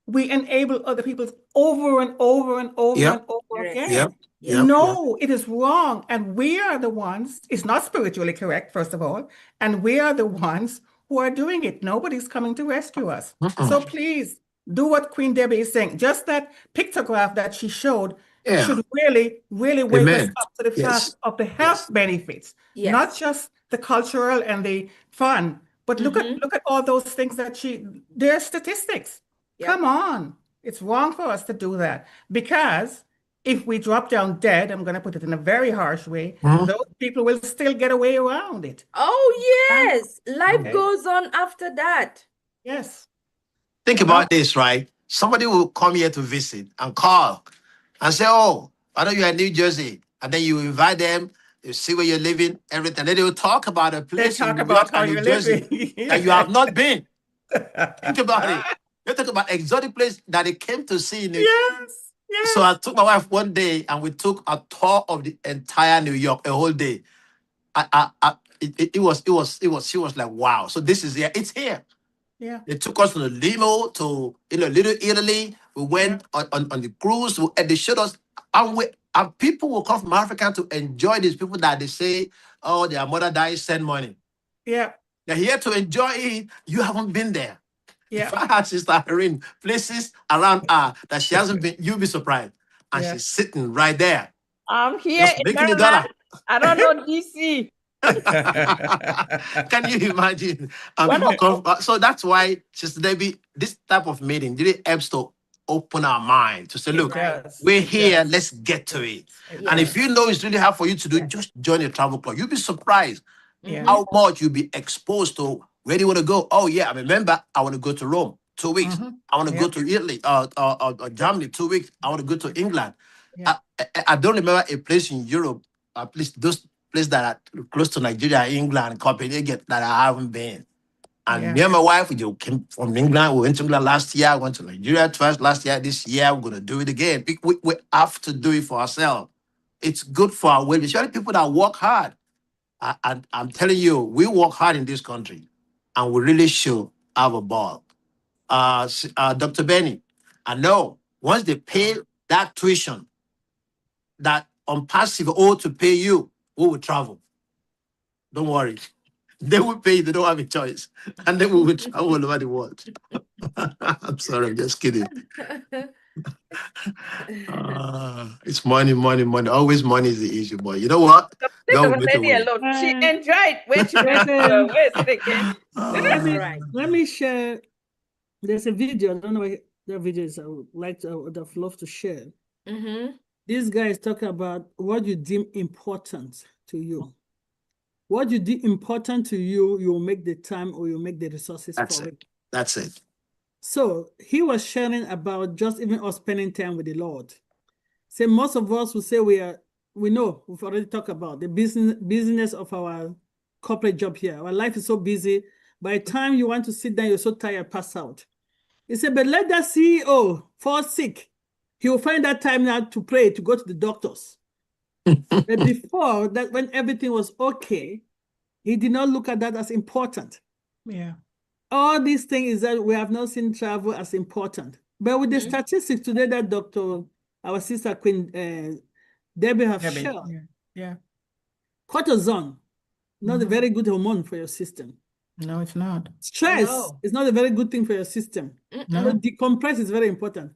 we enable other people over and over and over and over again. No, it is wrong. And we are the ones, it's not spiritually correct, first of all, and we are the ones who are doing it. Nobody's coming to rescue us. So please do what Queen Debbie is saying. Just that pictograph that she showed should really wake us up to the fact of the health benefits, not just the cultural and the fun, But look at all those things that they're statistics. Yep. Come on. It's wrong for us to do that because if we drop down dead, I'm going to put it in a very harsh way, those people will still get away around it. Oh, yes. Life Okay. goes on after that. Yes. Think about this, right? Somebody will come here to visit and call and say, oh, I know you're in New Jersey. And then you invite them, you see where you're living, everything. Then they will talk about a place in New York and New Jersey that you have not been. Think about it. They talk about exotic place that they came to see in New York. Yes. So I took my wife one day and we took a tour of the entire New York, a whole day. She was like, wow. So this is here. It's here. Yeah. They took us to the limo to Little Italy. We went on the cruise and they showed us and people will come from Africa to enjoy these people that they say, oh, their mother died, send money. Yeah. They're here to enjoy it. You haven't been there. Yeah. If I had Sister Irene places around her that she hasn't been, you'll be surprised. And she's sitting right there. I'm here Just in making the Maryland. dollar. I don't know DC. Can you imagine? And people come, so that's why, Sister Debbie, this type of meeting really helps to open our mind to say, look, we're here, let's get to it. And if you know it's really hard for you to do, just join a travel club. You'll be surprised how much you'll be exposed to. Where do you want to go? Oh, yeah, I remember I want to go to Rome, 2 weeks. I want to go to Italy, Germany, 2 weeks. I want to go to England. I don't remember a place in Europe, at least those places that are close to Nigeria, England, Copenhagen, that I haven't been. And me and my wife, we came from England. We went to England last year. We went to Nigeria twice last year. This year, we're going to do it again. We have to do it for ourselves. It's good for our well-being, especially people that work hard. And I'm telling you, we work hard in this country. And we really should have a ball. Dr. Benny, I know once they pay that tuition, that on passive owe to pay you, we will travel. Don't worry. They will pay, they don't have a choice. And then we will travel all over the world. I'm sorry, I'm just kidding. It's money, money, money. Always money is the issue, boy. You know what? God will make a way. She enjoyed when she went to where's it again? Let me share. There's a video. I don't know what the video is. I would have loved to share. This guy is talking about what you deem important to you. What you deem important to you, you will make the time or you make the resources for it. That's it. So he was sharing about just even us spending time with the Lord. Say most of us will say we know, we've already talked about the business of our corporate job here. Our life is so busy. By the time you want to sit down, you're so tired, pass out. He said, but let that CEO fall sick. He will find that time now to pray, to go to the doctors. But before that, when everything was okay, he did not look at that as important. Yeah. All these things is that we have not seen travel as important. But with the statistics today that our sister Queen Debbie have shared, cortisone, not a very good hormone for your system. No, it's not. Stress is not a very good thing for your system. So decompress is very important.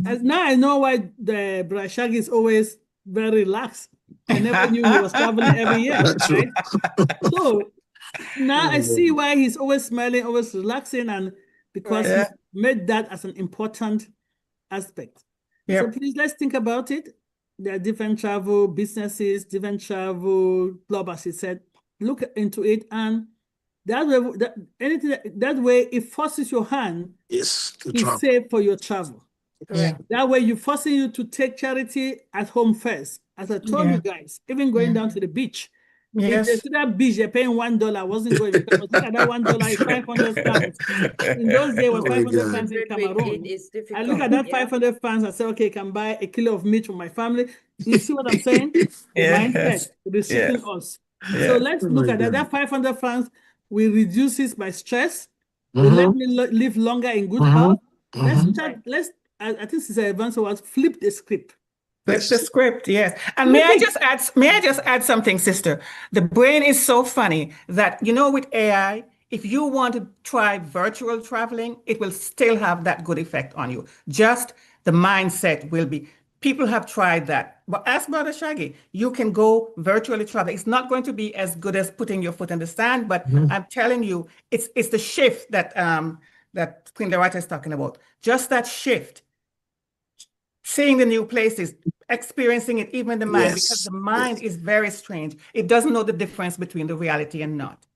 As now I know why the Brother Shaggy is always very relaxed. I never knew he was traveling every year, right? So now I see why he's always smiling, always relaxing, and because he made that as an important aspect. So please, let's think about it. There are different travel businesses, different travel clubs, as he said. Look into it, and that way it forces your hand to save for your travel. That way you're forcing you to take charity at home first. As I told you guys, even going down to the beach. If they see that beach, they're paying $1, I wasn't going because look at that $1 is 500 pounds. In those days, it was 500 pounds in Cameroon. I look at that 500 pounds, I say, okay, I can buy a kilo of meat for my family. You see what I'm saying? Mindset, restricting us. So let's look at that. That 500 pounds will reduce it by stress. Will let me live longer in good health. Let's I think Sister Yvonne was flip the script. That's the script, yes. And may I just add something, sister? The brain is so funny that, with AI, if you want to try virtual traveling, it will still have that good effect on you. Just the mindset will be, People have tried that. But ask Brother Shaggy, you can go virtually travel. It's not going to be as good as putting your foot in the sand, but I'm telling you, it's the shift that that Queen Lerato is talking about. Just that shift, seeing the new places, experiencing it, even the mind, because the mind is very strange. It doesn't know the difference between the reality and not,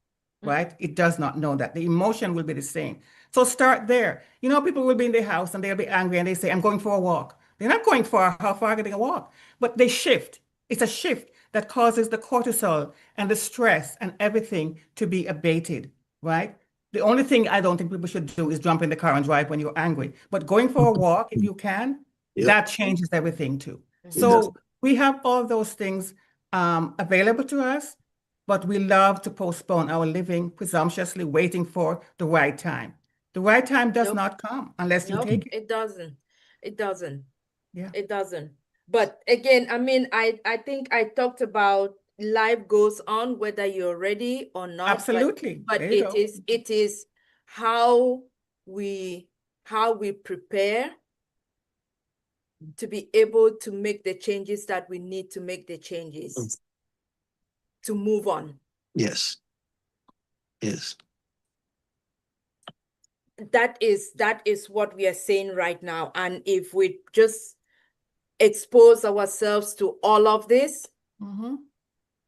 right? It does not know that. The emotion will be the same. So start there. You know, people will be in their house and they'll be angry and they say, I'm going for a walk. They're not going far. How far are they going to walk? But they shift. It's a shift that causes the cortisol and the stress and everything to be abated, right? The only thing I don't think people should do is jump in the car and drive when you're angry. But going for a walk, if you can, that changes everything too. So we have all those things available to us, but we love to postpone our living, presumptuously waiting for the right time. The right time does not come unless you take it. It doesn't. It doesn't. Yeah. It doesn't. But again, I mean, I think I talked about life goes on whether you're ready or not. Absolutely. But it is how we prepare to be able to make the changes that we need to make the changes to move on. Yes. Yes. That is what we are saying right now. And if we just expose ourselves to all of this,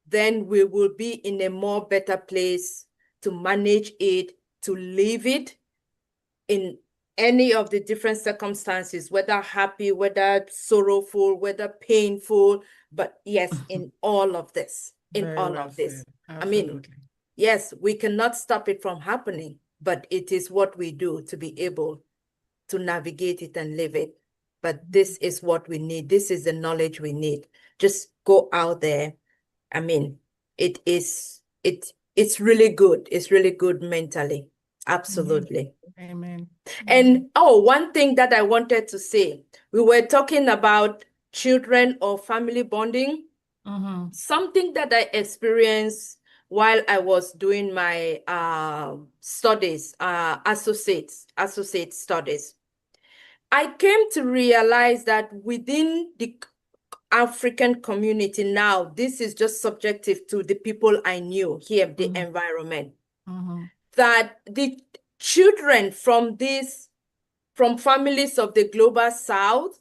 then we will be in a more better place to manage it, to live it in any of the different circumstances, whether happy, whether sorrowful, whether painful, but yes, in all of this, I mean, yes, we cannot stop it from happening, but it is what we do to be able to navigate it and live it. But this is what we need. This is the knowledge we need. Just go out there. I mean, it's really good. It's really good mentally. Absolutely. Amen. And one thing that I wanted to say, we were talking about children or family bonding. Something that I experienced while I was doing my studies, associate studies. I came to realize that within the African community now, this is just subjective to the people I knew here, the environment, that the children from families of the global south,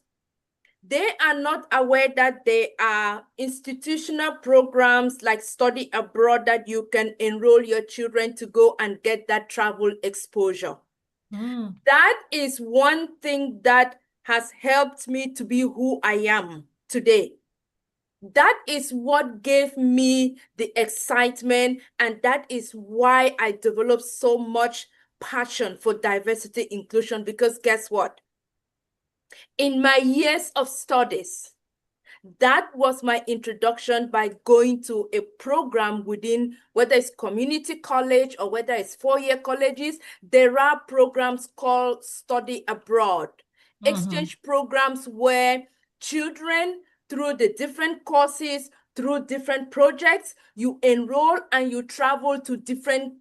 they are not aware that there are institutional programs like study abroad that you can enroll your children to go and get that travel exposure. That is one thing that has helped me to be who I am today. That is what gave me the excitement, and that is why I developed so much passion for diversity inclusion, because guess what? In my years of studies, that was my introduction by going to a program within, whether it's community college or whether it's four-year colleges, there are programs called study abroad, exchange programs where children, through the different courses, through different projects, you enroll and you travel to different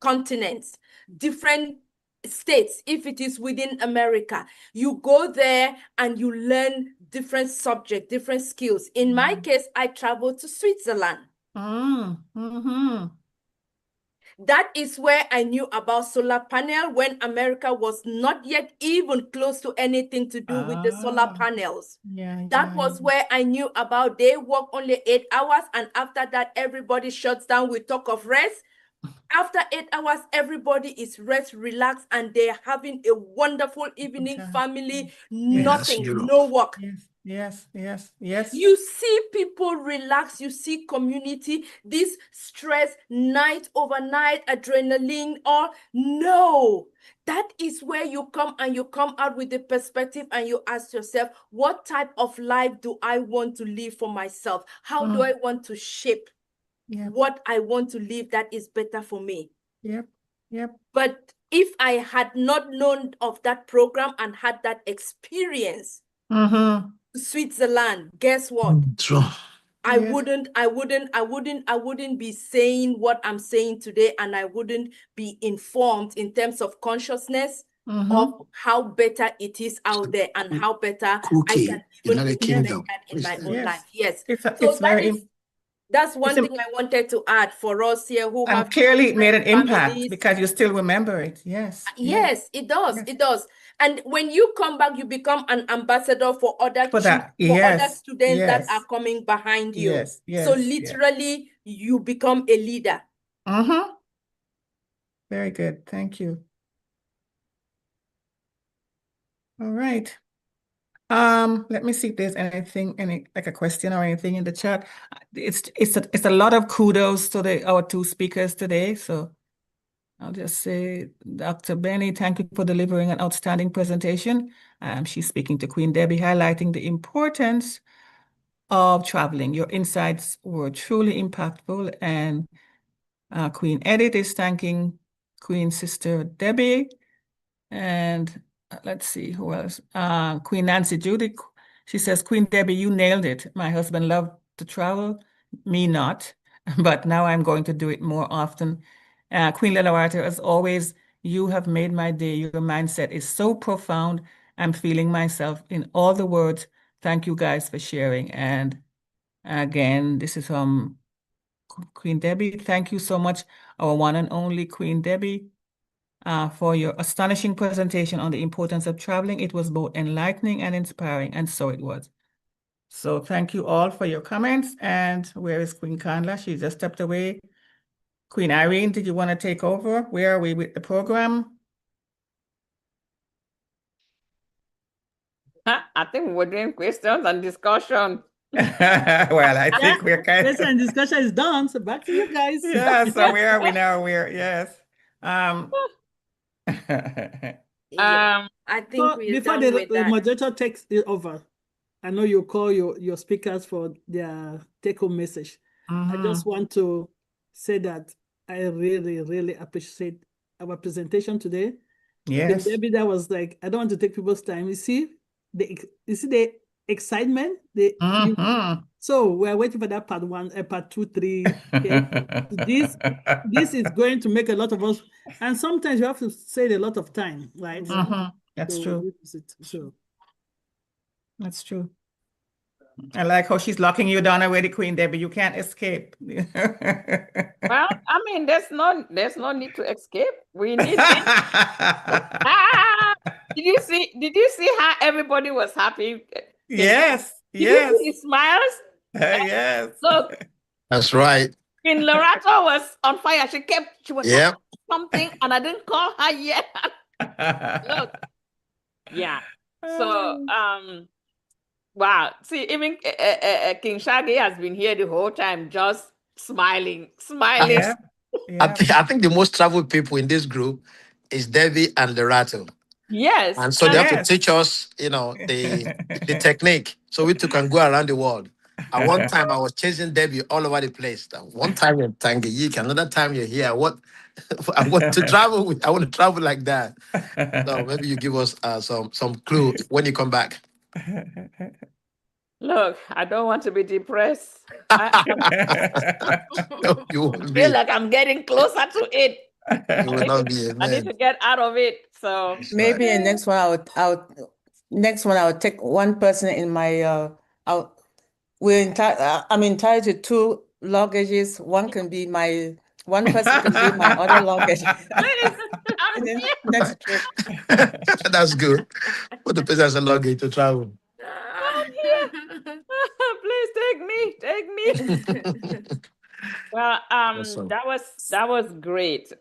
continents, different states. If it is within America, you go there and you learn different subjects, different skills. In my case, I traveled to Switzerland. That is where I knew about solar panel when America was not yet even close to anything to do with the solar panels. That was where I knew about they work only 8 hours, and after that, everybody shuts down. We talk of rest. After 8 hours, everybody is rest, relaxed, and they're having a wonderful evening, family, nothing, no work. Yes. You see people relax, you see community, this stress, night, overnight, adrenaline, or no. That is where you come and you come out with the perspective and you ask yourself, what type of life do I want to live for myself? How do I want to shape what I want to live that is better for me? But if I had not known of that program and had that experience, Switzerland, guess what? I wouldn't be saying what I'm saying today, and I wouldn't be informed in terms of consciousness of how better it is out there and how better I Cookie can in even the implement kingdom. that in my own life. Yes. It's So very that's one thing I wanted to add for us here who have and clearly it made an impact families. because you still remember it. Yes. Yes, it does. It does. And when you come back, you become an ambassador for other For that. for other Yes. students that Yes. are coming behind you. Yes. Yes. So literally, you become a leader. Very good. Thank you. All right. Let me see if there's anything, like a question or anything in the chat. It's a lot of kudos to our two speakers today. So I'll just say, Dr. Benny, thank you for delivering an outstanding presentation. She's speaking to Queen Debbie, highlighting the importance of traveling. Your insights were truly impactful, and Queen Edith is thanking Queen Sister Debbie, and let's see who else. Queen Nancy Judy, she says, Queen Debbie, you nailed it. My husband loved to travel, me not, but now I'm going to do it more often. Queen Lerato, as always, you have made my day. Your mindset is so profound. I'm feeling myself in all the words. Thank you guys for sharing. And again, this is from Queen Debbie. Thank you so much, our one and only Queen Debbie, for your astonishing presentation on the importance of traveling. It was both enlightening and inspiring, and so it was. So thank you all for your comments. And where is Queen Kanla? She just stepped away. Queen Irene, did you want to take over? Where are we with the program? I think we're doing questions and discussion. Well, I think we're kind of... Question and discussion is done, so back to you guys. Yeah, so where are we now? Yes. I think we're before done with the that. moderator takes it over, I know you call your speakers for their take-home message. I just want to say that I really, really appreciate our presentation today. Yes. Debbie, that was like, I don't want to take people's time. You see the excitement? So we're waiting for that part 1, part 2, 3. Okay? This is going to make a lot of us, and sometimes you have to say it a lot of time, right? That's So true. this is it. So that's true. I like how she's locking you down already, Queen Debbie. You can't escape. Well, I mean, there's no need to escape. We need it. Did you see how everybody was happy? Yes. Did you see the smiles? Yes. Look. That's right. Queen Lerato was on fire. She was Yep. something, and I didn't call her yet. Look. Yeah. So wow. See, even King Shaggy has been here the whole time, just smiling. I think the most traveled people in this group is Debbie and Lerato. Yes. And so they have to teach us, the technique so we too can go around the world. At one time, I was chasing Debbie all over the place. One time in Tanganyika, another time you're here. I want to travel. I want to travel like that. So maybe you give us some clue when you come back. Look, I don't want to be depressed. No, you won't feel like I'm getting closer to it. You will not be. I need to get out of it. So maybe in next one I would take one person in my I'm entitled to 2 luggages. One person can be my other luggage. Next trip. That's good. Put the person as a luggage to travel. I'm here. Please take me. Well, Awesome. that was great.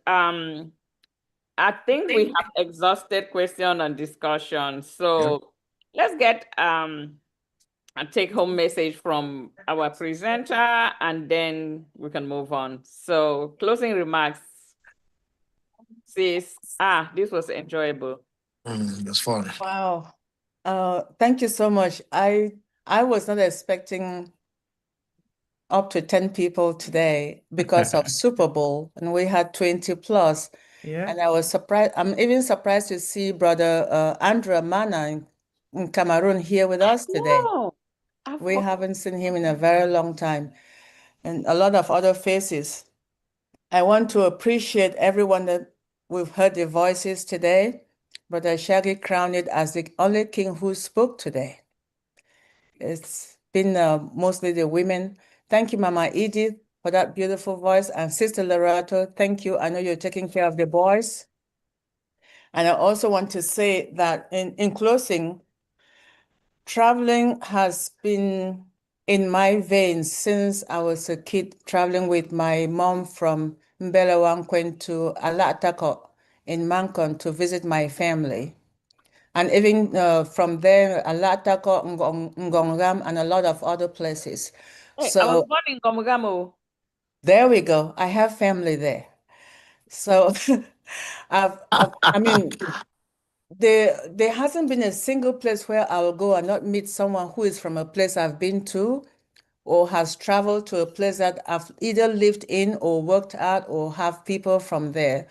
I think we have exhausted question and discussion. So let's get a take-home message from our presenter, and then we can move on. So closing remarks, sis. This was enjoyable. That's fun. Wow. Thank you so much. I was not expecting up to 10 people today because of Super Bowl, and we had 20 plus. Yeah. And I was surprised. I'm even surprised to see Brother Andrew Mana in Cameroon here with us today. We haven't seen him in a very long time, and a lot of other faces. I want to appreciate everyone that we've heard their voices today. Brother Shaggy crowned it as the only king who spoke today. It's been mostly the women. Thank you, Mama Edith, for that beautiful voice. And Sister Lerato, thank you. I know you're taking care of the boys. And I also want to say that in closing, traveling has been in my veins since I was a kid, traveling with my mom from Mbelewankwen to Alatako in Mankon to visit my family. And even from there, Alatako, Ngongam, and a lot of other places. Hey, I was So born in Gomugamo. there we go. I have family there. So I mean, there hasn't been a single place where I will go and not meet someone who is from a place I've been to or has traveled to a place that I've either lived in or worked at or have people from there.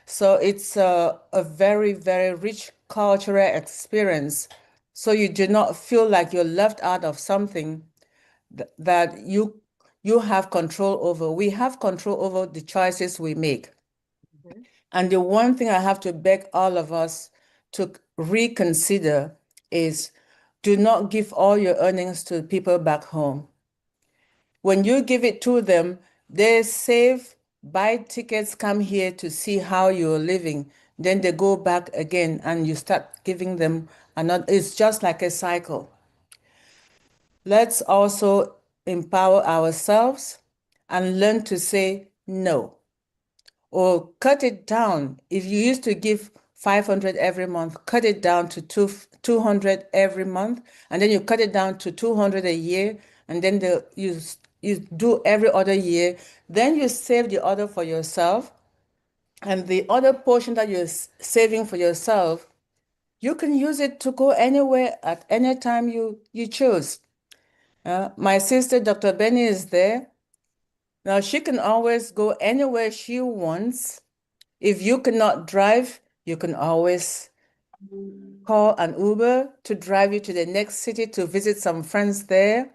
So it's a very, very rich cultural experience. So you do not feel like you're left out of something that you have control over. We have control over the choices we make. And the one thing I have to beg all of us to reconsider is do not give all your earnings to people back home. When you give it to them, they save, buy tickets, come here to see how you're living. Then they go back again and you start giving them another. It's just like a cycle. Let's also empower ourselves and learn to say no or cut it down. If you used to give 500 every month, cut it down to 200 every month, and then you cut it down to 200 a year, and then you do every other year. Then you save the other for yourself, and the other portion that you're saving for yourself, you can use it to go anywhere at any time you choose. My sister, Dr. Benny, is there. Now she can always go anywhere she wants. If you cannot drive, you can always call an Uber to drive you to the next city to visit some friends there.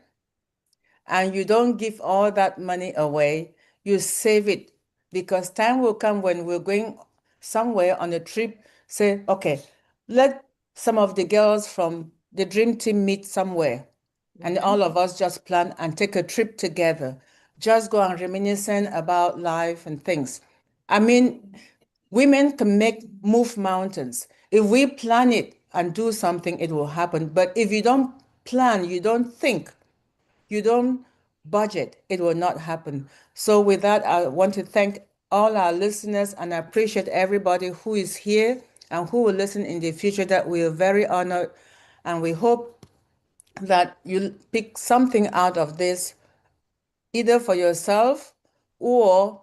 And you don't give all that money away. You save it because time will come when we're going somewhere on a trip. Say, okay, let some of the girls from the dream team meet somewhere. And all of us just plan and take a trip together. Just go and reminiscing about life and things. I mean, women can move mountains. If we plan it and do something, it will happen. But if you don't plan, you don't think, you don't budget, it will not happen. So with that, I want to thank all our listeners and I appreciate everybody who is here and who will listen in the future, that we are very honored. And we hope that you pick something out of this, either for yourself or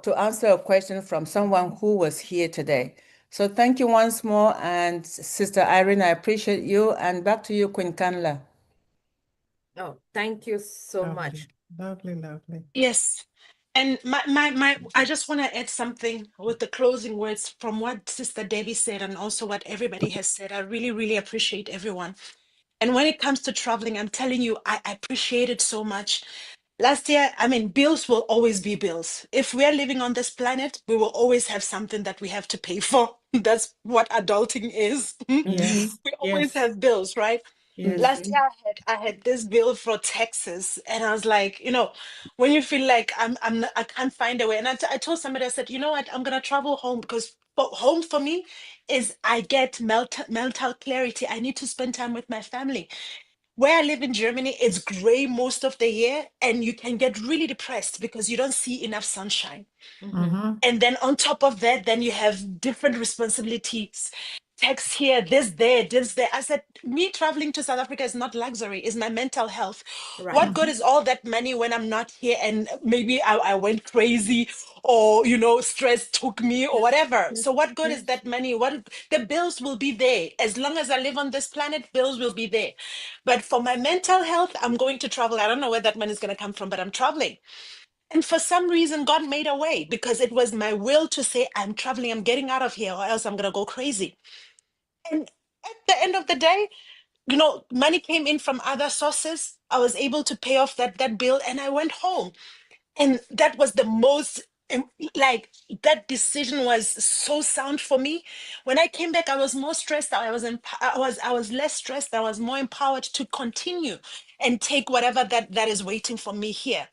to answer a question from someone who was here today. So thank you once more. And Sister Irene, I appreciate you. And back to you, Queen Kanla. Oh, thank you so much. Lovely, lovely. Yes. And I just want to add something with the closing words from what Sister Debbie said and also what everybody has said. I really, really appreciate everyone. And when it comes to traveling, I'm telling you, I appreciate it so much. Last year, I mean, bills will always be bills. If we are living on this planet, we will always have something that we have to pay for. That's what adulting is. Yes. We always have bills, right? Yes. Last year I had this bill for Texas, and I was like, when you feel like I can't find a way, and I told somebody, I said, you know what, I'm gonna travel home because home for me is I get mental clarity. I need to spend time with my family. Where I live in Germany, it's gray most of the year, and you can get really depressed because you don't see enough sunshine. And then on top of that, then you have different responsibilities. Tax here, this there, this there. I said, me traveling to South Africa is not luxury, it's my mental health. Right. What good is all that money when I'm not here and maybe I went crazy or, stress took me or whatever. So what good is that money? The bills will be there. As long as I live on this planet, bills will be there. But for my mental health, I'm going to travel. I don't know where that money is going to come from, but I'm traveling. And for some reason, God made a way because it was my will to say, I'm traveling, I'm getting out of here, or else I'm going to go crazy. And at the end of the day, money came in from other sources. I was able to pay off that bill and I went home. And that was the most And like that decision was so sound for me. When I came back, I was more stressed. I was less stressed. I was more empowered to continue and take whatever that is waiting for me here.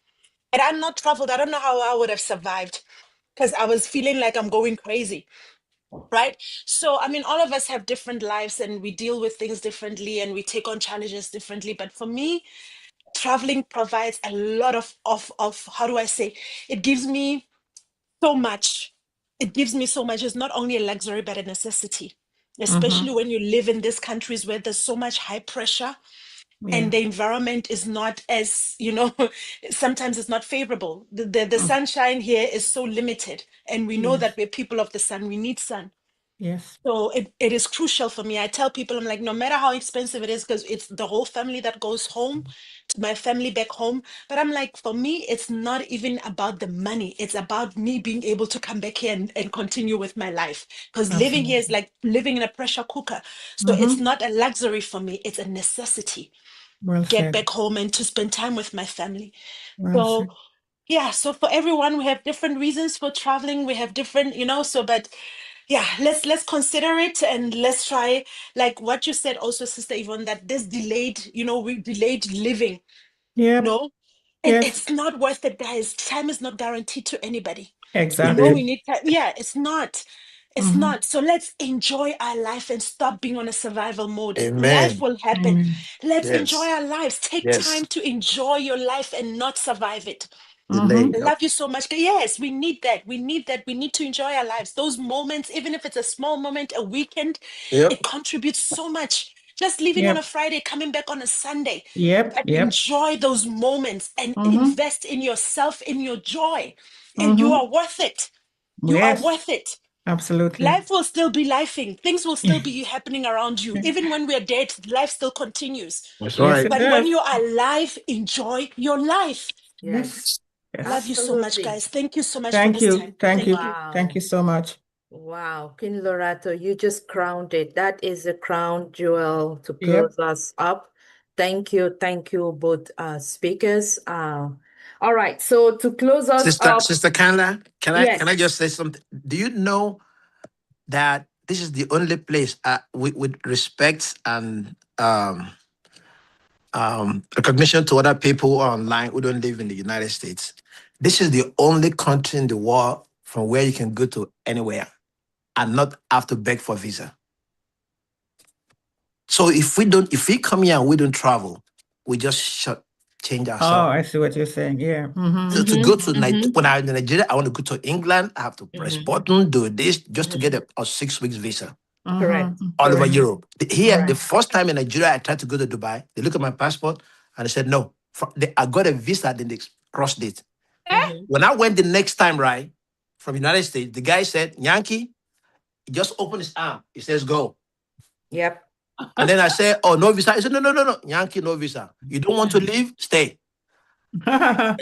Had I not traveled, I don't know how I would have survived, because I was feeling like I'm going crazy. Right. So, I mean, all of us have different lives and we deal with things differently and we take on challenges differently. But for me, traveling provides a lot of how do I say, it gives me so much. It gives me so much. It's not only a luxury, but a necessity, especially when you live in these countries where there's so much high pressure and the environment is not as, sometimes it's not favorable. The sunshine here is so limited. And we know that we're people of the sun. We need sun. Yes. So it is crucial for me. I tell people, I'm like, no matter how expensive it is, because it's the whole family that goes home to my family back home. But I'm like, for me, it's not even about the money. It's about me being able to come back here and continue with my life. Because living here is like living in a pressure cooker. So it's not a luxury for me. It's a necessity. Well Get said. back home and to spend time with my family. Well So said. yeah, so for everyone, we have different reasons for traveling. We have different, but yeah, let's consider it and let's try, like what you said also, Sister Yvonne, that this delayed, we delayed living, Yep. no? And Yes. it's not worth it, guys. Time is not guaranteed to anybody. Exactly. We need time. Yeah, it's not. It's not. So let's enjoy our life and stop being on a survival mode. Life Amen. will happen. Amen. Let's enjoy Yes. our lives. Take Yes. time to enjoy your life and not survive it. Delay. I love you so much. Yes, we need that. We need that. We need to enjoy our lives. Those moments, even if it's a small moment, a weekend, Yep. it contributes so much. Just leaving on a Yep. Friday, coming back on a Sunday. Yep. But Yep. enjoy those moments and invest in yourself, in your joy. And you Mm-hmm. are worth it. You are Yes. worth it. Absolutely. Life will still be lifing. Things will still be happening around you. Even when we're dead, life still continues. That's Yes, right. it But when does. you're alive, enjoy your life. Yes. Love you Yes. so much, Absolutely. guys. Thank you so much for Thank this you. time. Thank you. Thank you. Thank you Wow. so much. Wow. Queen Lerato, you just crowned it. That is a crown jewel to Yep. close us up. Thank you. Thank you, both speakers. All right. So to close us up, Sister Kanla, can yes. I just say something? Do you know that this is the only place with respect and recognition to other people online who don't live in the United States? This is the only country in the world from where you can go to anywhere and not have to beg for visa. So if we come here and we don't travel, we just change Oh, ourselves. I see what you're saying. Yeah. So to go to when I'm in Nigeria, I want to go to England. I have to press button, do this just to get a 6 weeks visa Correct. all over Correct. Europe. Here, the Correct. first time in Nigeria, I tried to go to Dubai. They look at my passport and they said no. I got a visa, then they crossed it. When I went the next time, right, from United States, the guy said, Yankee, he just opened his arm. He says, go. Yep. And then I said, oh, no visa. He said, no. Yankee, no visa. You don't want to leave? Stay. I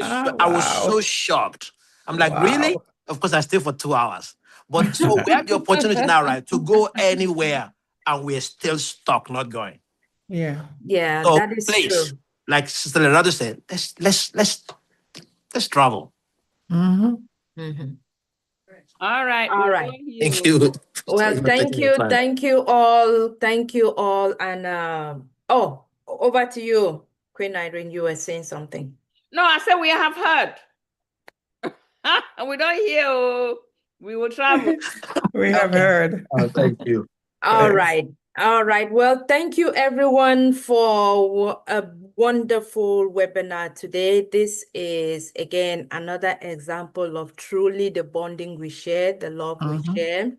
was Wow. so shocked. I'm like, really? Wow. Of course, I stayed for 2 hours. But so we have the opportunity now, right, to go anywhere, and we're still stuck, not going. Yeah. Yeah, So that is please, true. like Sister Lerato said, let's travel. All All right. right. Thank you. Well, Sorry for thank taking the you. time. Thank you all. Thank you all. And over to you, Queen Irene. You were saying something. No, I said we have heard. We don't hear. Oh, we will travel. We have heard. Oh, thank you. All Yes. right. All right. Well, thank you everyone for a wonderful webinar today. This is again another example of truly the bonding we share, the love we share,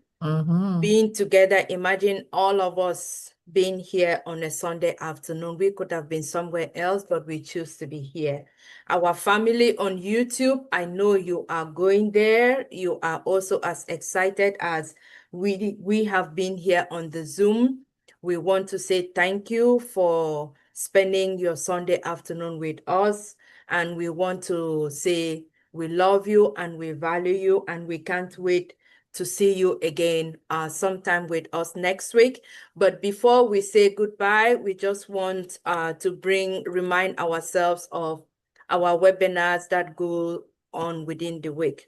being together. Imagine all of us being here on a Sunday afternoon. We could have been somewhere else, but we choose to be here. Our family on YouTube, I know you are going there. You are also as excited as we have been here on the Zoom. We want to say thank you for spending your Sunday afternoon with us. And we want to say we love you and we value you, and we can't wait to see you again sometime with us next week. But before we say goodbye, we just want to remind ourselves of our webinars that go on within the week.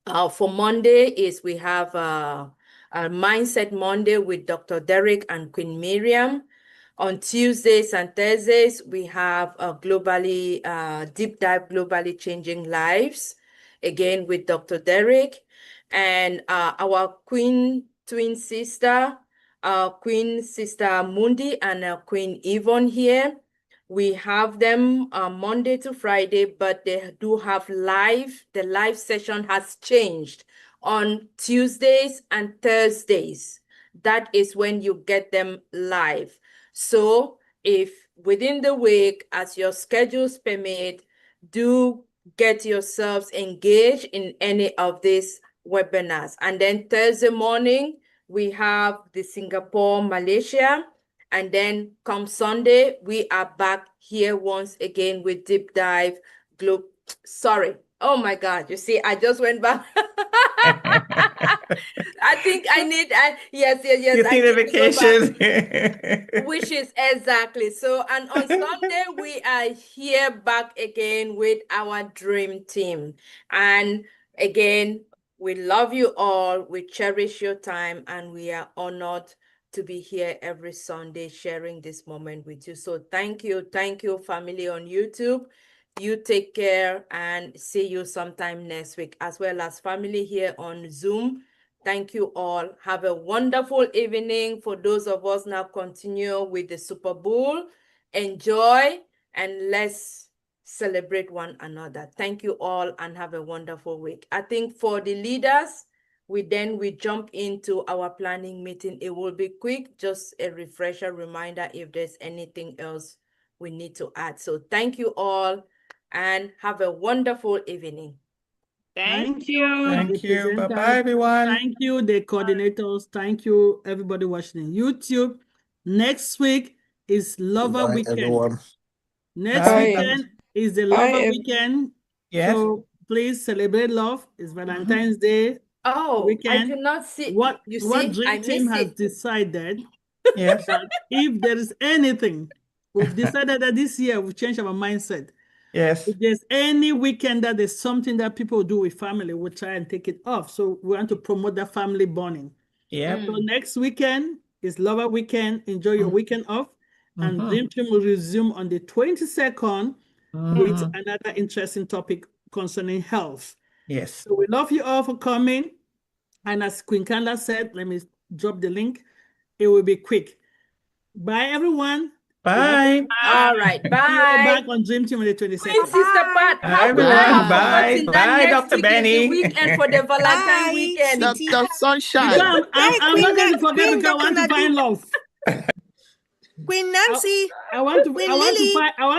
For Monday is we have a Mindset Monday with Dr. Derek and Queen Miriam. On Tuesdays and Thursdays, we have a deep dive, globally changing lives, again with Dr. Derek. And our Queen twin sister, Queen Sister Mundi and Queen Yvonne here. We have them Monday to Friday, but they do have the live session has changed on Tuesdays and Thursdays. That is when you get them live. So if within the week, as your schedules permit, do get yourselves engaged in any of these webinars. And then Thursday morning, we have the Singapore, Malaysia. And then come Sunday, we are back here once again with Deep Dive Sorry. Oh my God. You see, I just went back. I think I need, yes. You I need a need to go vacation. Which is exactly. So, and on Sunday, we are here back again with our dream team. And again, we love you all. We cherish your time and we are honored to be here every Sunday sharing this moment with you. So thank you, family on YouTube. You take care and see you sometime next week, as well as family here on Zoom. Thank you all. Have a wonderful evening. For those of us now continue with the Super Bowl, enjoy and let's celebrate one another. Thank you all and have a wonderful week. I think for the leaders, we jump into our planning meeting. It will be quick, just a refresher reminder if there's anything else we need to add. So thank you all and have a wonderful evening. Thank you. Thank you. Bye-bye, everyone. Thank you, the coordinators. Thank you, everybody watching on YouTube. Next week is Lover Bye, Weekend. everyone. Next weekend is the Lover Weekend. Yes. So please celebrate love. It's Valentine's Day weekend. I do not see. What You see, I Dream Team missed has it. decided Yes. that if there is anything, we've decided that this year we've changed our mindset. Yes. If there's any weekend that there's something that people do with family, we'll try and take it off. So we want to promote that family bonding. Yeah. So next weekend is Lover Weekend. Enjoy your weekend off. And Dream Team will resume on the 22nd with another interesting topic concerning health. Yes. So we love you all for coming. And as Queen Kanla said, let me drop the link. It will be quick. Bye, everyone. Bye. All right. Bye. See you back on Dream Team on the 22nd. Queen Sister Pat, Bye, everyone. Bye. Bye, Dr. Benny. The weekend for the Valentine weekend. Dr. Sunshine. I'm not going to forget because I want to find love. Queen Nancy. I want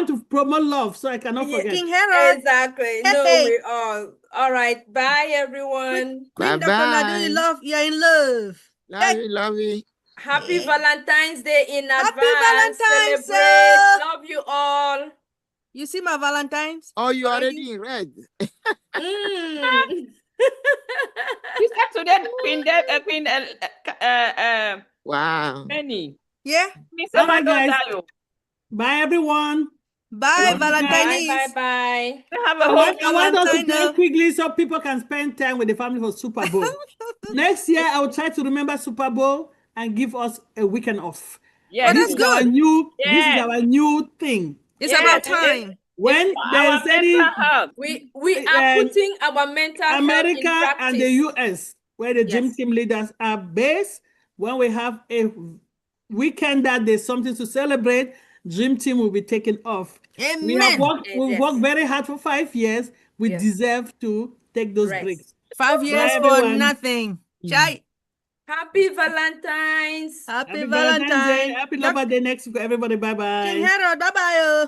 to promote love, so I cannot forget. King Harold. Exactly. No, we all right. Bye, everyone. Queen Dr. Nadu, you're in love. Love you. Happy Valentine's Day in advance. Happy Valentine's Day. Love you all. You see my Valentine's? Oh, you already in red. She said today, Queen Wow. Benny. Yeah. All right, guys. Bye, everyone. Bye, Valentine's. Bye. Have a I want us to play quickly so people can spend time with the family for Super Bowl. Next year, I will try to remember Super Bowl and give us a weekend off. Yeah, this is our new. This is our new thing. It's about time. When there's any, we are putting our mental America health in and the US, where the Dream Team leaders are based, when we have a weekend that there's something to celebrate, Dream Team will be taken off. Amen. We've worked very hard for 5 years. We deserve to take those breaks. 5 years for nothing. Chai. Happy Valentine's. Happy Valentine's. Happy Lover Day next week, everybody. Bye-bye. King Harold, bye-bye.